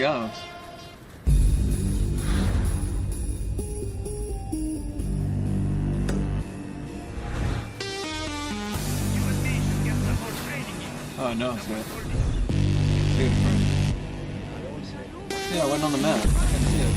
go. Oh no, it's good. Yeah, it went on the map. I can see it.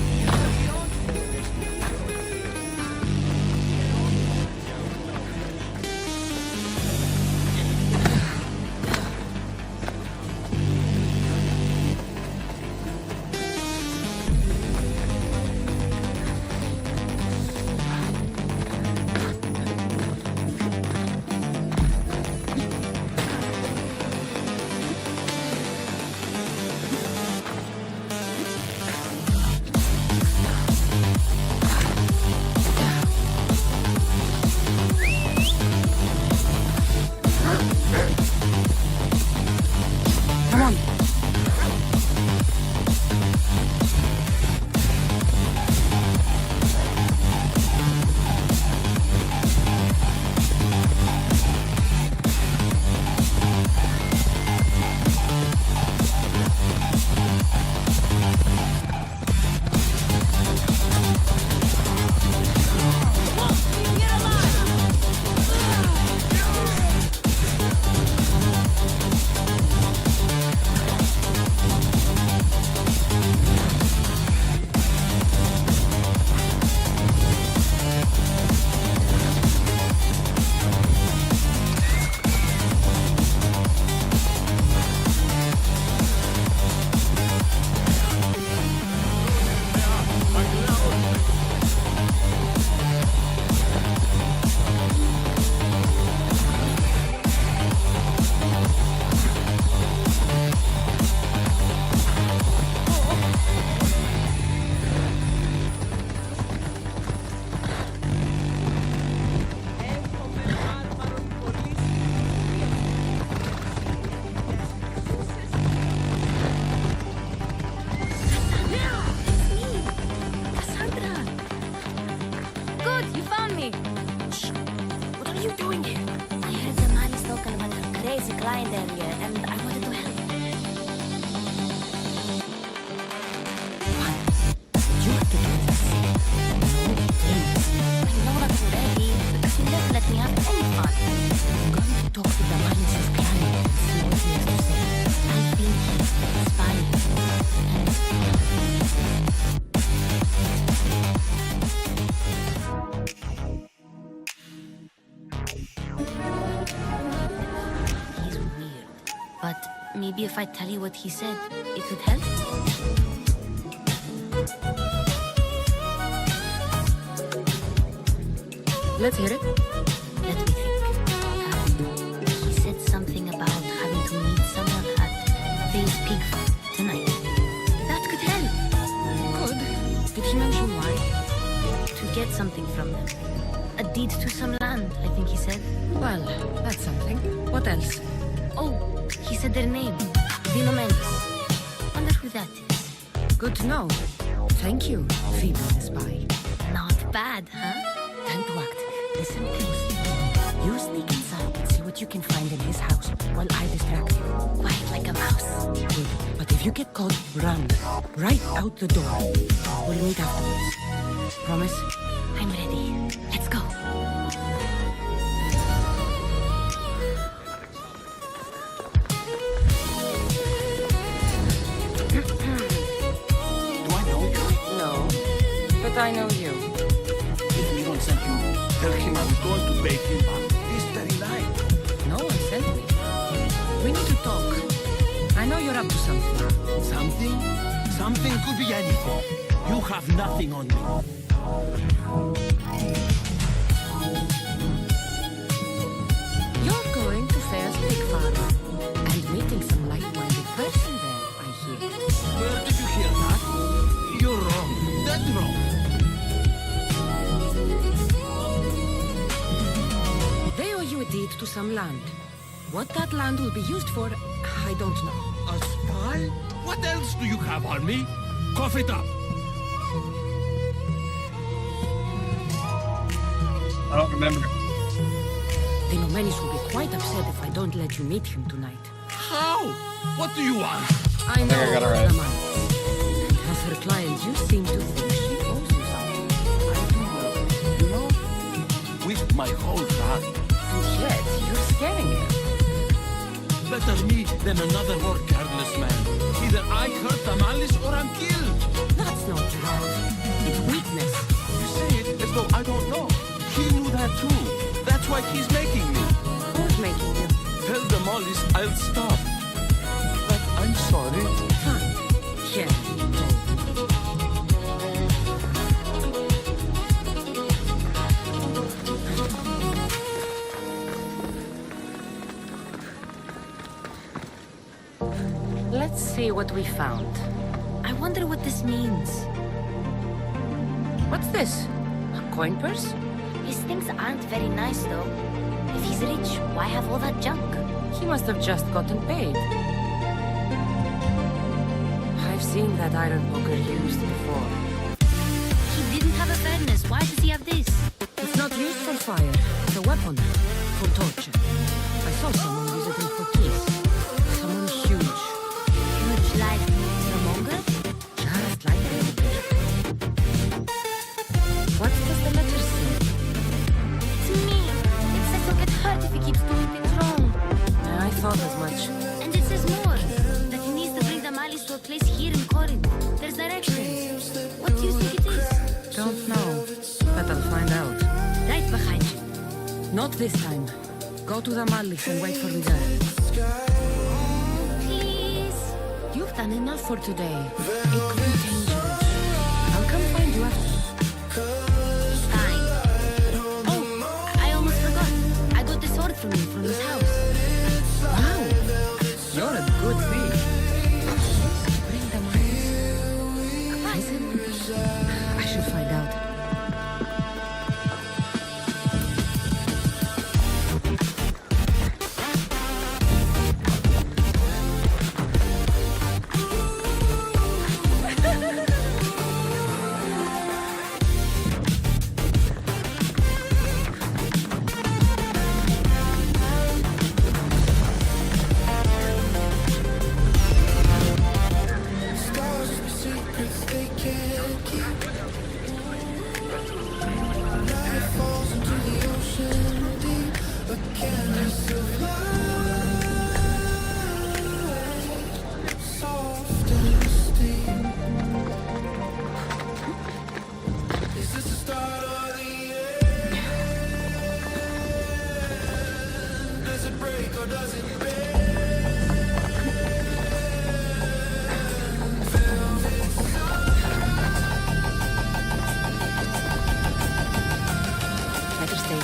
Maybe if I tell you what he said, it could help? Let's hear it. Let me think. He said something about having to meet someone at Faye's Pig Farm tonight. That could help. Good. Did he mention why? To get something from them. A deed to some land, I think he said. Well, that's something. What else? Oh, he said their name. Dinomenis. Wonder who that is. Good to know. Thank you, Phoebe the spy. Not bad, huh? Time to act. Listen closely. You sneak inside and see what you can find in his house while I distract you. Quiet like a mouse. Good. But if you get caught, run. Right out the door. We'll meet afterwards. Promise? I'm ready. Let's go. But I know you. If Miron sent you, tell him I'm going to bake him up this very night. No one sent me. We need to talk. I know you're up to something. Something? Something could be anything. You have nothing on me. You're going to Fair's Pig Farm and meeting some like-minded person there, I hear. Where did you hear that? You're wrong. That's wrong. They owe you a deed to some land. What that land will be used for, I don't know. A spy? What else do you have on me? Cough it up. I don't remember. The Nomenis will be quite upset if I don't let you meet him tonight. How? What do you want? I know I got it right. the money. with her clients, you seem to think she owes you something. I do love her, you know? With my whole heart. And yet, you're scaring her. Better me than another more careless man. Either I hurt Tamales or I'm killed. That's not love. It's weakness. You say it as though I don't know. He knew that too. That's why he's making me. Who's making you? Tell Tamales I'll stop. But I'm sorry. Fine. Here, let's see what we found. I wonder what this means. What's this? A coin purse? His things aren't very nice, though. If he's rich, why have all that junk? He must have just gotten paid. I've seen that iron poker used before. He didn't have a furnace. Why does he have this? It's not used for fire. It's a weapon. For torture. I saw someone use it in for keys. Someone huge. Huge like the Monger? Just like the Monger. What does the letter say? It's me. It says he'll get hurt if he keeps doing things wrong. I thought as much. And it says more. That he needs to bring the Malice to a place here in Corinth. There's directions. What do you think it is? Don't know. But I'll find out. Right behind you. Not this time. Go to the Malice and wait for me there. Please. You've done enough for today. It could be dangerous. I'll come find you after. Fine. Oh, I almost forgot. I got the sword from him from his house. Wow. You're a good thief. Bring the Malice. A prison? I should find out. Better stay here.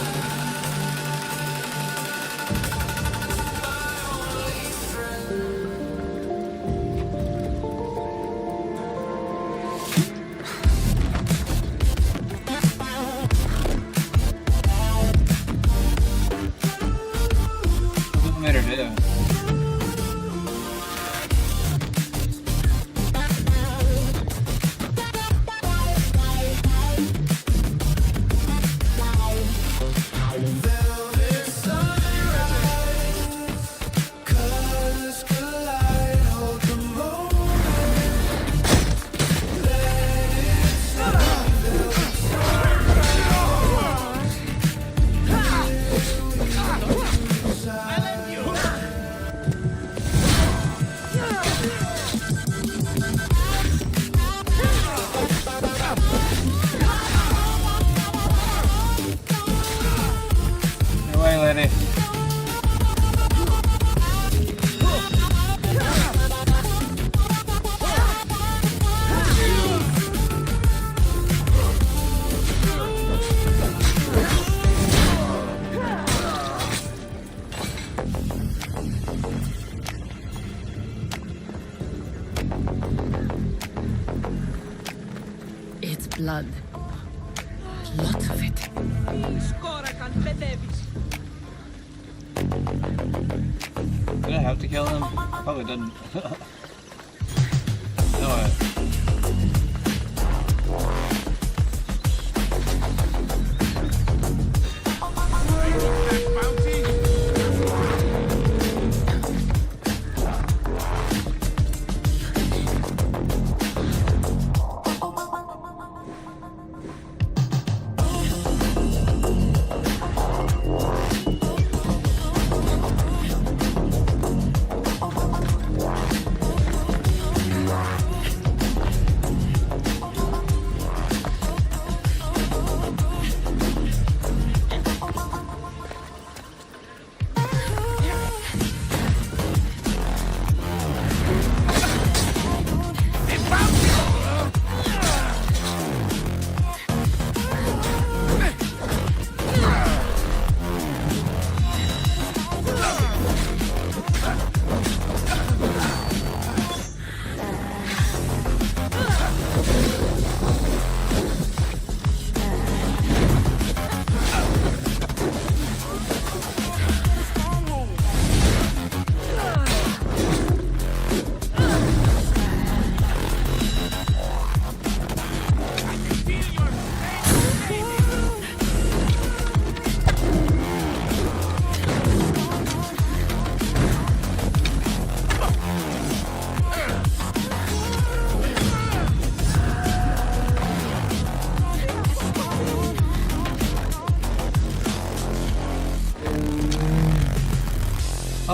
What made her do? No way, lady. It's blood. Lots of it. Did I have to kill him? I probably didn't. No way.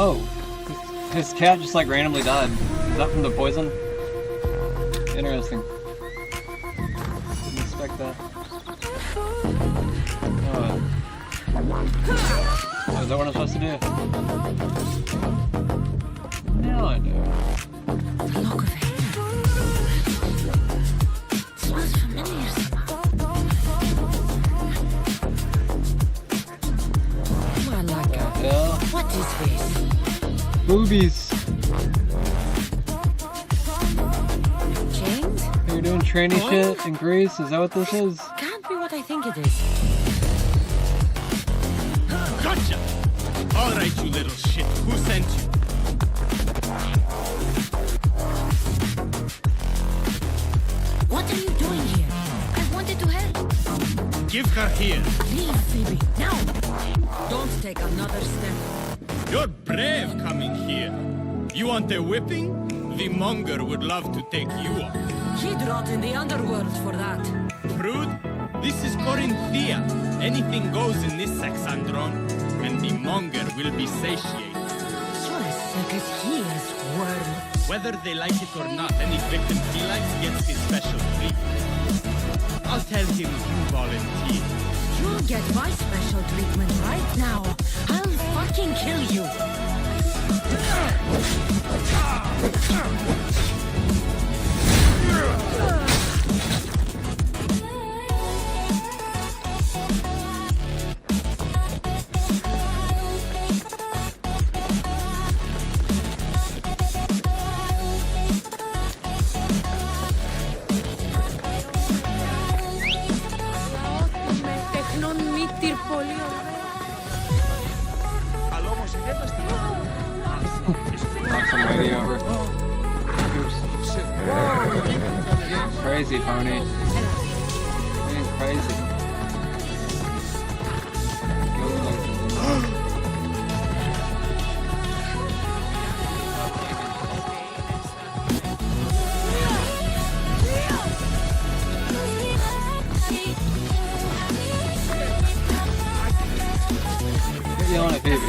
Oh, his cat just like randomly died. Is that from the poison? Interesting. Didn't expect that. Oh, is that what I'm supposed to do? Now I do. The lock of hair. It smells familiar somehow. Malaka. Yeah. What is this? Boobies. Chains? You're doing tranny shit in Greece? Is that what this is? Can't be what I think it is. Gotcha! Alright, you little shit. Who sent you? What are you doing here? I wanted to help. Give her here. Leave, Phoebe. Now. Don't take another step. You're brave coming here. You want a whipping? The monger would love to take you on. He'd rot in the underworld for that. Prude, this is Corinthia. Anything goes in this Saxandron, and the monger will be satiated. You're as sick as he is, worm. Whether they like it or not, any victim he likes gets his special treatment. I'll tell him you volunteered. You'll get my special treatment right now. I'll fucking kill you. Knock some lady over. Oops. Crazy, pony. Being crazy. You're yelling at baby.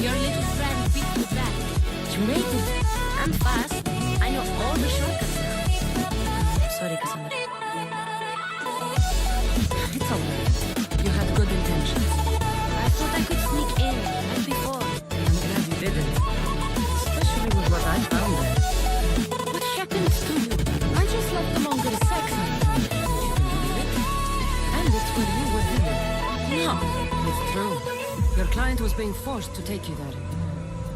Your little friend beat you back. You made it. I'm fast. I know all the shortcuts now. Sorry, Cassandra. It's alright. You had good intentions. I thought I could sneak in like before. I'm glad you didn't. Especially with what I found there. What happened to you? I just left the monger sex on you. You can believe it. And it's where you were headed. No, it's true. Your client was being forced to take you there.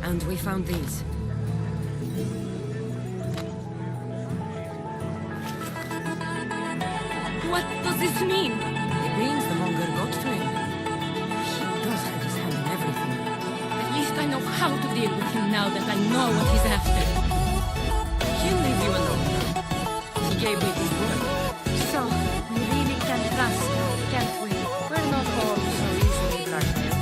And we found these. What does this mean? It means the monger got to him. He does have his hand in everything. At least I know how to deal with him now that I know what he's after. He'll leave you alone now. He gave me his word. So, we really can trust, can't we? We're not all so easily blackmailed.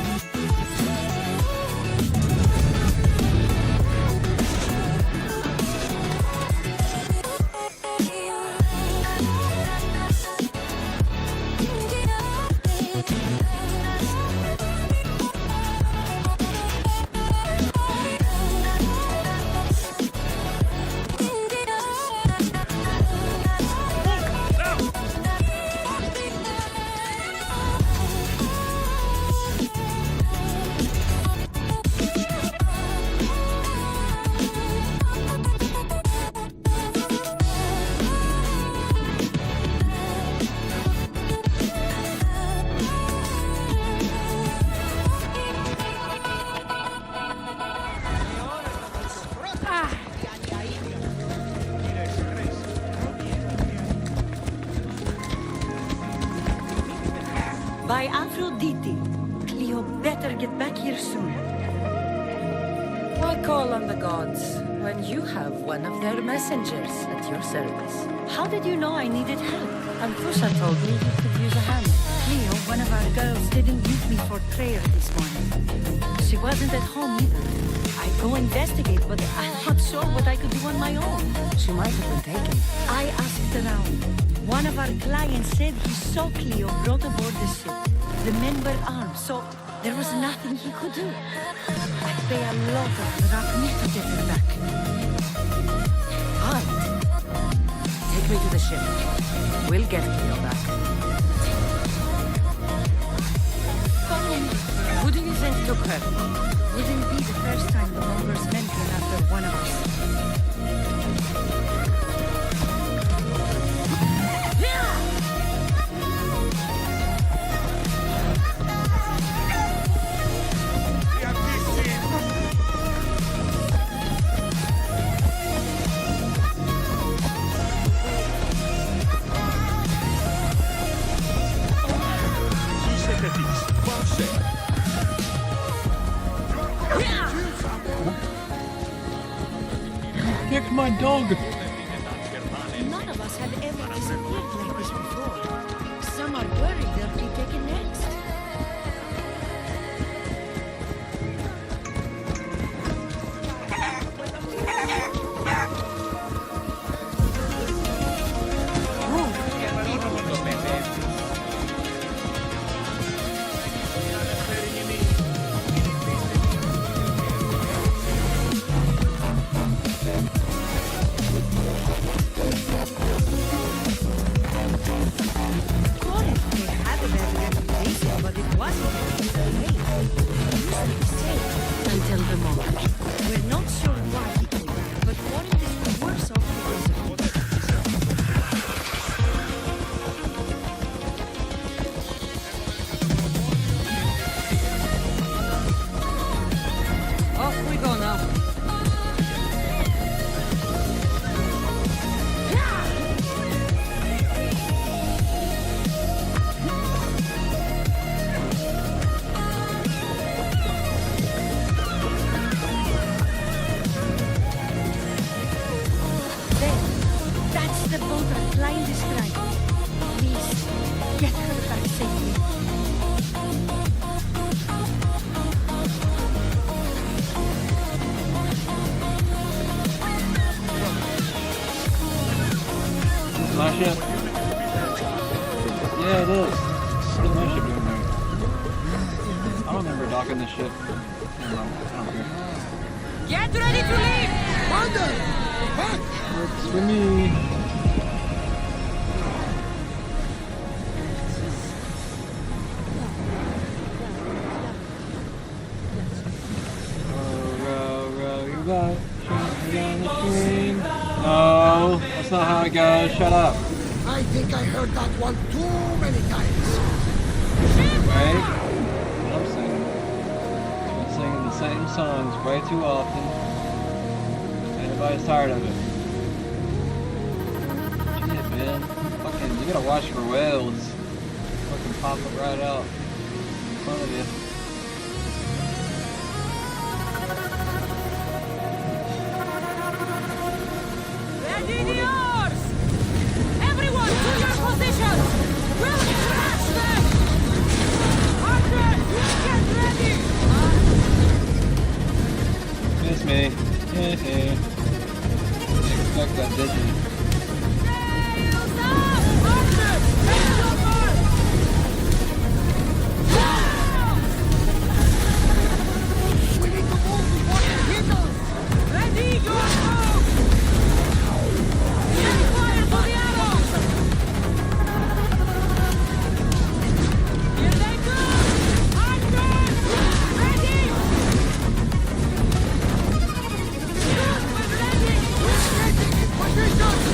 By Aphrodite, Cleo better get back here soon. Why call on the gods when you have one of their messengers at your service? How did you know I needed help? Anfusha told me you could use a hand. Cleo, one of our girls, didn't leave me for prayer this morning. She wasn't at home either. I go investigate, but I'm not sure what I could do on my own. She might have been taken. I asked around. One of our clients said he saw Cleo brought aboard the ship. The men were armed, so there was nothing he could do. I pay a lot of drachma to get her back. All right. Take me to the ship. We'll get Cleo back. Who do you think took her? Wouldn't be the first time the Mongers men came after one of us. Kick my dog. None of us had ever disappeared like this before. Some are worried they'll be taken next. Until the moment. We're not sure why he came, but Warren is worse off because of it. Off we go now. That's the boat our client is trying. Please, get her back safely. This is my ship. Yeah, it is. What is my ship doing there? I don't remember docking this ship. I don't care. Get ready to leave! Wanda! Back! Works for me. Row your boat, shut down the stream. No, that's not how it goes. Shut up. I think I heard that one too many times. Right? What I'm singing. I've been singing the same songs way too often. Anybody's tired of it. Shit, man. Fucking, you gotta watch for whales. Fucking pop it right out in front of you. Ready the oars! Everyone to your positions! We'll crash them! Archer, get ready! Miss me. Didn't expect that, did you? Sails up! Archer, take your mark! We need to move before they hit us! Ready your boat! Set fire to the arrows! Here they come! Archer! Ready! Shoot when ready! Getting in position!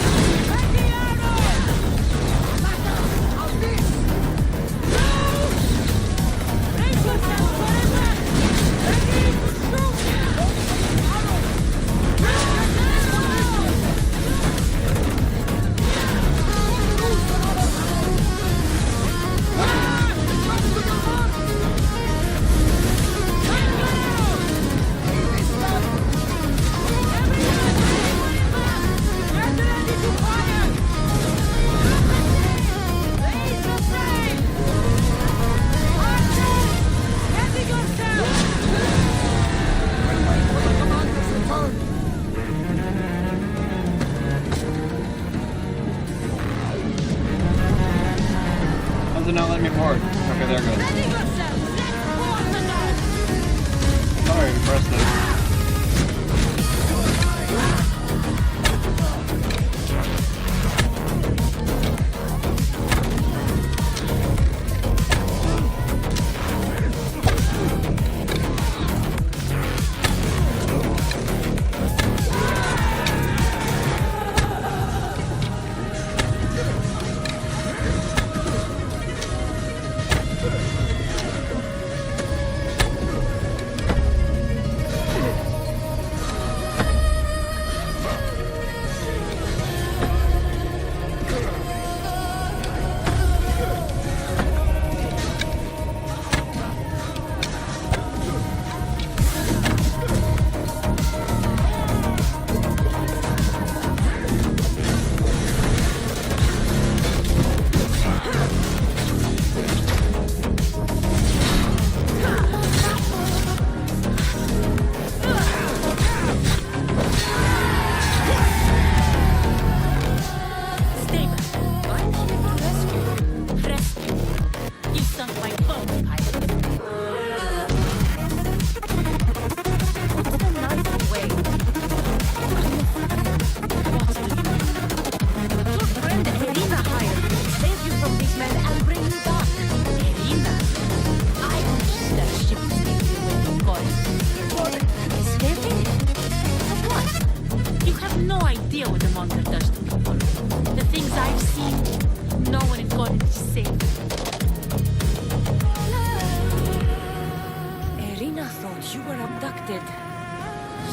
You were abducted.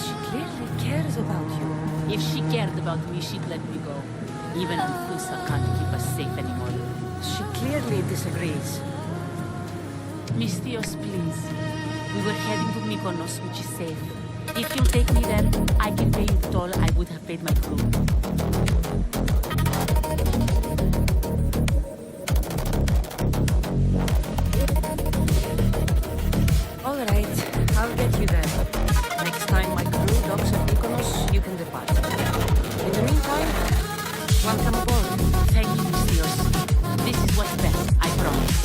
She clearly cares about you. If she cared about me, she'd let me go. Even Anfusa can't keep us safe anymore. She clearly disagrees. Mystios, please. We were heading to Mykonos, which is safe. If you'll take me there, I can pay you the toll I would have paid my crew. All right, I'll get you there. Next time my crew docks at Mykonos, you can depart. In the meantime, welcome aboard. Thank you, Mystios. This is what's best, I promise.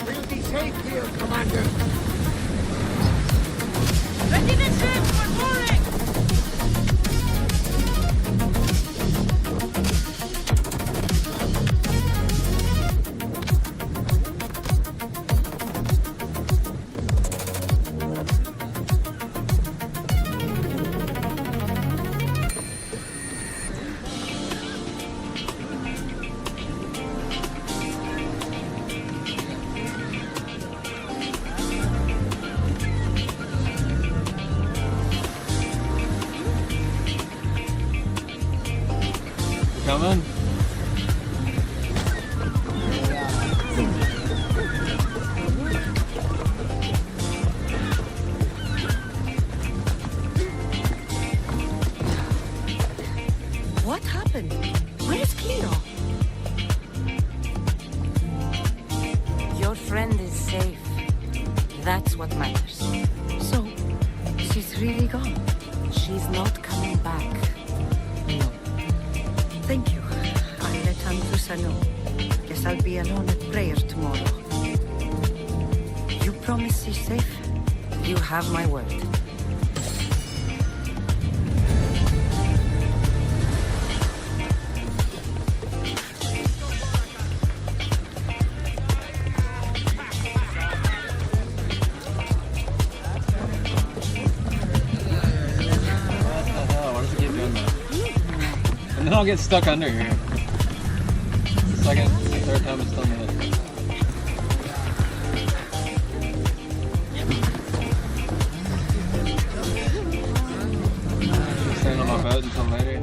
We'll be safe here, Commander. Ready the ship! We're moving! Coming? What happened? Where is Cleo? Your friend is safe. That's what matters. So, she's really gone. She's not coming back. No. Thank you. I'll let Anfusa know. Guess I'll be alone at prayer tomorrow. You promise she's safe? You have my word. And then I'll get stuck under here. Second, third time it's done with it. Stand on my boat until later.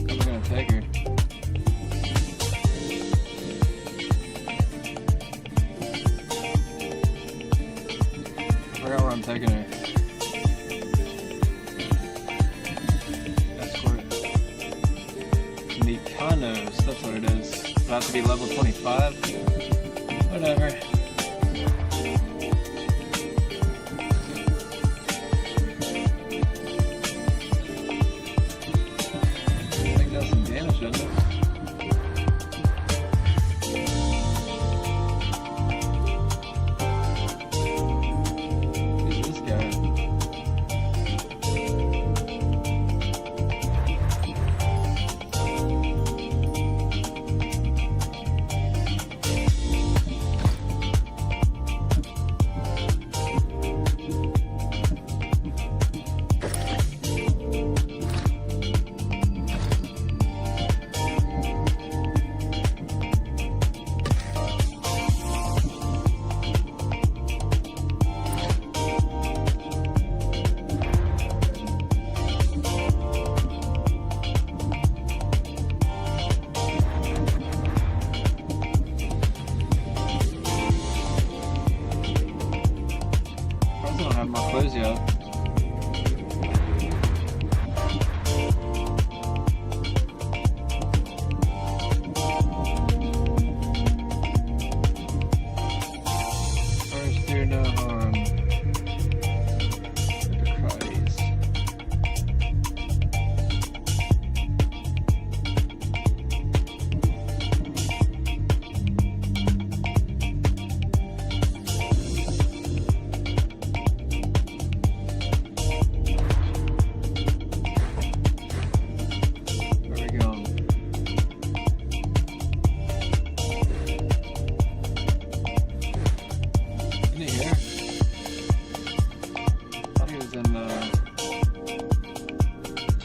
I'm gonna take her. I forgot where I'm taking her. Mykonos, that's what it is. About to be level 25. Whatever. I think that's some damage, doesn't it? Who's this guy?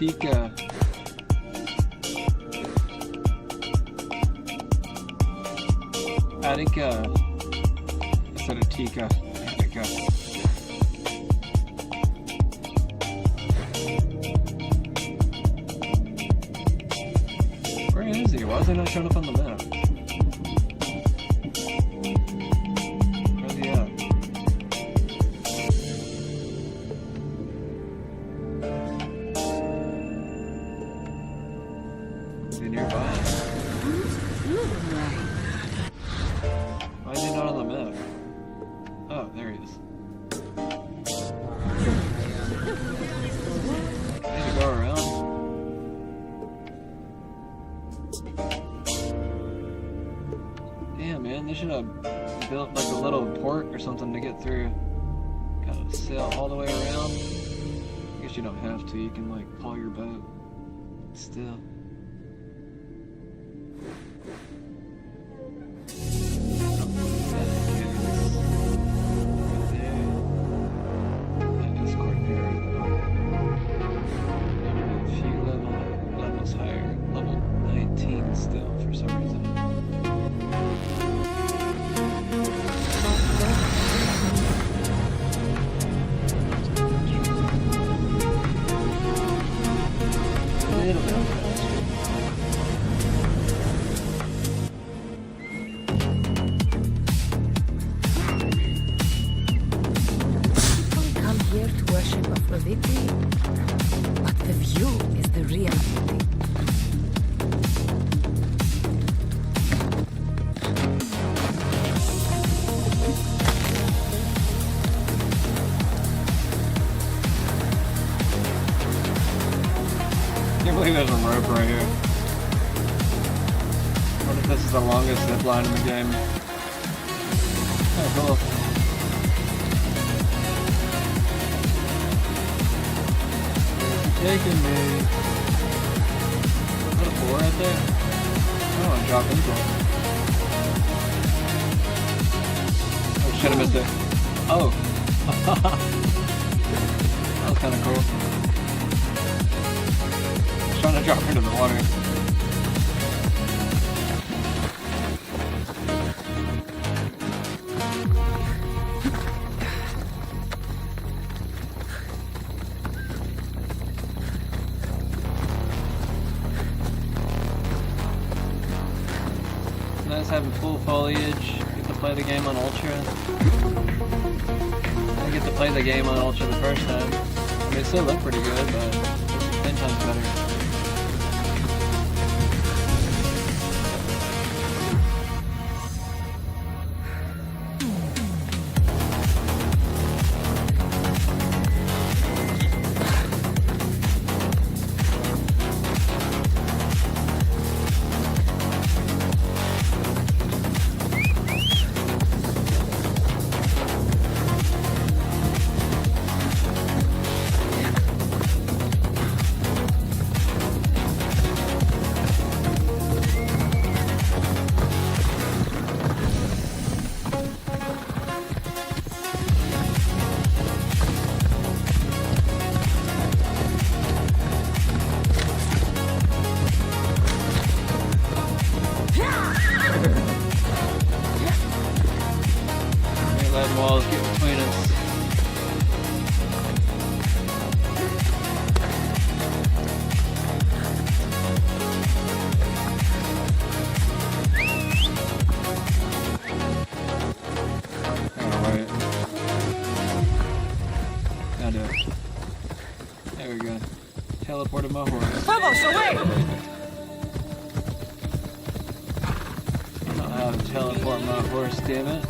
Tika. Attica. Instead of Tika. Attica. Where is he? Why is he not showing up on the map? Where's he at? Is he nearby? Why is he not on the map? Oh, there he is. I need to go around. Damn, man, they should have built like a little port or something to get through. Gotta sail all the way around. I guess you don't have to, you can like haul your boat. Still. But the view is the real beauty. I can't believe there's a rope right here. I wonder if this is the longest zip line in the game. Oh, cool. Taking me. Is that a boar right there? I don't want to drop into it. Oh shit, I missed it. Oh. That was kind of cool. I was trying to drop into the water. Nice having full foliage. Get to play the game on Ultra. I get to play the game on Ultra the first time. I mean, it still looked pretty good, but 10 times better. Walls get between us. Alright. Now do it. There we go. Teleported my horse. Vamos, away! I don't know how to teleport my horse, damn it.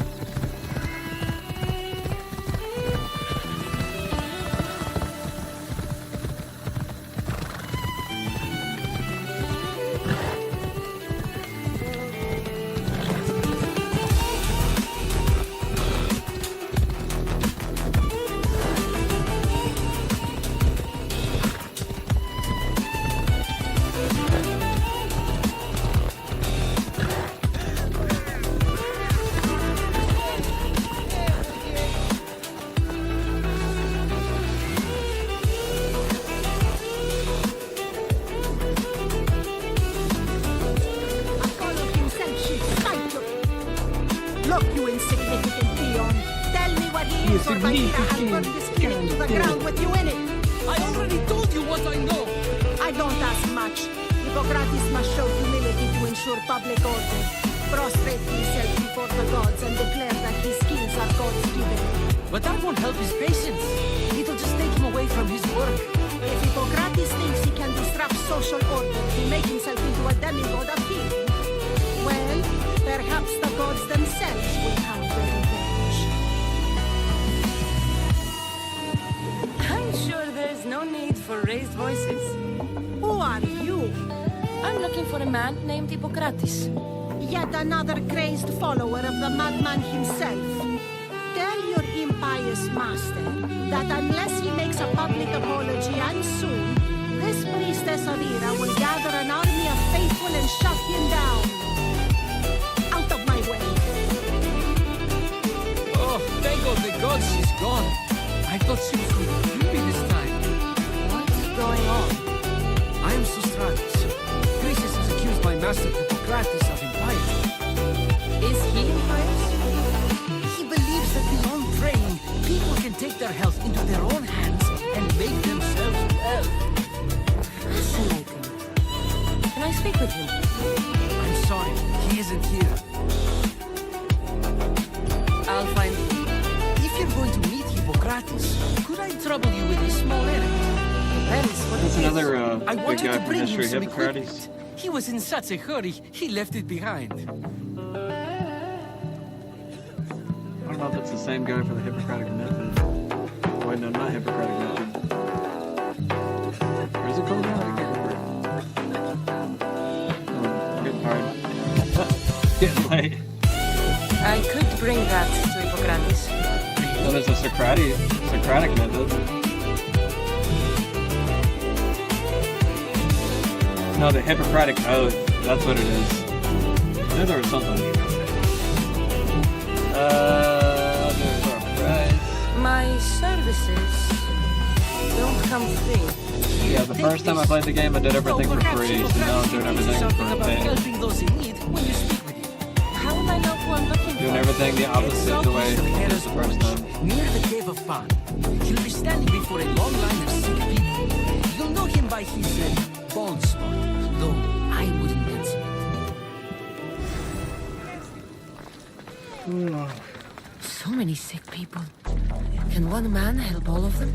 I'll burn this clinic to the ground with you in it. I already told you what I know. I don't ask much. Hippocrates must show humility to ensure public order. Prostrate himself before the gods and declare that his skills are God's given. But that won't help his patients. It'll just take him away from his work. If Hippocrates thinks he can disrupt social order to make himself into a demigod of healing, well, perhaps the gods themselves will have their revenge. I'm sure there's no need for raised voices. Who are you? I'm looking for a man named Hippocrates. Yet another crazed follower of the madman himself. Tell your impious master that unless he makes a public apology and soon, this priestess of Ira will gather an army of faithful and shut him down. Out of my way. Oh, thank God the gods she's gone. I thought she was going to kill me this time. What's going on? I am Sostratus. Croesus has accused my master Hippocrates of impiety. Is he impious? He believes that beyond praying, people can take their health into their own hands and make themselves well. Fascinating. Can I speak with him? I'm sorry, he isn't here. I'll find him. If you're going to meet Hippocrates, could I trouble you with a small errand? Depends what That's it is. another I big wanted guy to from bring him history, some Hippocrates. equipment. He was in such a hurry, he left it behind. I don't know if it's the same guy for the Hippocratic method. Oh, wait, no, not Hippocratic method. Or is it called that? I can't remember. Oh, good part. Getting late. I could bring that to Hippocrates. Well, there's a Socratic method. No, the Hippocratic Oath. That's what it is. I knew there was something. There's our price. My services don't come free. Yeah, the first time I played the game, I did everything for free, so now I'm doing everything for a pay. Helping those in need when you speak with him. How will I know who I'm looking for? Doing everything the opposite the way it was the first time. Near the Cave of Pan. He'll be standing before a long line of sick people. You'll know him by his bald spot, though I wouldn't mention it. So many sick people. Can one man help all of them?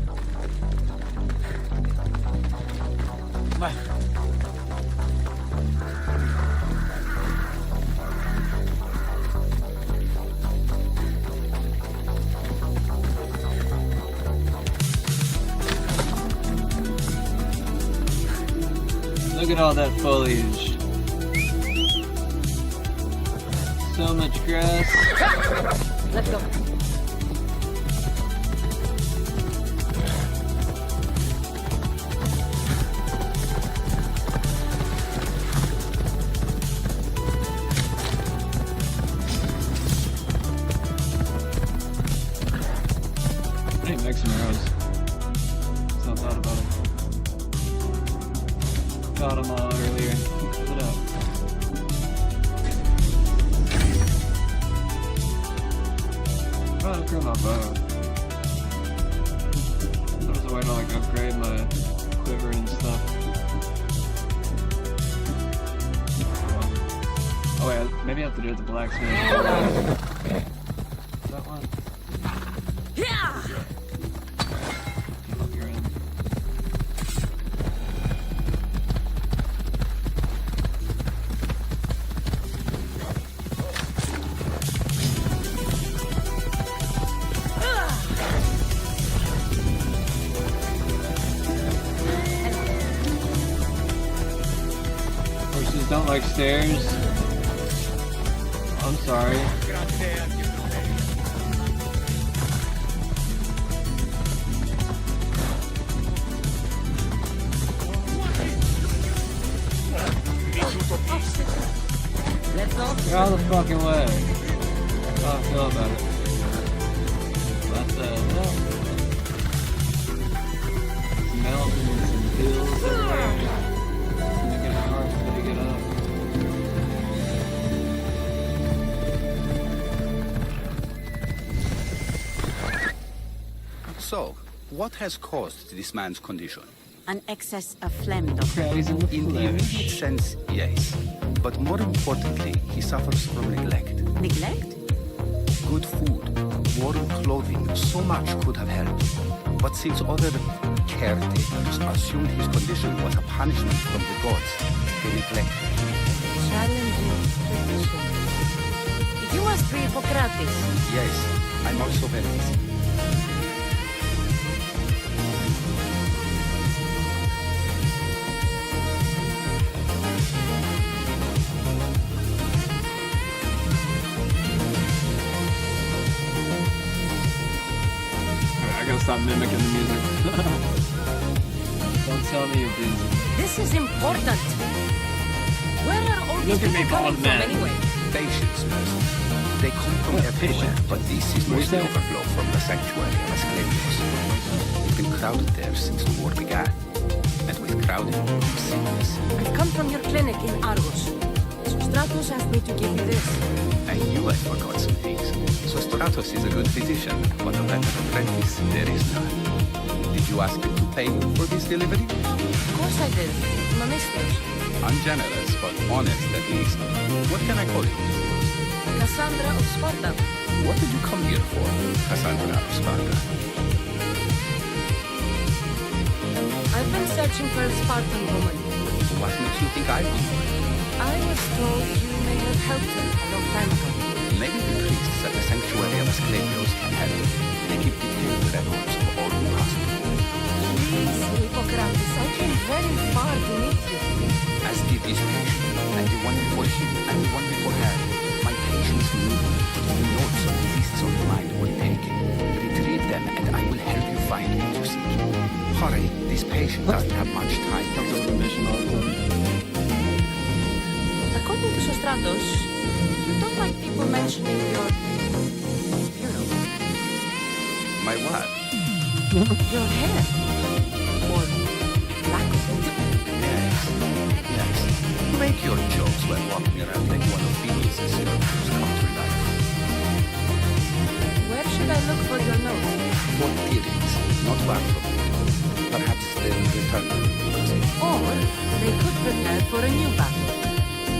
Look at all that foliage. So much grass. Let's go. I need to make some arrows. Just not thought about it. Got them all earlier. Put it up. Oh, I'll upgrade my bow. There's a way to like upgrade my quiver and stuff. Oh wait, maybe I have to do it the blacksmith. That one. Yeah. You're in. Horses don't like stairs. I'm sorry. Let's go. Get out of the fucking way. That's how I feel about it. What the hell? Mountains and hills everywhere. Making it hard for me to get up. What has caused this man's condition? An excess of phlegm, Doctor. In the immediate sense, yes. But more importantly, he suffers from neglect. Neglect? Good food, warm clothing, so much could have helped. But since other caretakers assumed his condition was a punishment from the gods, they neglected him. Challenging tradition. You must be Hippocrates. Yes, I'm also very busy. I gotta stop mimicking the music. Don't tell me you're busy. This is important. Where are all these Look at me, people coming bald from man. anyway? Patience, Mercy. They come from everywhere, but this is mostly overflow from the sanctuary of Asclepios. It's been crowded there since the war began. And with crowding comes sickness. I've come from your clinic in Argos. Stratos asked me to give you this. I knew I forgot some things. So Stratos is a good physician, but a better apprentice there is none. Did you ask him to pay you for this delivery? Of course I did. My mistake. Ungenerous, but honest at least. What can I call you? Cassandra of Sparta. What did you come here for, Cassandra of Sparta? I've been searching for a Spartan woman. What makes you think I will? I was told you may have helped her a long time ago. Maybe the priests at the sanctuary of Asclepios can help. They keep detailed records of all who passed through. Please, Hippocrates, I came very far to meet you. As did this patient, and the one before him, and the one before her. My patients knew the notes of the beasts of the mind were taken. Retrieve them, and I will help you find what you seek. Hurry, this patient doesn't have much time. According to Sostratos, you don't like people mentioning your, you know, My what? your hair. Or lack of it. Yes. Make your jokes when walking around like one of Venus's country life. Where should I look for your note? For Tyrins, not far from it. Perhaps they'll return. Or they could prepare for a new battle.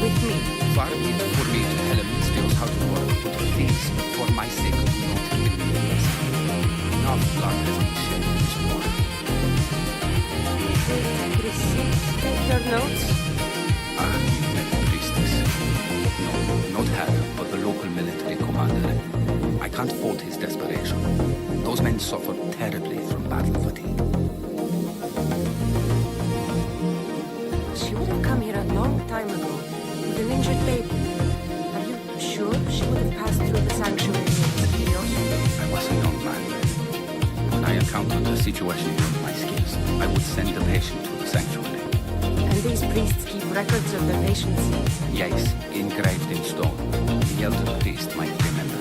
With me. Far be it for me to tell Emistios how to work, but please, for my sake, do not kill me. Enough blood has been shed in this war. Take your notes. You met the priestess. No, not her, but the local military commander. I can't fault his desperation. Those men suffer terribly from battle fatigue. She would have come here a long time ago with an injured baby. Are you sure she would have passed through the sanctuary in Asclepios? I was a young man. When I encountered a situation beyond my skills, I would send the patient to the sanctuary. And these priests keep records of their patients? Yes, engraved in stone. The elder priest might remember.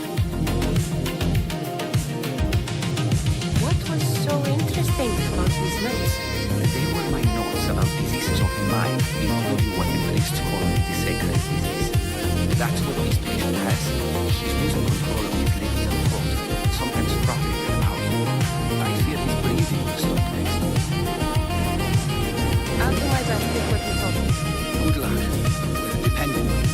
What was so interesting about these notes? They were my notes about diseases of the mind, including what the priests call the sacred disease. That's what this patient has. She's losing control of his lips and throat, sometimes frothing them out. I fear his breathing will stop next. I'll do my best with what you told me. Good luck. We're depending on you.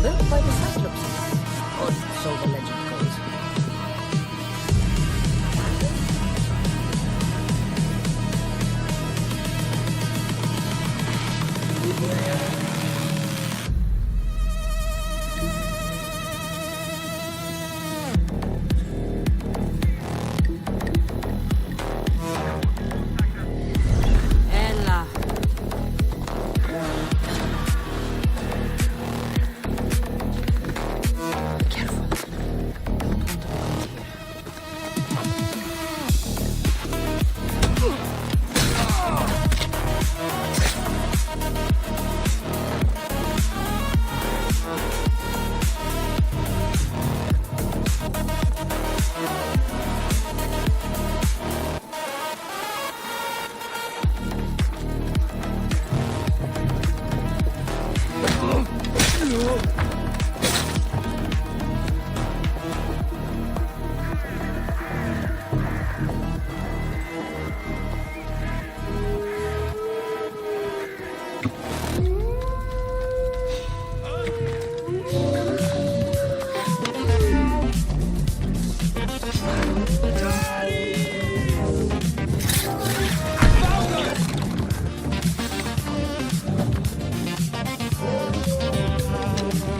built by the Cyclopses, or so the legend goes. Ella. Careful. Don't want to be caught here.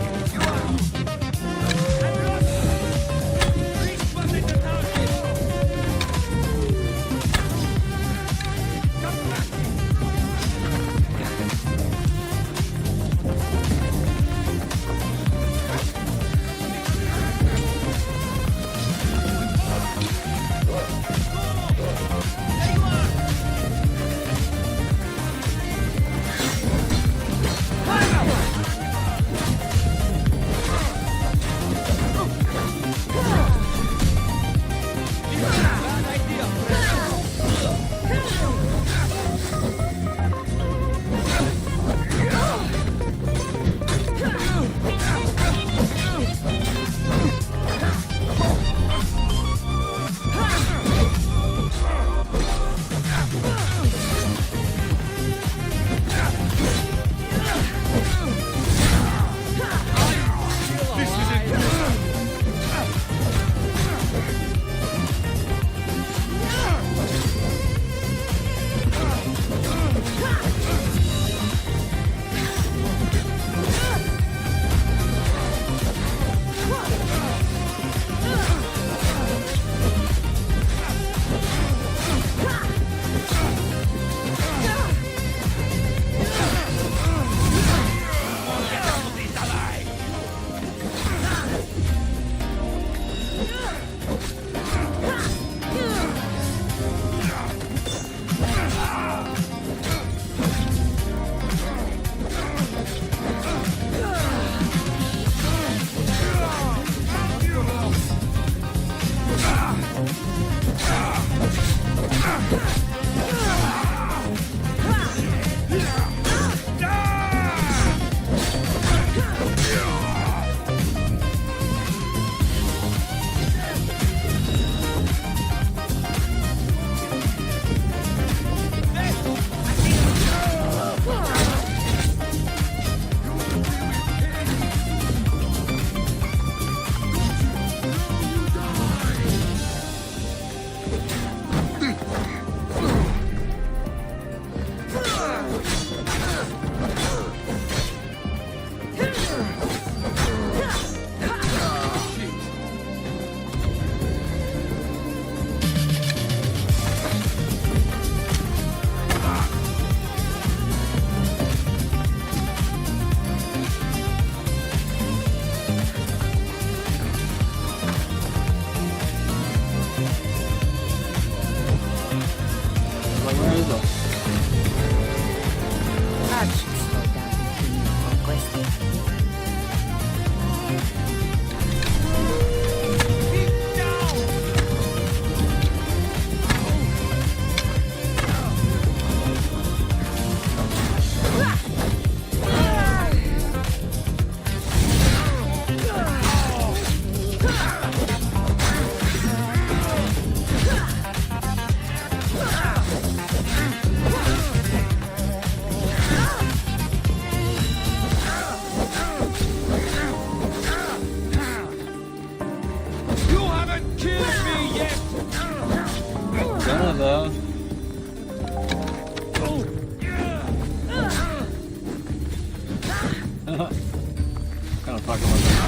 not fucking with it.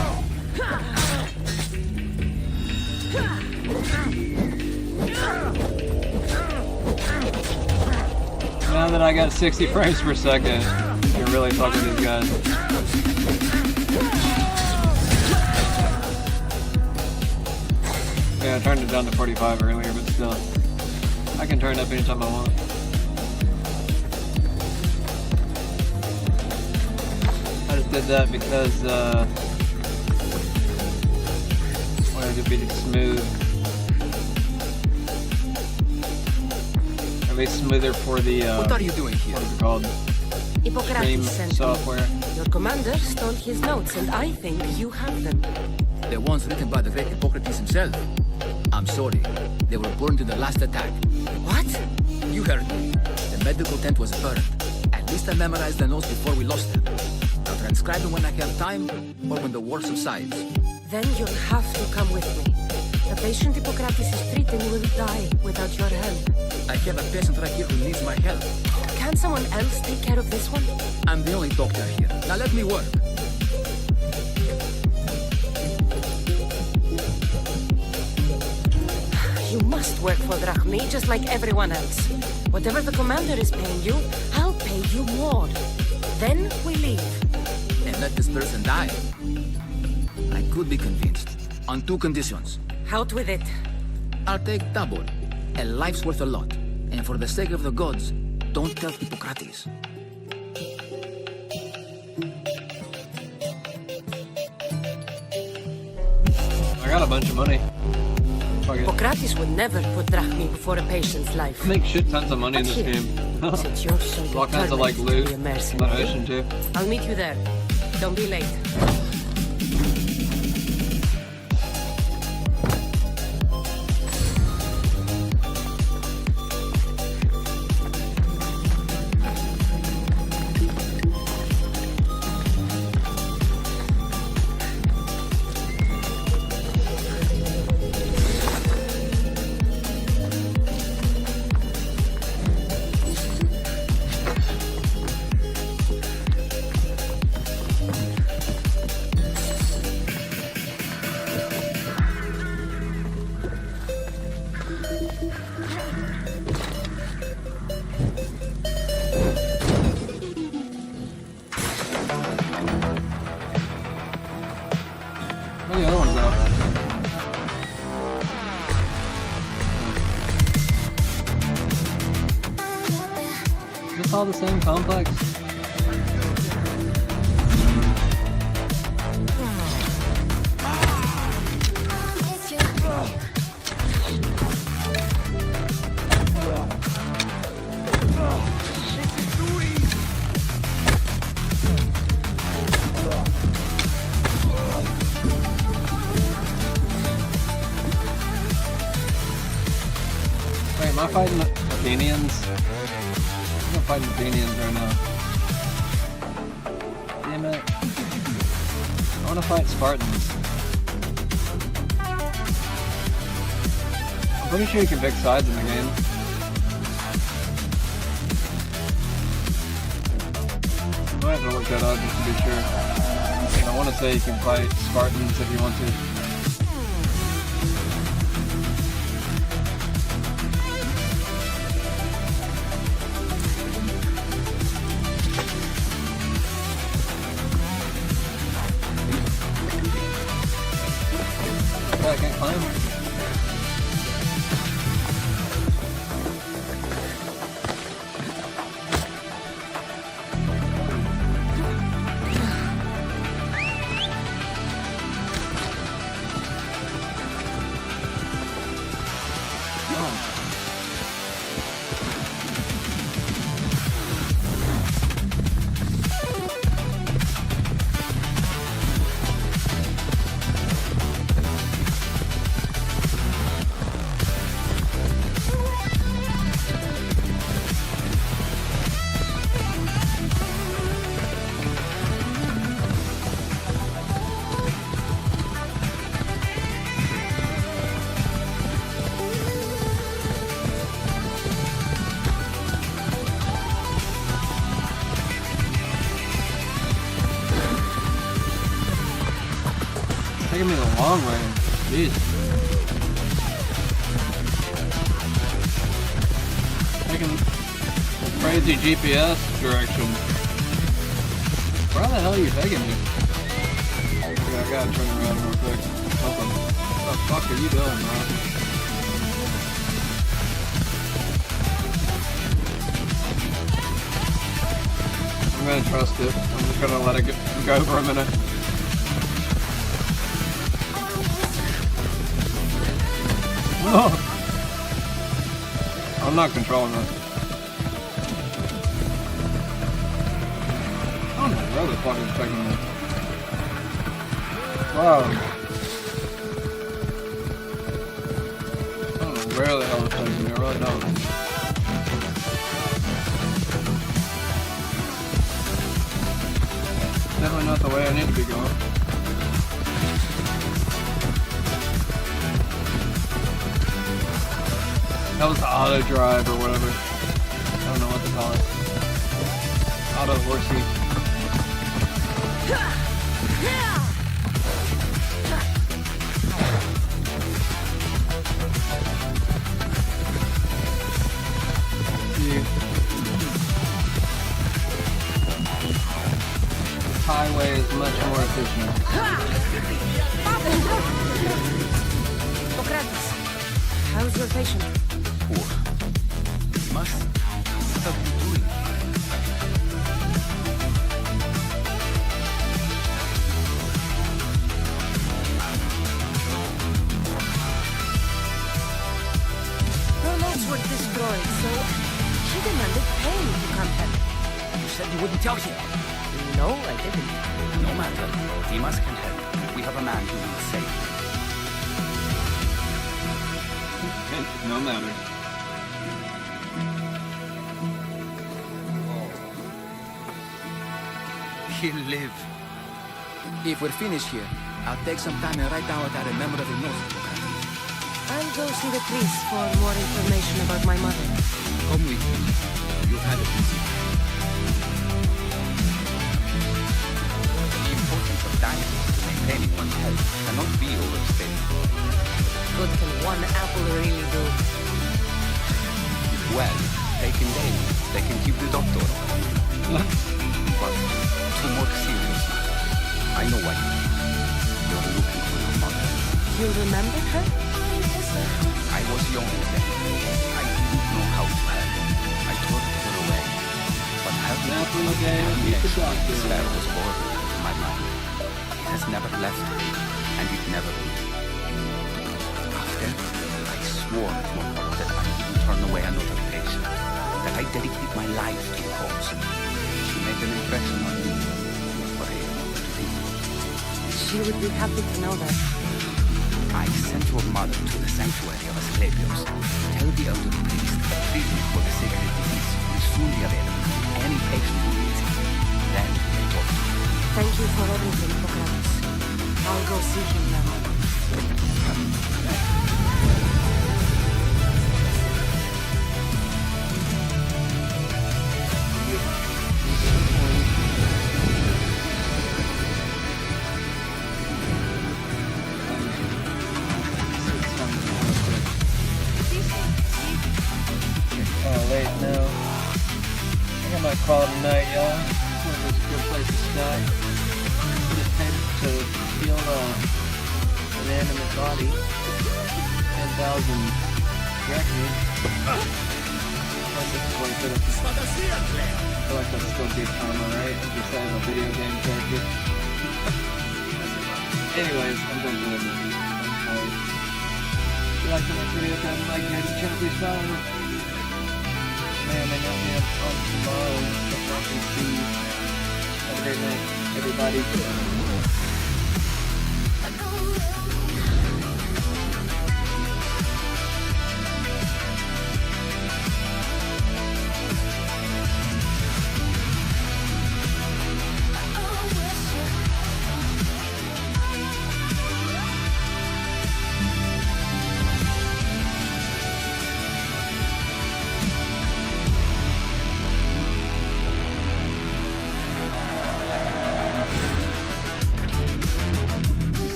Now that I got 60 frames per second, you can really fuck with these guys. Yeah, I turned it down to 45 earlier, but still, I can turn it up anytime I want. I just did that because I wanted it to be smooth. At least smoother for the What are you doing here? What is it called? Stream software. Your commander stole his notes, and I think you have them. The ones written by the great Hippocrates himself. I'm sorry. They were burned in the last attack. What? You heard me. The medical tent was burned. At least I memorized the notes before we lost them. I'll transcribe them when I have time, or when the war subsides. Then you'll have to come with me. The patient Hippocrates is treating will die without your help. I have a patient right here who needs my help. Can someone else take care of this one? I'm the only doctor here. Now let me work. You must work for Drachmi just like everyone else. Whatever the commander is paying you, I'll pay you more. Then we leave. And let this person die. I could be convinced. On two conditions. Out with it. I'll take double. A life's worth a lot. And for the sake of the gods, don't tell Hippocrates. I got a bunch of money. Hippocrates would never put Drachmi before a patient's life. I make shit tons of money in this game. Since you're so all kinds of like loot in the ocean too. I'll meet you there. Don't be late. Where the other ones go? Is this all the same complex? Wait, am I fighting the Athenians? I'm fighting Athenians right now. Damn it. I want to fight Spartans. I'm pretty sure you can pick sides in the game. I might have to look that up just to be sure. I want to say you can fight Spartans if you want to. I can't climb. Taking me the long way. Jeez. Taking crazy GPS direction. Where the hell are you taking me? Okay, I gotta turn around real quick. What the fuck are you doing, bro? I'm gonna trust it. I'm just gonna let it go for a minute. Oh. I'm not controlling this. I don't know where the fuck is taking me. Wow. I don't know where the hell it's taking me. I really don't. Definitely not the way I need to be going. That was the auto drive or whatever. I don't know what to call it. Auto horsey. This highway is much more efficient. Socrates, how's your patient? Poor. What are you doing? Her notes were destroyed, so she demanded Payne to come help. You said you wouldn't tell him. No, I didn't. No matter. Dimas can help. We have a man who will save you. No matter. He'll live. If we're finished here, I'll take some time and write down what I remember of the note. I'll go see the priest for more information about my mother. Come with me. You've had a busy day. The importance of dining to maintaining one's health cannot be overstated. What can one apple really do? Well, taken daily, they can keep the doctor. But to more serious matter, I know what you mean. You're looking for your mother. You remember her? I was young then. I didn't know how to help. I turned her away. But helping her despair was born into my mind. It has never left me, and it never will. After, I swore to her that I wouldn't turn away another patient, that I dedicate my life to her cause. She made an impression on me. She would be happy to know that. I sent your mother to the sanctuary of Asclepios. Tell the elder priest that treatment for the sacred disease will soon be available to any patient who needs it. Then they talk to you. Thank you for everything, Socrates. I'll go see him now. Late now. I think I might call it a night, y'all. This was a good place to stop. Just head to feel an inanimate body. 10,000 drachmas. I feel like that's still good karma, right? Just as a video game character. Anyways, I'm done doing this. I'm tired. If you like the next video, guys, like the channel, please follow. May or may not be up tomorrow. Have a great night, everybody.